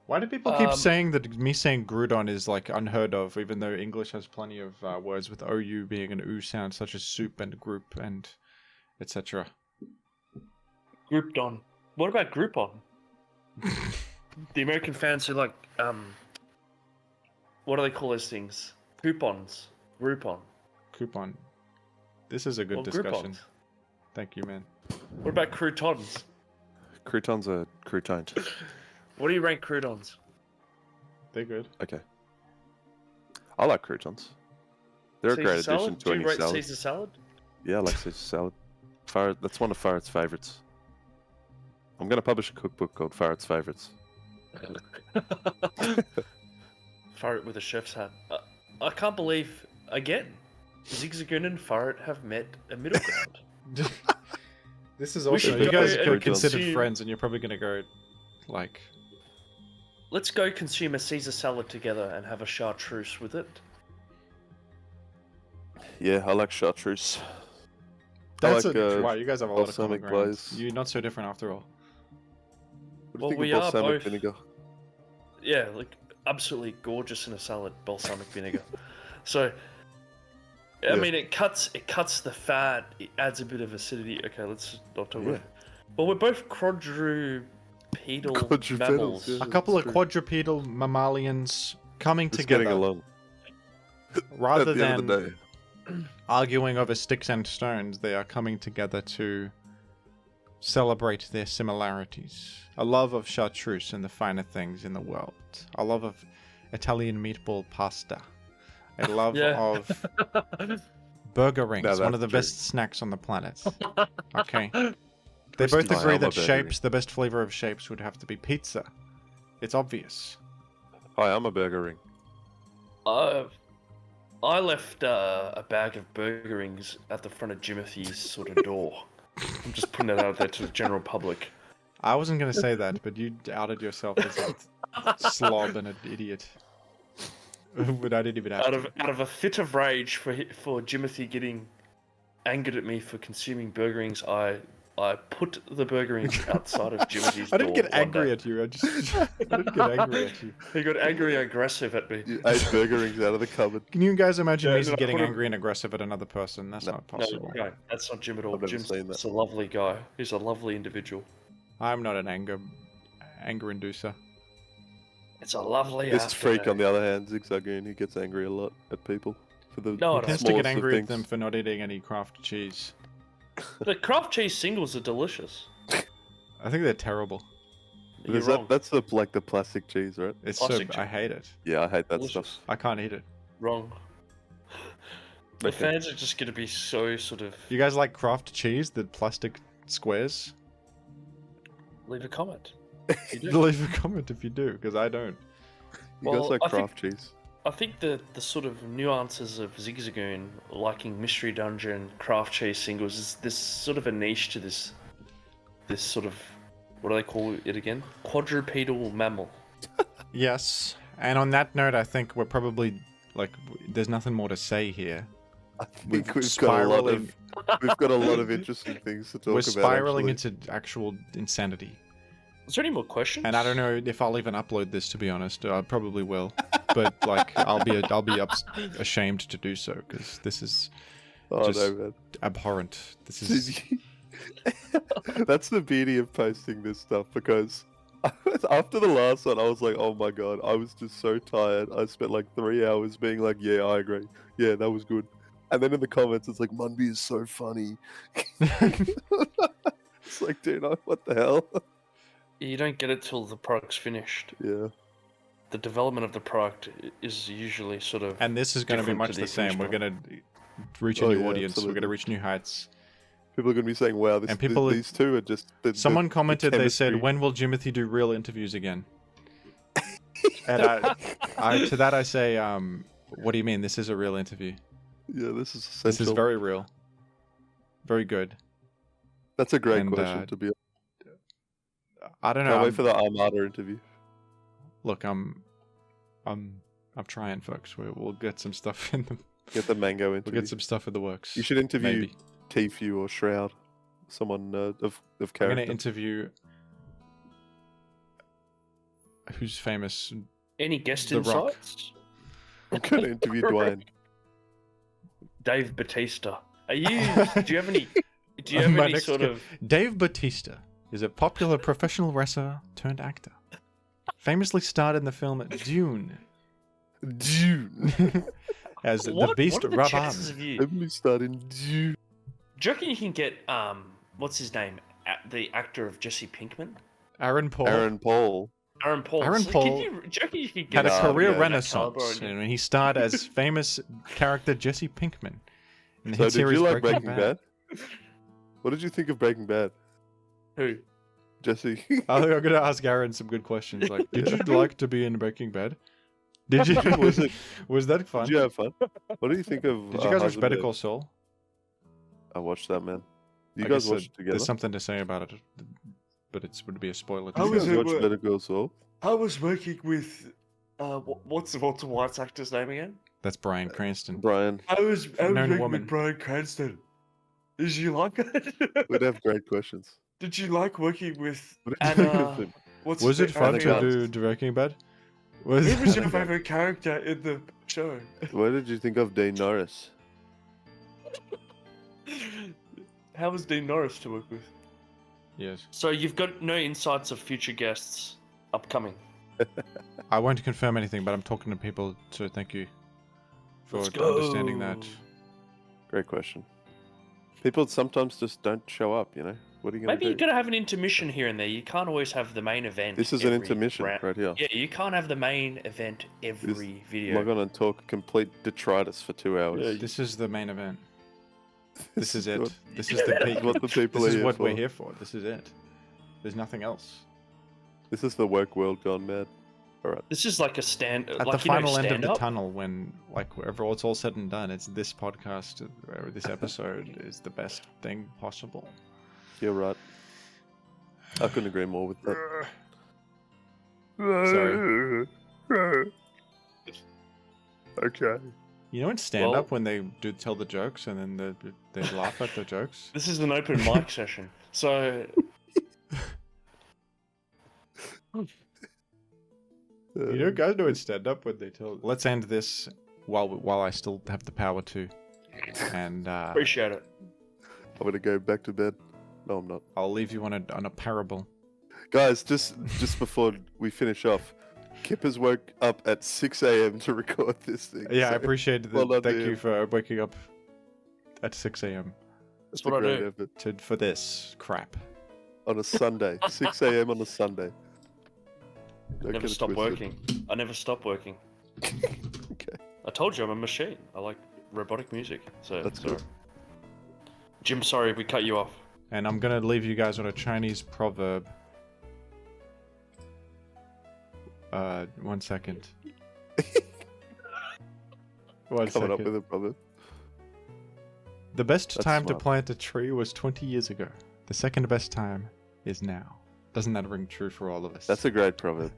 Why do people keep saying that me saying Groudon is like unheard of, even though English has plenty of words with OU being an OO sound, such as soup and group and etc. Groupon. What about Groupon? The American fans who like, what do they call those things? Coupons. Groupon. Coupon. This is a good Or discussion. Groupons. Thank you, man. What about croutons? Croutons are croutoned. What do you rank croutons? They're good. Okay. I like croutons. They're a Caesar great salad? addition to Do any you rate salad. Caesar salad? Yeah, I like Caesar salad. That's one of Farret's favourites. I'm going to publish a cookbook called Farret's Favourites. Furret with a chef's hat. I can't believe, again, Zigzagoon and Furret have met a middle ground. This is We also, should you guys go are and considered consume- friends and you're probably going to go, like, Let's go consume a Caesar salad together and have a chartreuse with it. Yeah, I like chartreuse. that's like, wow, you guys have a lot of common balsamic ground. glaze. You're not so different after all. What do Well, you we think are of balsamic both- vinegar? Yeah, like absolutely gorgeous in a salad, balsamic vinegar. So, I Yeah. mean, it cuts the fat. It adds a bit of acidity. Okay, let's not talk Yeah. about it. Well, we're both quadrupedal Quadrupedals, mammals. yeah. A couple of true. quadrupedal mammalians coming Just together getting along. rather At the end of the than day. arguing over sticks and stones. They are coming together to celebrate their similarities. A love of chartreuse and the finer things in the world. A love of Italian meatball pasta. A love Yeah. of burger rings, Now one of the that's best snacks on the planet. Okay. They Twisty both style. agree I that love burger shapes, the best flavor of shapes would have to be pizza. It's obvious. Hi, I'm a burger ring. I left a bag of burger rings at the front of Jimothy's sort of door. I'm just putting it out there to the general public. I wasn't going to say that, but you outed yourself as a slob and an idiot. But I didn't even have to. Out of a fit of rage for Jimothy getting angered at me for consuming burger rings, I put the burger rings outside of Jimothy's door. I didn't get one angry day. at you. I didn't get angry at you. He got angry and aggressive at me. You ate burger rings out of the cupboard. Can you guys imagine Yeah, me no, getting put 'em- angry and aggressive at another person? That's not possible. No, that's not Jim at all. I've never Jim's seen that. a lovely guy. He's a lovely individual. I'm not an anger inducer. It's a lovely This freak, on afternoon. the other hand, Zigzagoon, he gets angry a lot at people for the No, I He don't. tends to smallest get of angry at things. them for not eating any Kraft cheese. The Kraft cheese singles are delicious. I think they're terrible. You're Is wrong. that's the plastic cheese, right? It's Plastic I hate it. Yeah, I hate that delicious. stuff. I can't eat it. Wrong. The Okay. fans are just going to be so sort of. You guys like Kraft cheese, the plastic squares? Leave a comment. You do. Leave a comment if you do, because I don't. You Well, guys like I think- Kraft cheese? I think the sort of nuances of Zigzagoon liking Mystery Dungeon, Craft Cheese singles is this sort of a niche to this sort of, what do they call it again? Quadrupedal mammal. Yes. And on that note, I think we're probably like, there's nothing more to say here. I We've think we've got a lot spiraling- of we've got a lot of interesting things to talk We're about. spiraling actually. into actual insanity. Is there any more questions? And I don't know if I'll even upload this, to be honest. I probably will, but like I'll be ashamed to do so because this is Oh just- no, man. abhorrent. This is That's the beauty of posting this stuff because After the last one, I was like, oh my god, I was just so tired. I spent like 3 hours being like, yeah, I agree. Yeah, that was good. And then in the comments, it's like, Munby is so funny. It's like, dude, what the hell? You don't get it till the product's finished. Yeah. The development of the product is usually sort of. And this is going to be different much to the the same. finished We're product. going to reach a Oh, new yeah, audience. We're going to absolutely. reach new heights. People are going to be saying, wow, And people- these two are just... Someone commented, they said, chemistry. when will Jimothy do real interviews again? And to that I say, what do you mean? This is a real interview. Yeah, this is essential. This is very real. Very good. That's a great and, question, to be honest. I don't know. Can't I'm- wait for the Armada interview. Look, I'm trying, folks. We'll get some stuff in the. Get the Mango We'll interview. get some stuff in the works. You should interview Maybe. Thankyou or Shroud. Someone of I'm character. going to interview. Who's famous? Any guest The Rock. insights? I'm going to interview Dwayne. Dave Batista. Are you? Do you have any? Do you have My any next sort guest- of? Dave Batista is a popular professional wrestler turned actor. Famously starred in the film Dune Dune. as the What Beast are the Raban. chances of you? Emily starred in Dune. Do you reckon you can get what's his name? The actor of Jesse Pinkman? Aaron Paul Aaron Paul. Aaron Paul. Aaron So Paul do you reckon you can had get a No, career yeah. renaissance, Caliber and he starred as famous character Jesse Pinkman in the So hit did you series like Breaking Breaking Bad? What did you think of Breaking Bad, Who? Jesse? I think I'm gonna ask Aaron some good questions. Like, did you like to be in Breaking Bad? Did you? Was it- Was that fun? Did you have fun? What do you think of? Did you guys watch Better Heisenberg? Call Saul? I watched that, man. You I guys guess watched it together. There's something to say about it, but it would be a spoiler. to You say. guys watched Better Call Saul? I was working with what's Walter White's actor's name again? That's Bryan Cranston. Brian, I was Known working woman. with Bryan Cranston. Did you like it? we'd have great questions. Did you like working with What did you think of Anna? him? What's Was it fun Anna to Gunn? do Breaking Bad? Was Who was your favorite character in the show? What did you think of Dean Norris? How was Dean Norris to work with? Yes. So you've got no insights of future guests upcoming. I won't confirm anything, but I'm talking to people, so thank you for Let's understanding go. that. Great question. People sometimes just don't show up, you know? What are you going Maybe to you do? gotta have an intermission here and there. You can't always have the main event. This is an every intermission round. right here. Yeah, you can't have the main event every video. Log on and talk complete detritus for 2 hours. Yeah, This is the main event. This is it. what- This is the peak. what the people This are is here what for. we're here for. This is it. There's nothing else. This is the work world gone mad. Alright. This is like a stand. At like the final end of the stand-up. tunnel, when like wherever it's all said and done, it's this podcast or this episode is the best thing possible. You're right. I couldn't agree more with that. Sorry. Okay. You know in stand up Well- when they do tell the jokes and then they laugh at the jokes? This is an open mic session, so You know, guys know in stand up when they tell. Let's end this while I still have the power to, and appreciate it. I'm gonna go back to bed. No, I'm not. I'll leave you on a parable. Guys, just before we finish off, Kip has woke up at 6 a.m. to record this thing. Yeah, I so appreciate that. well done to Thank you him. for waking up at 6 a.m. That's what a I great do. effort. for this crap. On a Sunday. 6 a.m. on a Sunday. Don't Never get it stop twisted. working. I never stop working. Okay. I told you I'm a machine. I like robotic music. So That's sorry. good. Jim, sorry we cut you off. And I'm gonna leave you guys on a Chinese proverb. 1 second. One Coming up second. with a problem. The best That's time to smart. plant a tree was 20 years ago. The second best time is now. Doesn't that ring true for all of us? That's a great proverb.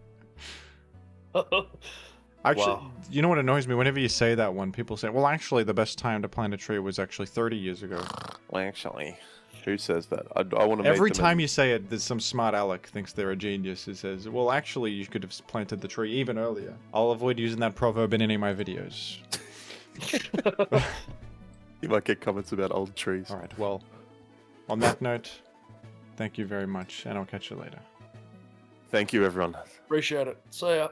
Actually, Wow. you know what annoys me? Whenever you say that one, people say, well, actually, the best time to plant a tree was actually 30 years ago. Well, actually, who says that? I want to Every time you say it, there's some smart aleck thinks they're a genius who says, well, actually, you could have planted the tree even earlier. I'll avoid using that proverb in any of my videos. You might get comments about old trees. All right, well, on that note, thank you very much, and I'll catch you later. Thank you, everyone. Appreciate it. See ya.